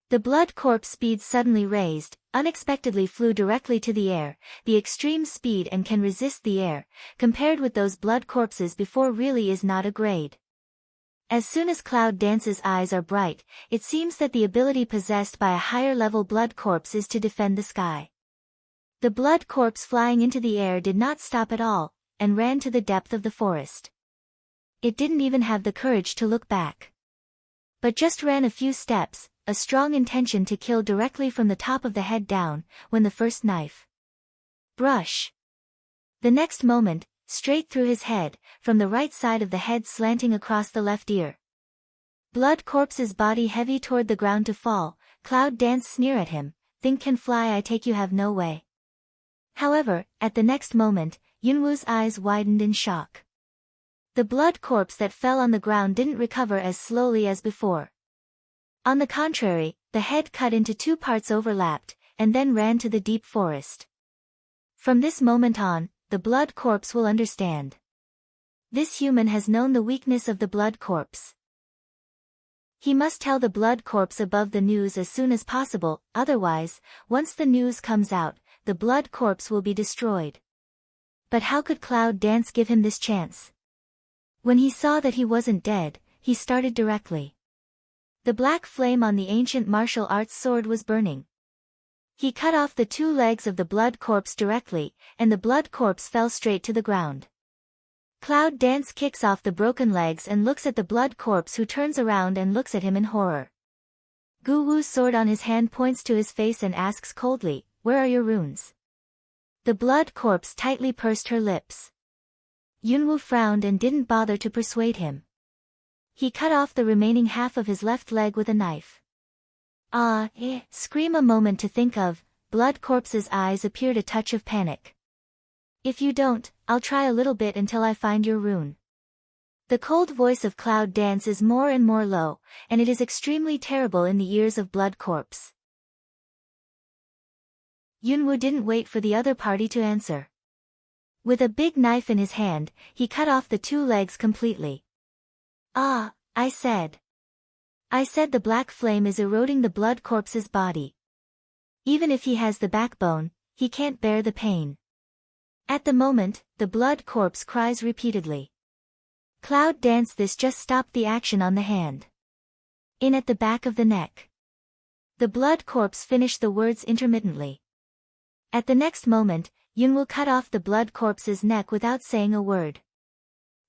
The blood corpse speed suddenly raised, unexpectedly flew directly to the air, the extreme speed and can resist the air, compared with those blood corpses before really is not a grade. As soon as Cloud Dance's eyes are bright, it seems that the ability possessed by a higher level blood corpse is to defend the sky. The blood corpse flying into the air did not stop at all, and ran to the depth of the forest. It didn't even have the courage to look back. But just ran a few steps, a strong intention to kill directly from the top of the head down, when the first knife. Brush. The next moment, straight through his head, from the right side of the head slanting across the left ear. Blood corpse's body heavy toward the ground to fall, Cloud Dance sneer at him, "Think can fly I take you have no way." However, at the next moment, Yunwoo's eyes widened in shock. The blood corpse that fell on the ground didn't recover as slowly as before. On the contrary, the head cut into two parts overlapped, and then ran to the deep forest. From this moment on, the blood corpse will understand. This human has known the weakness of the blood corpse. He must tell the blood corpse above the news as soon as possible, otherwise, once the news comes out, the blood corpse will be destroyed. But how could Cloud Dance give him this chance? When he saw that he wasn't dead, he started directly. The black flame on the ancient martial arts sword was burning. He cut off the two legs of the blood corpse directly, and the blood corpse fell straight to the ground. Cloud Dance kicks off the broken legs and looks at the blood corpse, who turns around and looks at him in horror. Gu Wu's sword on his hand points to his face and asks coldly, "Where are your runes?" The blood corpse tightly pursed her lips. Yunwoo frowned and didn't bother to persuade him. He cut off the remaining half of his left leg with a knife. Scream a moment to think of, blood corpse's eyes appeared a touch of panic. If you don't, I'll try a little bit until I find your rune. The cold voice of Cloud Dance is more and more low, and it is extremely terrible in the ears of Blood Corpse. Yunwoo didn't wait for the other party to answer. With a big knife in his hand, he cut off the 2 legs completely. Ah, I said the black flame is eroding the Blood Corpse's body. Even if he has the backbone, he can't bear the pain. At the moment, the Blood Corpse cries repeatedly. Cloud Dance this just stopped the action on the hand. In at the back of the neck. The Blood Corpse finished the words intermittently. At the next moment, Yunwoo cut off the Blood Corpse's neck without saying a word.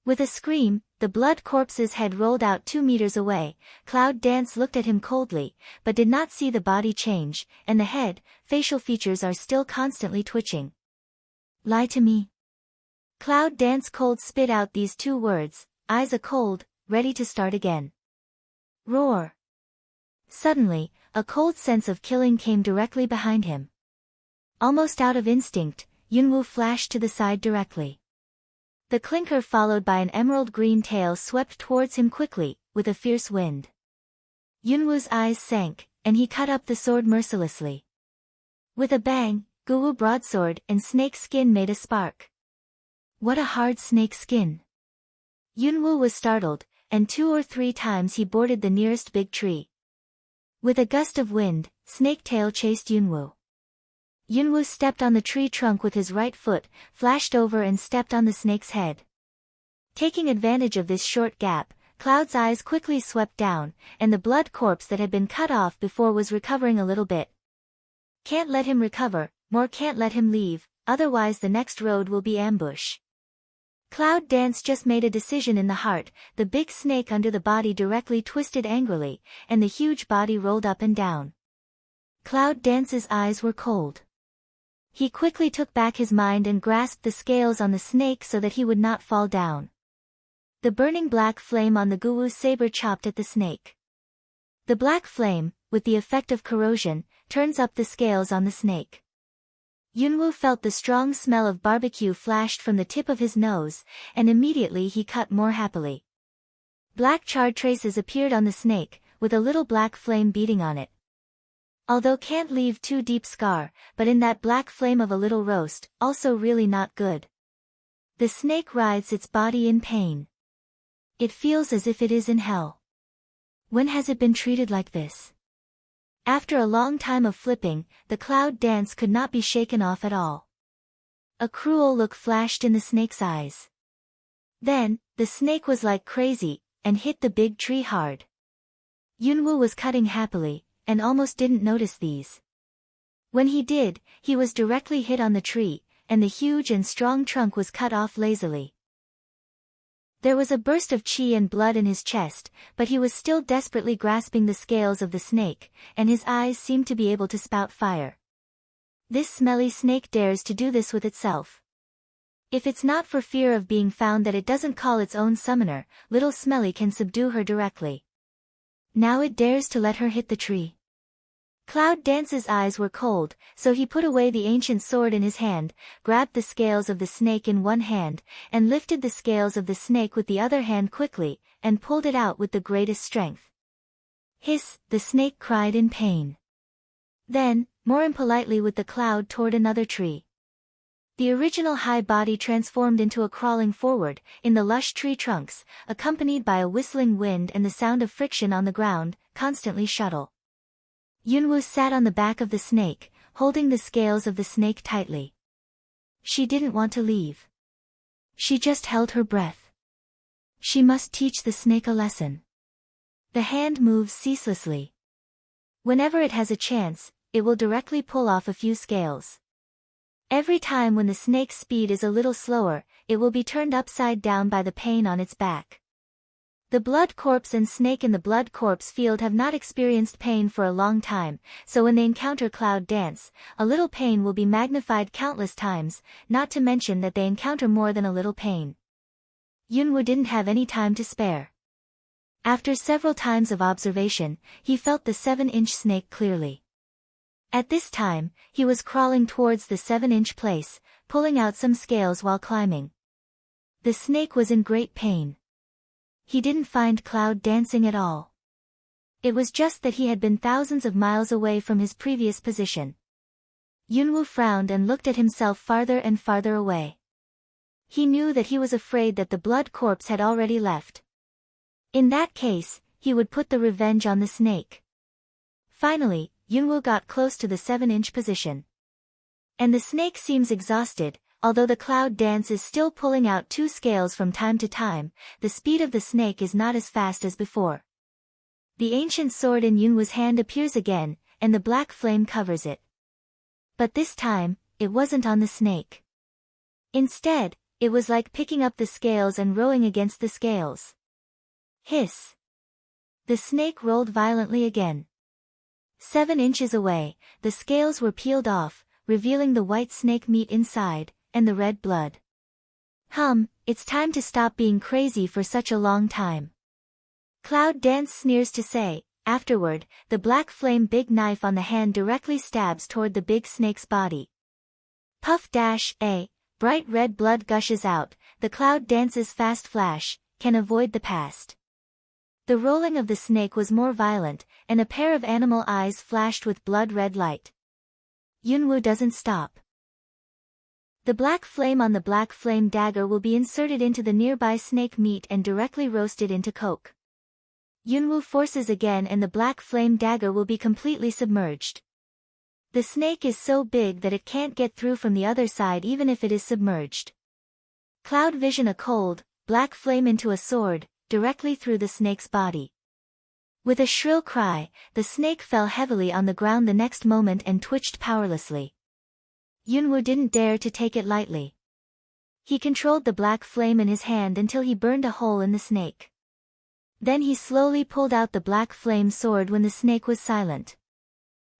With a scream, the Blood Corpse's head rolled out 2 meters away. Cloud Dance looked at him coldly, but did not see the body change, and the head, facial features are still constantly twitching. Lie to me. Cloud Dance cold spit out these 2 words, eyes a cold, ready to start again. Roar. Suddenly, a cold sense of killing came directly behind him. Almost out of instinct, Yunwoo flashed to the side directly. The clinker followed by an emerald green tail swept towards him quickly, with a fierce wind. Yunwoo's eyes sank, and he cut up the sword mercilessly. With a bang, Guwu broadsword and snake skin made a spark. What a hard snake skin! Yunwoo was startled, and 2 or 3 times he boarded the nearest big tree. With a gust of wind, Snake Tail chased Yunwoo. Yunwoo stepped on the tree trunk with his right foot, flashed over and stepped on the snake's head. Taking advantage of this short gap, Cloud's eyes quickly swept down, and the Blood Corpse that had been cut off before was recovering a little bit. Can't let him recover, more can't let him leave, otherwise the next road will be ambush. Cloud Dance just made a decision in the heart, the big snake under the body directly twisted angrily, and the huge body rolled up and down. Cloud Dance's eyes were cold. He quickly took back his mind and grasped the scales on the snake so that he would not fall down. The burning black flame on the Guwu's saber chopped at the snake. The black flame, with the effect of corrosion, turns up the scales on the snake. Yunwoo felt the strong smell of barbecue flashed from the tip of his nose, and immediately he cut more happily. Black charred traces appeared on the snake, with a little black flame beating on it. Although can't leave too deep scar, but in that black flame of a little roast, also really not good. The snake writhes its body in pain. It feels as if it is in hell. When has it been treated like this? After a long time of flipping, the Cloud Dance could not be shaken off at all. A cruel look flashed in the snake's eyes. Then, the snake was like crazy, and hit the big tree hard. Yunwoo was cutting happily, and almost didn't notice these. When he did, he was directly hit on the tree, and the huge and strong trunk was cut off lazily. There was a burst of chi and blood in his chest, but he was still desperately grasping the scales of the snake, and his eyes seemed to be able to spout fire. This smelly snake dares to do this with itself. If it's not for fear of being found that it doesn't call its own summoner, little Smelly can subdue her directly. Now it dares to let her hit the tree. Cloud Dance's eyes were cold, so he put away the ancient sword in his hand, grabbed the scales of the snake in one hand, and lifted the scales of the snake with the other hand quickly, and pulled it out with the greatest strength. Hiss, the snake cried in pain. Then, more impolitely with the cloud toward another tree. The original high body transformed into a crawling forward, in the lush tree trunks, accompanied by a whistling wind and the sound of friction on the ground, constantly shuttle. Yunwoo sat on the back of the snake, holding the scales of the snake tightly. She didn't want to leave. She just held her breath. She must teach the snake a lesson. The hand moves ceaselessly. Whenever it has a chance, it will directly pull off a few scales. Every time when the snake's speed is a little slower, it will be turned upside down by the pain on its back. The Blood Corpse and snake in the Blood Corpse field have not experienced pain for a long time, so when they encounter Cloud Dance, a little pain will be magnified countless times, not to mention that they encounter more than a little pain. Yunwoo didn't have any time to spare. After several times of observation, he felt the 7-inch snake clearly. At this time, he was crawling towards the 7-inch place, pulling out some scales while climbing. The snake was in great pain. He didn't find Cloud dancing at all. It was just that he had been thousands of miles away from his previous position. Yunwoo frowned and looked at himself farther and farther away. He knew that he was afraid that the blood corpse had already left. In that case, he would put the revenge on the snake. Finally, Yunwoo got close to the 7-inch position. And the snake seems exhausted. Although the Cloud dance is still pulling out 2 scales from time to time, the speed of the snake is not as fast as before. The ancient sword in Yunwoo's hand appears again, and the black flame covers it. But this time, it wasn't on the snake. Instead, it was like picking up the scales and rowing against the scales. Hiss! The snake rolled violently again. 7 inches away, the scales were peeled off, revealing the white snake meat inside, and the red blood. It's time to stop being crazy for such a long time. Cloud dance sneers to say. Afterward, the black flame big knife on the hand directly stabs toward the big snake's body. Puff dash, bright red blood gushes out, the Cloud dance's fast flash, can avoid the past. The rolling of the snake was more violent, and a pair of animal eyes flashed with blood-red light. Yunwoo doesn't stop. The black flame on the black flame dagger will be inserted into the nearby snake meat and directly roasted into coke. Yunwoo forces again and the black flame dagger will be completely submerged. The snake is so big that it can't get through from the other side even if it is submerged. Cloud vision a cold, black flame into a sword, directly through the snake's body. With a shrill cry, the snake fell heavily on the ground the next moment and twitched powerlessly. Yunwoo didn't dare to take it lightly. He controlled the black flame in his hand until he burned a hole in the snake. Then he slowly pulled out the black flame sword when the snake was silent.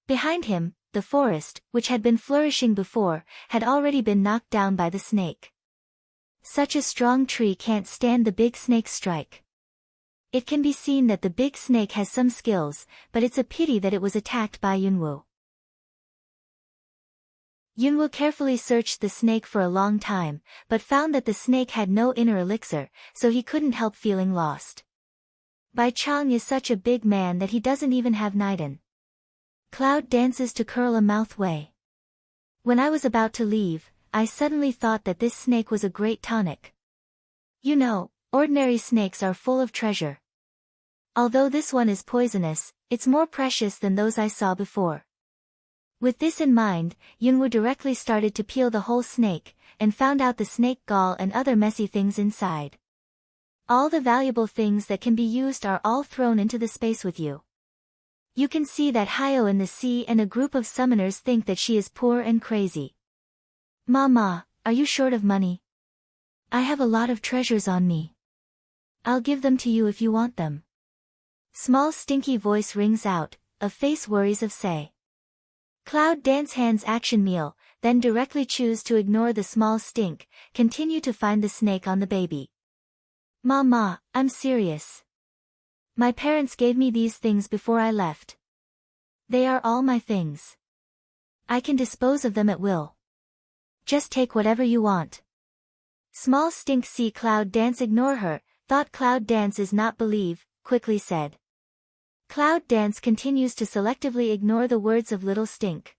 Behind him, the forest, which had been flourishing before, had already been knocked down by the snake. Such a strong tree can't stand the big snake's strike. It can be seen that the big snake has some skills, but it's a pity that it was attacked by Yunwoo. Yunwoo carefully searched the snake for a long time, but found that the snake had no inner elixir, so he couldn't help feeling lost. Bai Chang is such a big man that he doesn't even have Niden. Cloud dances to curl a mouth way. When I was about to leave, I suddenly thought that this snake was a great tonic. You know, ordinary snakes are full of treasure. Although this one is poisonous, it's more precious than those I saw before. With this in mind, Yunwoo directly started to peel the whole snake, and found out the snake gall and other messy things inside. All the valuable things that can be used are all thrown into the space with you. You can see that Hyo in the sea and a group of summoners think that she is poor and crazy. Mama, are you short of money? I have a lot of treasures on me. I'll give them to you if you want them. Small stinky voice rings out, a face worries of say. Cloud dance hands action meal, then directly choose to ignore the small stink, continue to find the snake on the baby. Mama, I'm serious. My parents gave me these things before I left. They are all my things. I can dispose of them at will. Just take whatever you want. Small stink see Cloud dance ignore her, thought Cloud dance is not believe, quickly said. Cloud dance continues to selectively ignore the words of Little Stink.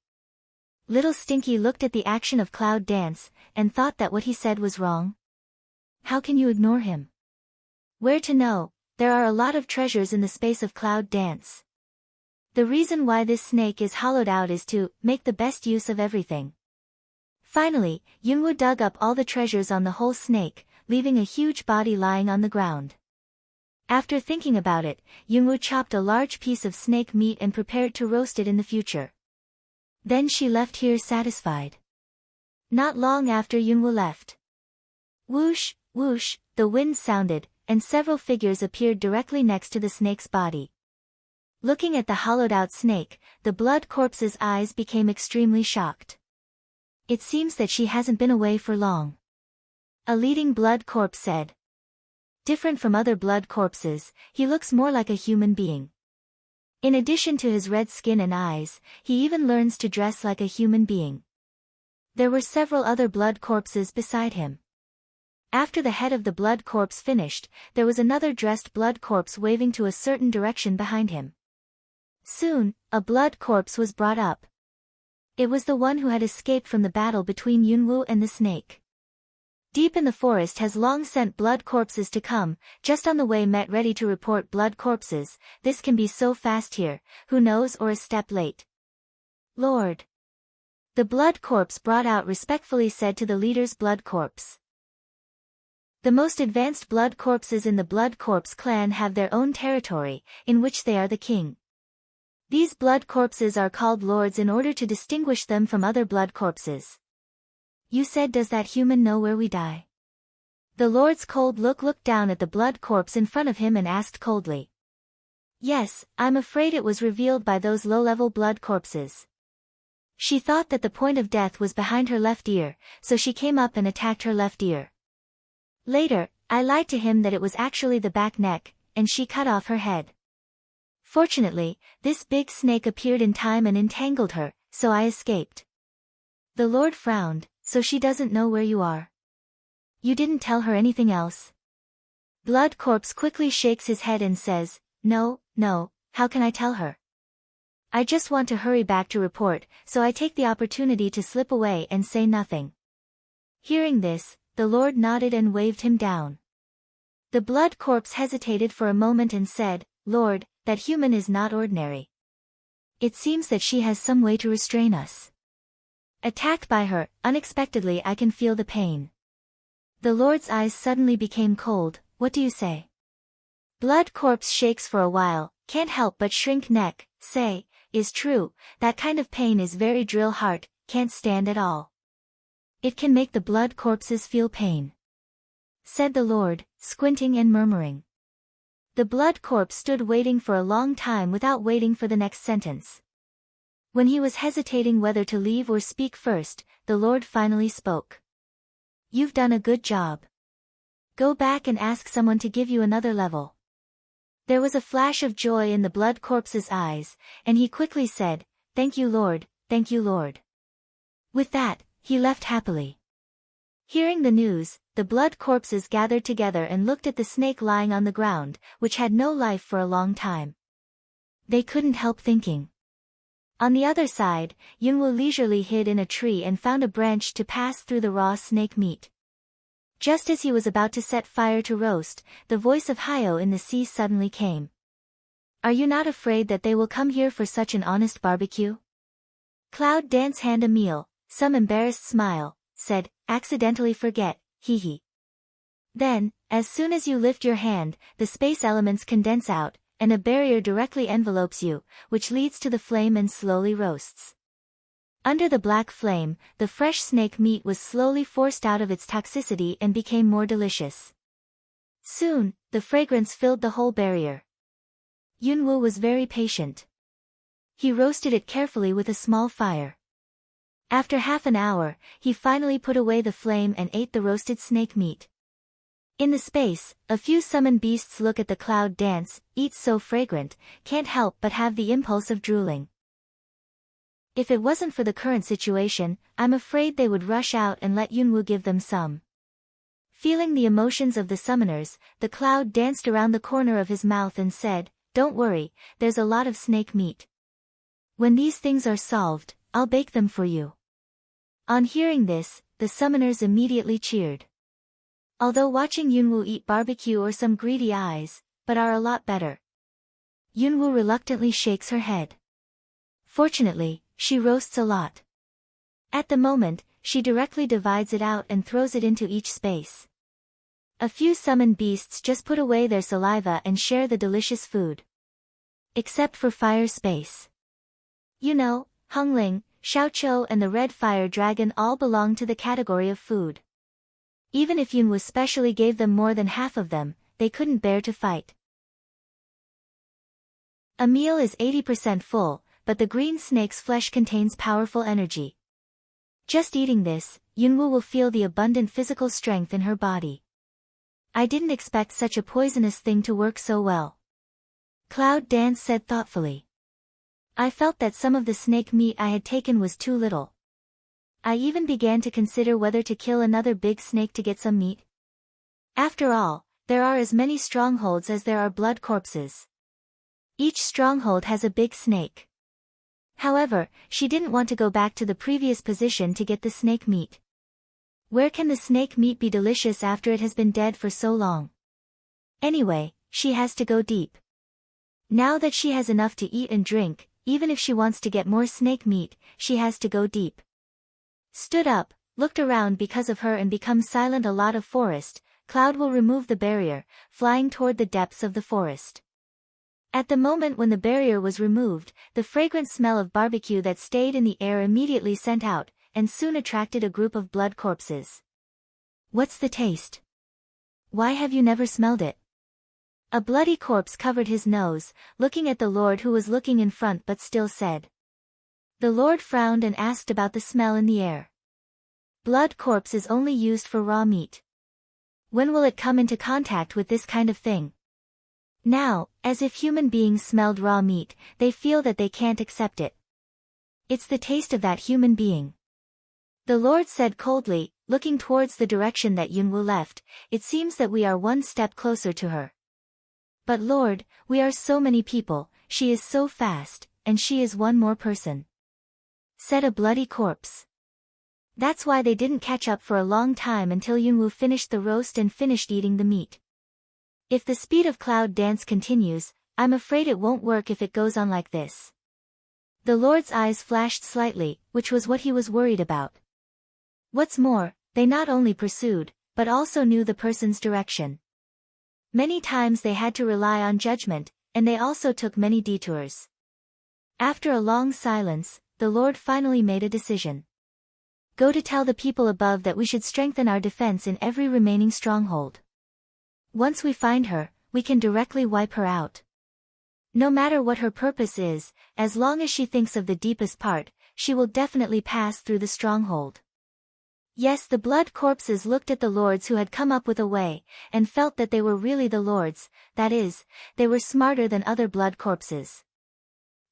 Little Stinky looked at the action of Cloud dance, and thought that what he said was wrong. How can you ignore him? Where to know, there are a lot of treasures in the space of Cloud dance. The reason why this snake is hollowed out is to make the best use of everything. Finally, Yunwoo dug up all the treasures on the whole snake, leaving a huge body lying on the ground. After thinking about it, Yunwoo chopped a large piece of snake meat and prepared to roast it in the future. Then she left here satisfied. Not long after Yunwoo left. Whoosh, whoosh, the wind sounded, and several figures appeared directly next to the snake's body. Looking at the hollowed-out snake, the blood corpse's eyes became extremely shocked. It seems that she hasn't been away for long. A leading blood corpse said. Different from other blood corpses, he looks more like a human being. In addition to his red skin and eyes, he even learns to dress like a human being. There were several other blood corpses beside him. After the head of the blood corpse finished, there was another dressed blood corpse waving to a certain direction behind him. Soon, a blood corpse was brought up. It was the one who had escaped from the battle between Yunwoo and the snake. Deep in the forest has long sent blood corpses to come, just on the way met ready to report blood corpses. This can be so fast here, who knows, or a step late. Lord. The blood corpse brought out respectfully said to the leader's blood corpse. The most advanced blood corpses in the blood corpse clan have their own territory, in which they are the king. These blood corpses are called lords in order to distinguish them from other blood corpses. You said, does that human know where we die? The lord's cold look looked down at the blood corpse in front of him and asked coldly. Yes, I'm afraid it was revealed by those low-level blood corpses. She thought that the point of death was behind her left ear, so she came up and attacked her left ear. Later, I lied to him that it was actually the back neck, and she cut off her head. Fortunately, this big snake appeared in time and entangled her, so I escaped. The Lord frowned. So she doesn't know where you are? You didn't tell her anything else? Blood corpse quickly shakes his head and says, No, how can I tell her? I just want to hurry back to report, so I take the opportunity to slip away and say nothing. Hearing this, the Lord nodded and waved him down. The blood corpse hesitated for a moment and said, Lord, that human is not ordinary. It seems that she has some way to restrain us. Attacked by her, unexpectedly I can feel the pain. The Lord's eyes suddenly became cold. What do you say? Blood corpse shakes for a while, can't help but shrink neck, say, is true, that kind of pain is very drill heart, can't stand at all. It can make the blood corpses feel pain. Said the Lord, squinting and murmuring. The blood corpse stood waiting for a long time without waiting for the next sentence. When he was hesitating whether to leave or speak first, the Lord finally spoke. You've done a good job. Go back and ask someone to give you another level. There was a flash of joy in the blood corpse's eyes, and he quickly said, Thank you, Lord, thank you, Lord. With that, he left happily. Hearing the news, the blood corpses gathered together and looked at the snake lying on the ground, which had no life for a long time. They couldn't help thinking. On the other side, Yunwoo leisurely hid in a tree and found a branch to pass through the raw snake meat. Just as he was about to set fire to roast, the voice of Hyo in the sea suddenly came. Are you not afraid that they will come here for such an honest barbecue? Cloud Dance hand a meal, some embarrassed smile, said, accidentally forget, hee hee. Then, as soon as you lift your hand, the space elements condense out, and a barrier directly envelopes you, which leads to the flame and slowly roasts. Under the black flame, the fresh snake meat was slowly forced out of its toxicity and became more delicious. Soon, the fragrance filled the whole barrier. Yunwoo was very patient. He roasted it carefully with a small fire. After half an hour, he finally put away the flame and ate the roasted snake meat. In the space, a few summoned beasts look at the cloud dance, eats so fragrant, can't help but have the impulse of drooling. If it wasn't for the current situation, I'm afraid they would rush out and let Yunwoo give them some. Feeling the emotions of the summoners, the cloud danced around the corner of his mouth and said, Don't worry, there's a lot of snake meat. When these things are solved, I'll bake them for you. On hearing this, the summoners immediately cheered. Although watching Yunwoo eat barbecue or some greedy eyes, but are a lot better. Yunwoo reluctantly shakes her head. Fortunately, she roasts a lot. At the moment, she directly divides it out and throws it into each space. A few summoned beasts just put away their saliva and share the delicious food. Except for Fire Space. You know, Hungling, Xiaoqiu and the Red Fire Dragon all belong to the category of food. Even if Yunwoo specially gave them more than half of them, they couldn't bear to fight. A meal is 80% full, but the green snake's flesh contains powerful energy. Just eating this, Yunwoo will feel the abundant physical strength in her body. I didn't expect such a poisonous thing to work so well. Cloud Dance said thoughtfully. I felt that some of the snake meat I had taken was too little. I even began to consider whether to kill another big snake to get some meat. After all, there are as many strongholds as there are blood corpses. Each stronghold has a big snake. However, she didn't want to go back to the previous position to get the snake meat. Where can the snake meat be delicious after it has been dead for so long? Anyway, she has to go deep. Now that she has enough to eat and drink, even if she wants to get more snake meat, she has to go deep. Stood up, looked around because of her and become silent a lot of forest. Cloud will remove the barrier, flying toward the depths of the forest. At the moment when the barrier was removed, the fragrant smell of barbecue that stayed in the air immediately sent out, and soon attracted a group of blood corpses. What's the taste? Why have you never smelled it? A bloody corpse covered his nose, looking at the Lord who was looking in front but still said. The Lord frowned and asked about the smell in the air. Blood corpse is only used for raw meat. When will it come into contact with this kind of thing? Now, as if human beings smelled raw meat, they feel that they can't accept it. It's the taste of that human being. The Lord said coldly, looking towards the direction that Yunwu left, it seems that we are one step closer to her. But Lord, we are so many people, she is so fast, and she is one more person. Said a bloody corpse. That's why they didn't catch up for a long time until Yunwu finished the roast and finished eating the meat. If the speed of Cloud Dance continues, I'm afraid it won't work if it goes on like this. The Lord's eyes flashed slightly, which was what he was worried about. What's more, they not only pursued, but also knew the person's direction. Many times they had to rely on judgment, and they also took many detours. After a long silence, the Lord finally made a decision. Go to tell the people above that we should strengthen our defense in every remaining stronghold. Once we find her, we can directly wipe her out. No matter what her purpose is, as long as she thinks of the deepest part, she will definitely pass through the stronghold. Yes, the blood corpses looked at the lords who had come up with a way, and felt that they were really the lords, that is, they were smarter than other blood corpses.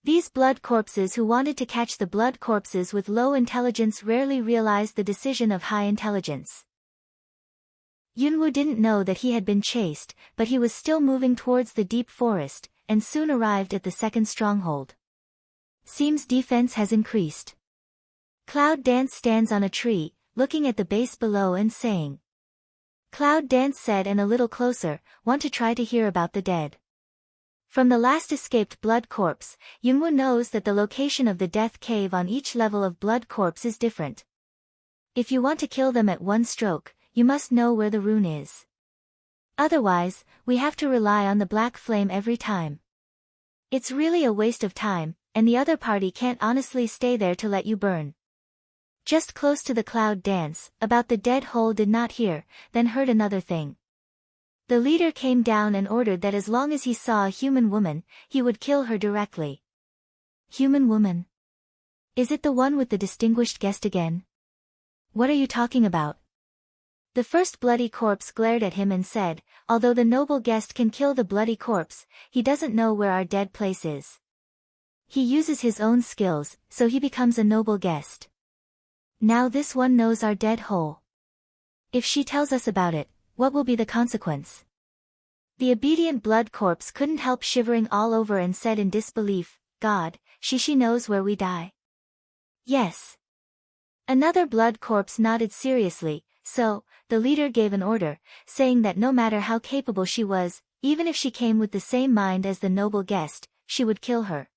These blood corpses who wanted to catch the blood corpses with low intelligence rarely realized the decision of high intelligence. Yunwu didn't know that he had been chased, but he was still moving towards the deep forest, and soon arrived at the second stronghold. Seems defense has increased. Cloud Dance stands on a tree, looking at the base below and saying. Cloud Dance said and a little closer, want to try to hear about the dead. From the last escaped blood corpse, Yunwu knows that the location of the death cave on each level of blood corpse is different. If you want to kill them at one stroke, you must know where the rune is. Otherwise, we have to rely on the black flame every time. It's really a waste of time, and the other party can't honestly stay there to let you burn. Just close to the Cloud Dance, about the dead hole did not hear, then heard another thing. The leader came down and ordered that as long as he saw a human woman, he would kill her directly. Human woman? Is it the one with the distinguished guest again? What are you talking about? The first bloody corpse glared at him and said, although the noble guest can kill the bloody corpse, he doesn't know where our dead place is. He uses his own skills, so he becomes a noble guest. Now this one knows our dead hole. If she tells us about it, what will be the consequence? The obedient blood corpse couldn't help shivering all over and said in disbelief, God, she knows where we die. Yes. Another blood corpse nodded seriously, so, the leader gave an order, saying that no matter how capable she was, even if she came with the same mind as the noble guest, she would kill her.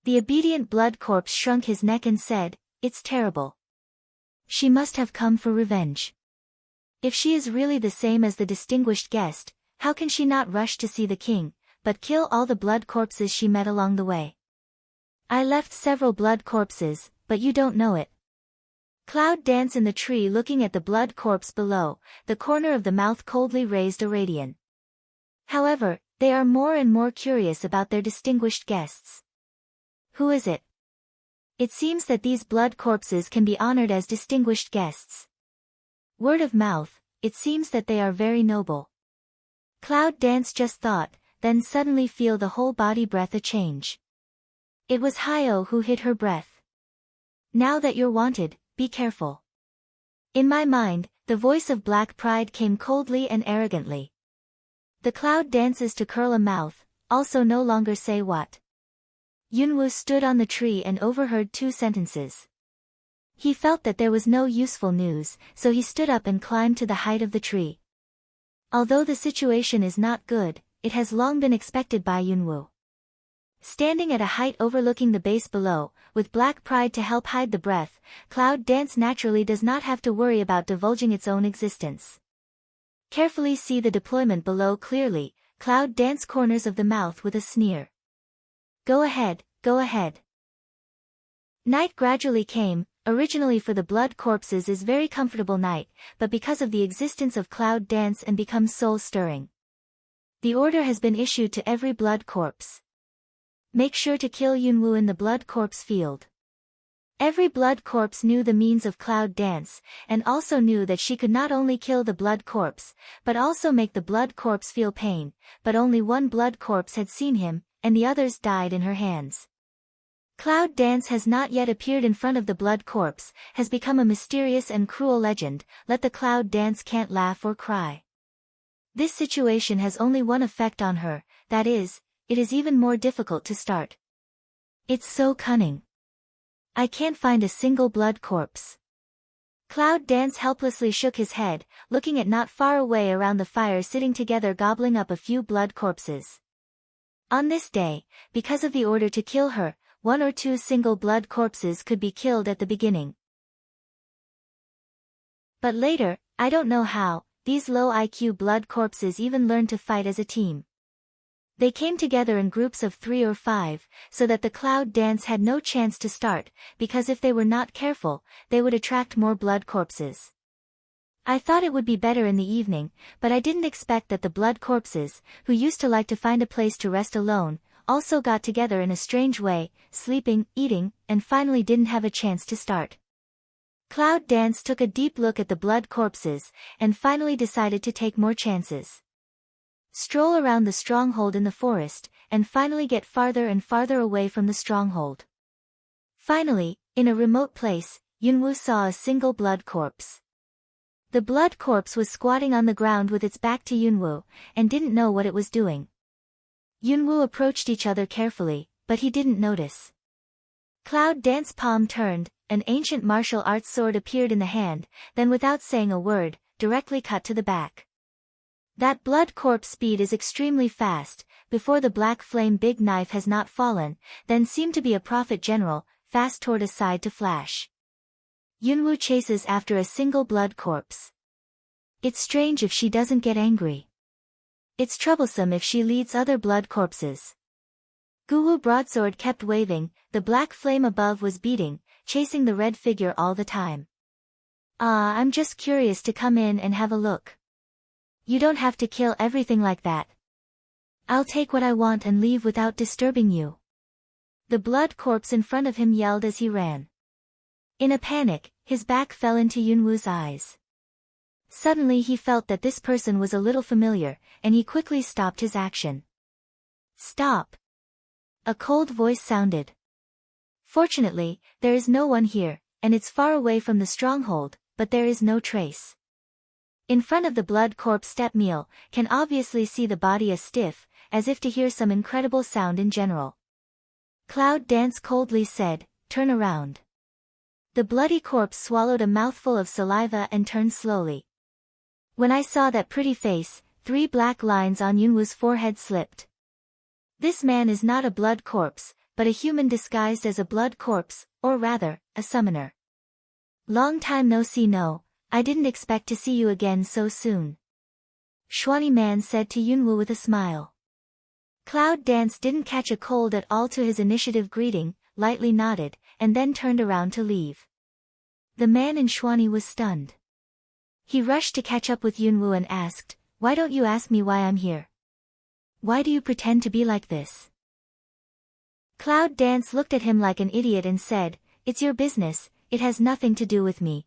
The obedient blood corpse shrunk his neck and said, it's terrible. She must have come for revenge. If she is really the same as the distinguished guest, how can she not rush to see the king, but kill all the blood corpses she met along the way? I left several blood corpses, but you don't know it. Cloud Dance in the tree looking at the blood corpse below, the corner of the mouth coldly raised a radian. However, they are more and more curious about their distinguished guests. Who is it? It seems that these blood corpses can be honored as distinguished guests. Word of mouth, it seems that they are very noble. Cloud Dance just thought, then suddenly feel the whole body breath a change. It was Hyo who hid her breath. Now that you're wanted, be careful. In my mind, the voice of Black Pride came coldly and arrogantly. The cloud dances to curl a mouth, also no longer say what. Yunwoo stood on the tree and overheard 2 sentences. He felt that there was no useful news, so he stood up and climbed to the height of the tree. Although the situation is not good, it has long been expected by Yunwoo. Standing at a height overlooking the base below, with Black Pride to help hide the breath, Cloud Dance naturally does not have to worry about divulging its own existence. Carefully see the deployment below clearly, Cloud Dance corners of the mouth with a sneer. Go ahead, go ahead. Night gradually came. Originally for the blood corpses is very comfortable night, but because of the existence of Cloud Dance and becomes soul-stirring. The order has been issued to every blood corpse. Make sure to kill Yunwoo in the blood corpse field. Every blood corpse knew the means of Cloud Dance, and also knew that she could not only kill the blood corpse, but also make the blood corpse feel pain, but only one blood corpse had seen him, and the others died in her hands. Cloud Dance has not yet appeared in front of the blood corpse, has become a mysterious and cruel legend. Let the Cloud Dance can't laugh or cry. This situation has only one effect on her, that is, it is even more difficult to start. It's so cunning. I can't find a single blood corpse. Cloud Dance helplessly shook his head, looking at not far away around the fire sitting together gobbling up a few blood corpses. On this day, because of the order to kill her, 1 or 2 single blood corpses could be killed at the beginning. But later, I don't know how, these low IQ blood corpses even learned to fight as a team. They came together in groups of 3 or 5, so that the Cloud Dance had no chance to start, because if they were not careful, they would attract more blood corpses. I thought it would be better in the evening, but I didn't expect that the blood corpses, who used to like to find a place to rest alone, also got together in a strange way, sleeping, eating, and finally didn't have a chance to start. Cloud Dance took a deep look at the blood corpses, and finally decided to take more chances. Stroll around the stronghold in the forest, and finally get farther and farther away from the stronghold. Finally, in a remote place, Yunwoo saw a single blood corpse. The blood corpse was squatting on the ground with its back to Yunwoo, and didn't know what it was doing. Yunwoo approached each other carefully, but he didn't notice. Cloud Dance palm turned, an ancient martial arts sword appeared in the hand, then without saying a word, directly cut to the back. That blood corpse speed is extremely fast, before the black flame big knife has not fallen, then seemed to be a prophet general, fast toward a side to flash. Yunwoo chases after a single blood corpse. It's strange if she doesn't get angry. It's troublesome if she leads other blood corpses. Guwu broadsword kept waving, the black flame above was beating, chasing the red figure all the time. I'm just curious to come in and have a look. You don't have to kill everything like that. I'll take what I want and leave without disturbing you. The blood corpse in front of him yelled as he ran. In a panic, his back fell into Yunwoo's eyes. Suddenly he felt that this person was a little familiar, and he quickly stopped his action. Stop! A cold voice sounded. Fortunately, there is no one here, and it's far away from the stronghold, but there is no trace. In front of the blood corpse step meal, can obviously see the body as stiff, as if to hear some incredible sound in general. Cloud Dance coldly said, turn around. The bloody corpse swallowed a mouthful of saliva and turned slowly. When I saw that pretty face, 3 black lines on Yunwoo's forehead slipped. This man is not a blood corpse, but a human disguised as a blood corpse, or rather, a summoner. Long time no see no, I didn't expect to see you again so soon. Schwani Man said to Yunwoo with a smile. Cloud Dance didn't catch a cold at all to his initiative greeting, lightly nodded, and then turned around to leave. The man in Schwani was stunned. He rushed to catch up with Yunwoo and asked, why don't you ask me why I'm here? Why do you pretend to be like this? Cloud Dance looked at him like an idiot and said, it's your business, it has nothing to do with me.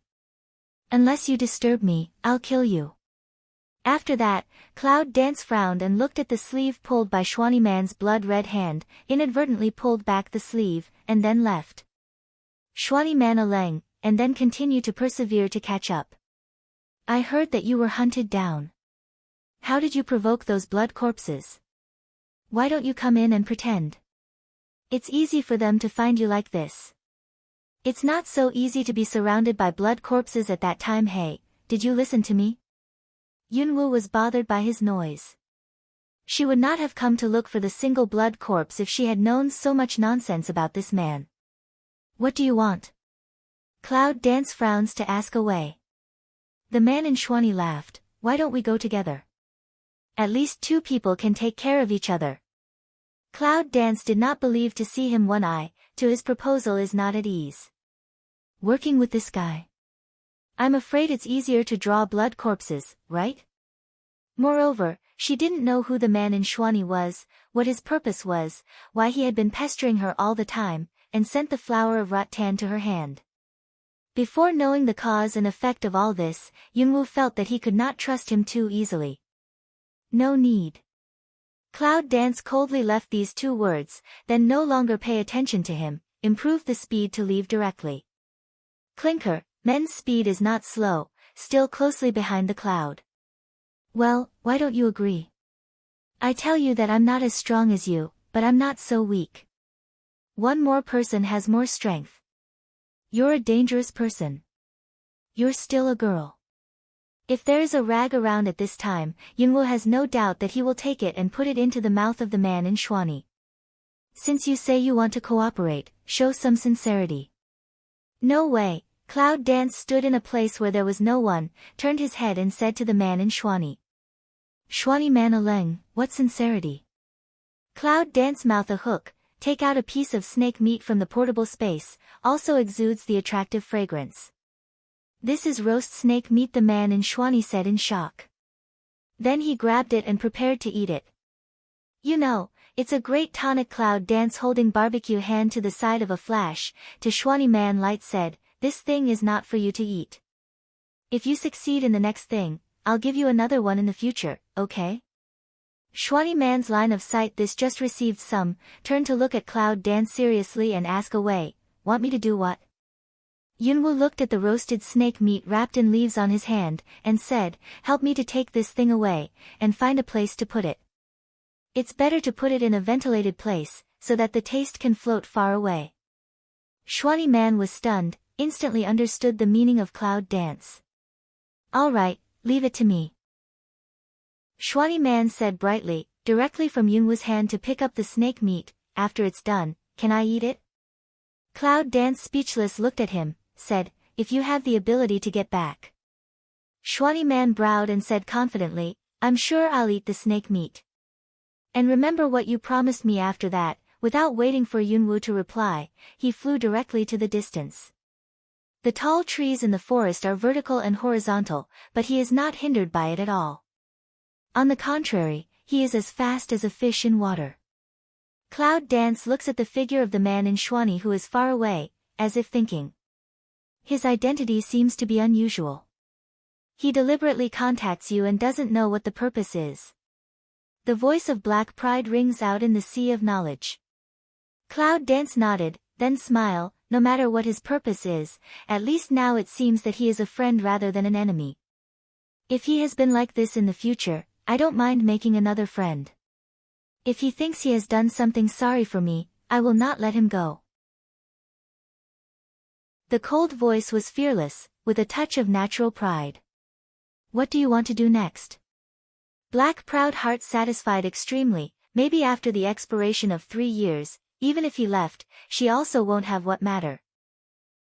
Unless you disturb me, I'll kill you. After that, Cloud Dance frowned and looked at the sleeve pulled by Schwani Man's blood-red hand, inadvertently pulled back the sleeve, and then left. Schwani Man aleng, and then continued to persevere to catch up. I heard that you were hunted down. How did you provoke those blood corpses? Why don't you come in and pretend? It's easy for them to find you like this. It's not so easy to be surrounded by blood corpses at that time. Hey, did you listen to me? Yunwoo was bothered by his noise. She would not have come to look for the single blood corpse if she had known so much nonsense about this man. What do you want? Cloud Dance frowns to ask away. The man in Schwani laughed. Why don't we go together? At least two people can take care of each other. Cloud Dance did not believe to see him one eye, to his proposal is not at ease. Working with this guy. I'm afraid it's easier to draw blood corpses, right? Moreover, she didn't know who the man in Schwani was, what his purpose was, why he had been pestering her all the time, and sent the flower of rattan to her hand. Before knowing the cause and effect of all this, Yunwoo felt that he could not trust him too easily. No need. Cloud Dance coldly left these two words, then no longer pay attention to him, improved the speed to leave directly. Clinker, Men's speed is not slow, still closely behind the cloud. Well, why don't you agree? I tell you that I'm not as strong as you, but I'm not so weak. One more person has more strength. You're a dangerous person. You're still a girl. If there is a rag around at this time, Yunwoo has no doubt that he will take it and put it into the mouth of the man in Schwani. Since you say you want to cooperate, show some sincerity. No way. Cloud Dance stood in a place where there was no one, turned his head and said to the man in Schwani. Schwani Man aleng, what sincerity? Cloud Dance mouth a hook, take out a piece of snake meat from the portable space, also exudes the attractive fragrance. This is roast snake meat, the man in Schwani said in shock. Then he grabbed it and prepared to eat it. You know, it's a great tonic. Cloud Dance holding barbecue hand to the side of a flash, to Schwani Man light said, this thing is not for you to eat. If you succeed in the next thing, I'll give you another one in the future, okay? Schwani Man's line of sight this just received some, turned to look at Cloud Dance seriously and ask away, want me to do what? Yunwoo looked at the roasted snake meat wrapped in leaves on his hand, and said, help me to take this thing away, and find a place to put it. It's better to put it in a ventilated place, so that the taste can float far away. Schwani Man was stunned, instantly understood the meaning of Cloud Dance. All right, leave it to me. Schwani Man said brightly, directly from Yunwoo's hand to pick up the snake meat, after it's done, can I eat it? Cloud Dance speechless looked at him, said, if you have the ability to get back. Schwani Man bowed and said confidently, I'm sure I'll eat the snake meat. And remember what you promised me. After that, without waiting for Yunwoo to reply, he flew directly to the distance. The tall trees in the forest are vertical and horizontal, but he is not hindered by it at all. On the contrary, he is as fast as a fish in water. Cloud Dance looks at the figure of the man in Schwani who is far away, as if thinking. His identity seems to be unusual. He deliberately contacts you and doesn't know what the purpose is. The voice of black pride rings out in the sea of knowledge. Cloud Dance nodded, then smiled. No matter what his purpose is, at least now it seems that he is a friend rather than an enemy. If he has been like this in the future, I don't mind making another friend. If he thinks he has done something sorry for me, I will not let him go. The cold voice was fearless, with a touch of natural pride. What do you want to do next? Black proud heart satisfied extremely, maybe after the expiration of 3 years, even if he left, she also won't have what matter.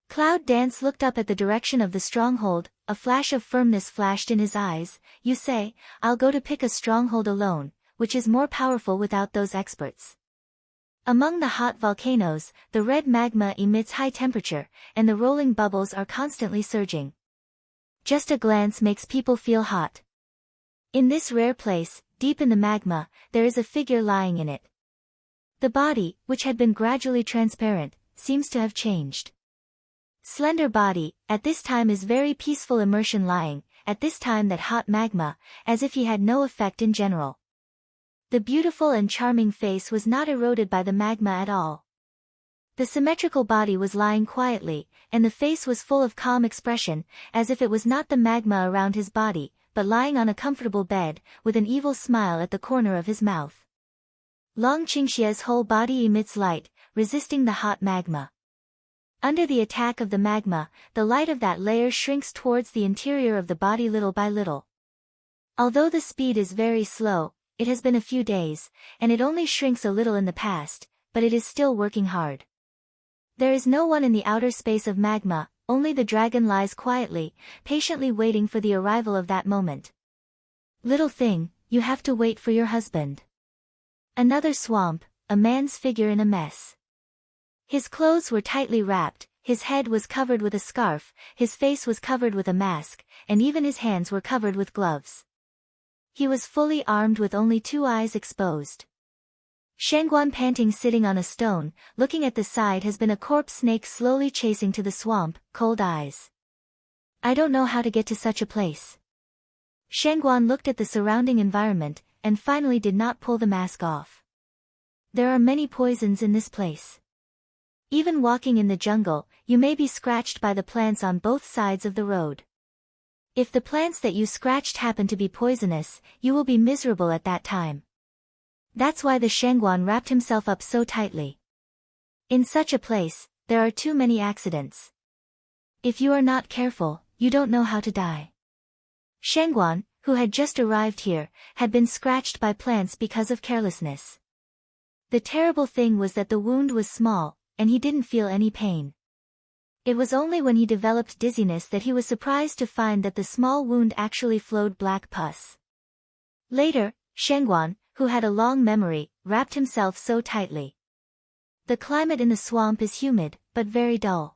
Cloud Dance looked up at the direction of the stronghold, a flash of firmness flashed in his eyes. You say, I'll go to pick a stronghold alone, which is more powerful without those experts. Among the hot volcanoes, the red magma emits high temperature, and the rolling bubbles are constantly surging. Just a glance makes people feel hot. In this rare place, deep in the magma, there is a figure lying in it. The body, which had been gradually transparent, seems to have changed. Slender body, at this time is very peaceful immersion lying, at this time that hot magma, as if he had no effect in general. The beautiful and charming face was not eroded by the magma at all. The symmetrical body was lying quietly, and the face was full of calm expression, as if it was not the magma around his body, but lying on a comfortable bed, with an evil smile at the corner of his mouth. Long Qingxie's whole body emits light, resisting the hot magma. Under the attack of the magma, the light of that layer shrinks towards the interior of the body little by little. Although the speed is very slow, it has been a few days, and it only shrinks a little in the past, but it is still working hard. There is no one in the outer space of magma, only the dragon lies quietly, patiently waiting for the arrival of that moment. Little thing, you have to wait for your husband. Another swamp, a man's figure in a mess. His clothes were tightly wrapped, his head was covered with a scarf, his face was covered with a mask, and even his hands were covered with gloves. He was fully armed with only 2 eyes exposed. Shangguan panting sitting on a stone, looking at the side has been a corpse snake slowly chasing to the swamp, cold eyes. I don't know how to get to such a place. Shangguan looked at the surrounding environment, and finally did not pull the mask off. There are many poisons in this place. Even walking in the jungle, you may be scratched by the plants on both sides of the road. If the plants that you scratched happen to be poisonous, you will be miserable at that time. That's why the Shangguan wrapped himself up so tightly. In such a place, there are too many accidents. If you are not careful, you don't know how to die. Shangguan, who had just arrived here, had been scratched by plants because of carelessness. The terrible thing was that the wound was small, and he didn't feel any pain. It was only when he developed dizziness that he was surprised to find that the small wound actually flowed black pus. Later, Shangguan, who had a long memory, wrapped himself so tightly. The climate in the swamp is humid, but very dull.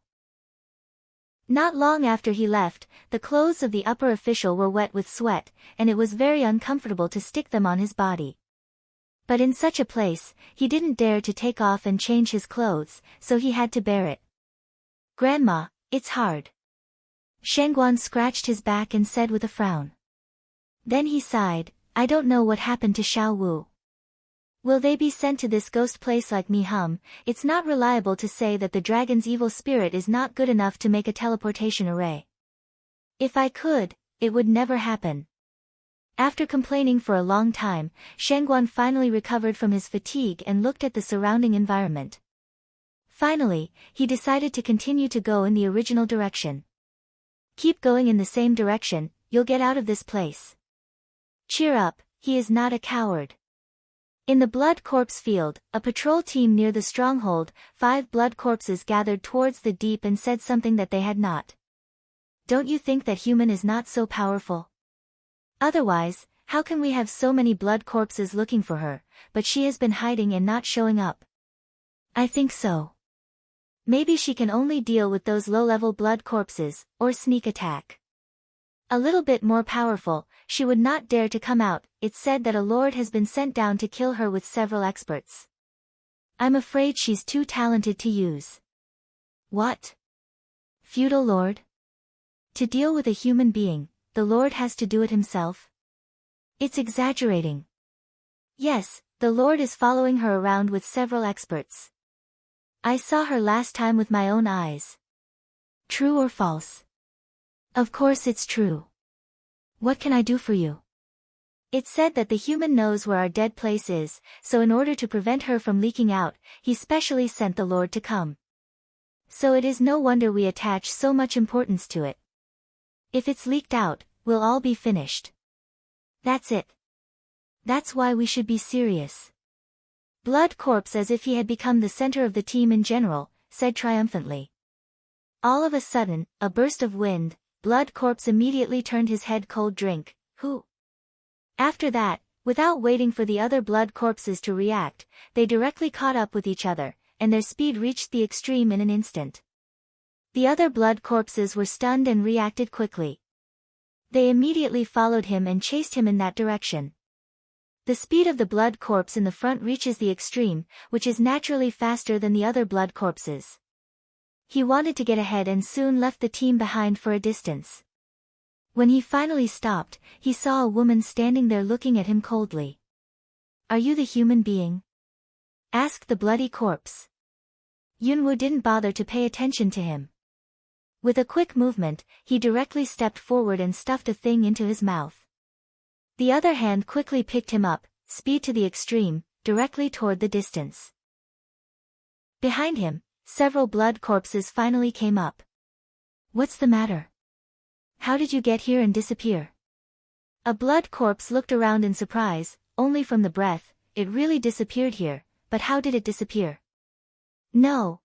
Not long after he left, the clothes of the upper official were wet with sweat, and it was very uncomfortable to stick them on his body. But in such a place, he didn't dare to take off and change his clothes, so he had to bear it. Grandma, it's hard. Shangguan scratched his back and said with a frown. Then he sighed, I don't know what happened to Xiao Wu. Will they be sent to this ghost place like me? It's not reliable to say that the dragon's evil spirit is not good enough to make a teleportation array. If I could, it would never happen. After complaining for a long time, Shangguan finally recovered from his fatigue and looked at the surrounding environment. Finally, he decided to continue to go in the original direction. Keep going in the same direction, you'll get out of this place. Cheer up, he is not a coward. In the blood corpse field, a patrol team near the stronghold, 5 blood corpses gathered towards the deep and said something that they had not. Don't you think that human is not so powerful? Otherwise, how can we have so many blood corpses looking for her, but she has been hiding and not showing up? I think so. Maybe she can only deal with those low-level blood corpses, or sneak attack. A little bit more powerful, she would not dare to come out. It's said that a lord has been sent down to kill her with several experts. I'm afraid she's too talented to use. What? Feudal lord? To deal with a human being, the lord has to do it himself? It's exaggerating. Yes, the lord is following her around with several experts. I saw her last time with my own eyes. True or false? Of course it's true. What can I do for you? It's said that the human knows where our dead place is, so in order to prevent her from leaking out, he specially sent the Lord to come. So it is no wonder we attach so much importance to it. If it's leaked out, we'll all be finished. That's it. That's why we should be serious. Blood Corpse, as if he had become the center of the team in general, said triumphantly. All of a sudden, a burst of wind, Blood Corpse immediately turned his head cold drink, who? After that, without waiting for the other blood corpses to react, they directly caught up with each other, and their speed reached the extreme in an instant. The other blood corpses were stunned and reacted quickly. They immediately followed him and chased him in that direction. The speed of the blood corpse in the front reaches the extreme, which is naturally faster than the other blood corpses. He wanted to get ahead and soon left the team behind for a distance. When he finally stopped, he saw a woman standing there looking at him coldly. "Are you the human being?" asked the bloody corpse. Yunwoo didn't bother to pay attention to him. With a quick movement, he directly stepped forward and stuffed a thing into his mouth. The other hand quickly picked him up, speed to the extreme, directly toward the distance. Behind him, several blood corpses finally came up. "What's the matter? How did you get here and disappear?" A blood corpse looked around in surprise. "Only from the breath, it really disappeared here, but how did it disappear?" "No."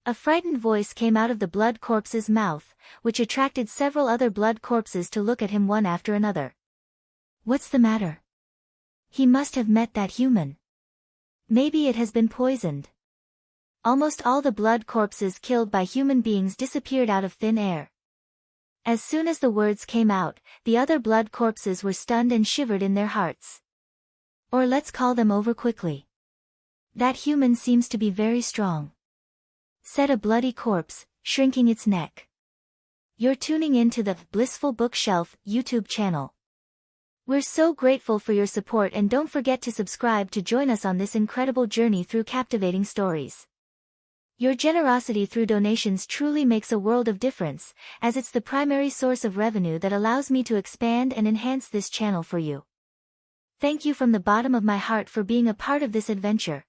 A frightened voice came out of the blood corpse's mouth, which attracted several other blood corpses to look at him one after another. "What's the matter? He must have met that human. Maybe it has been poisoned." Almost all the blood corpses killed by human beings disappeared out of thin air. As soon as the words came out, the other blood corpses were stunned and shivered in their hearts. "Or let's call them over quickly. That human seems to be very strong," said a bloody corpse, shrinking its neck. You're tuning in to the Blissful Bookshelf YouTube channel. We're so grateful for your support, and don't forget to subscribe to join us on this incredible journey through captivating stories. Your generosity through donations truly makes a world of difference, as it's the primary source of revenue that allows me to expand and enhance this channel for you. Thank you from the bottom of my heart for being a part of this adventure.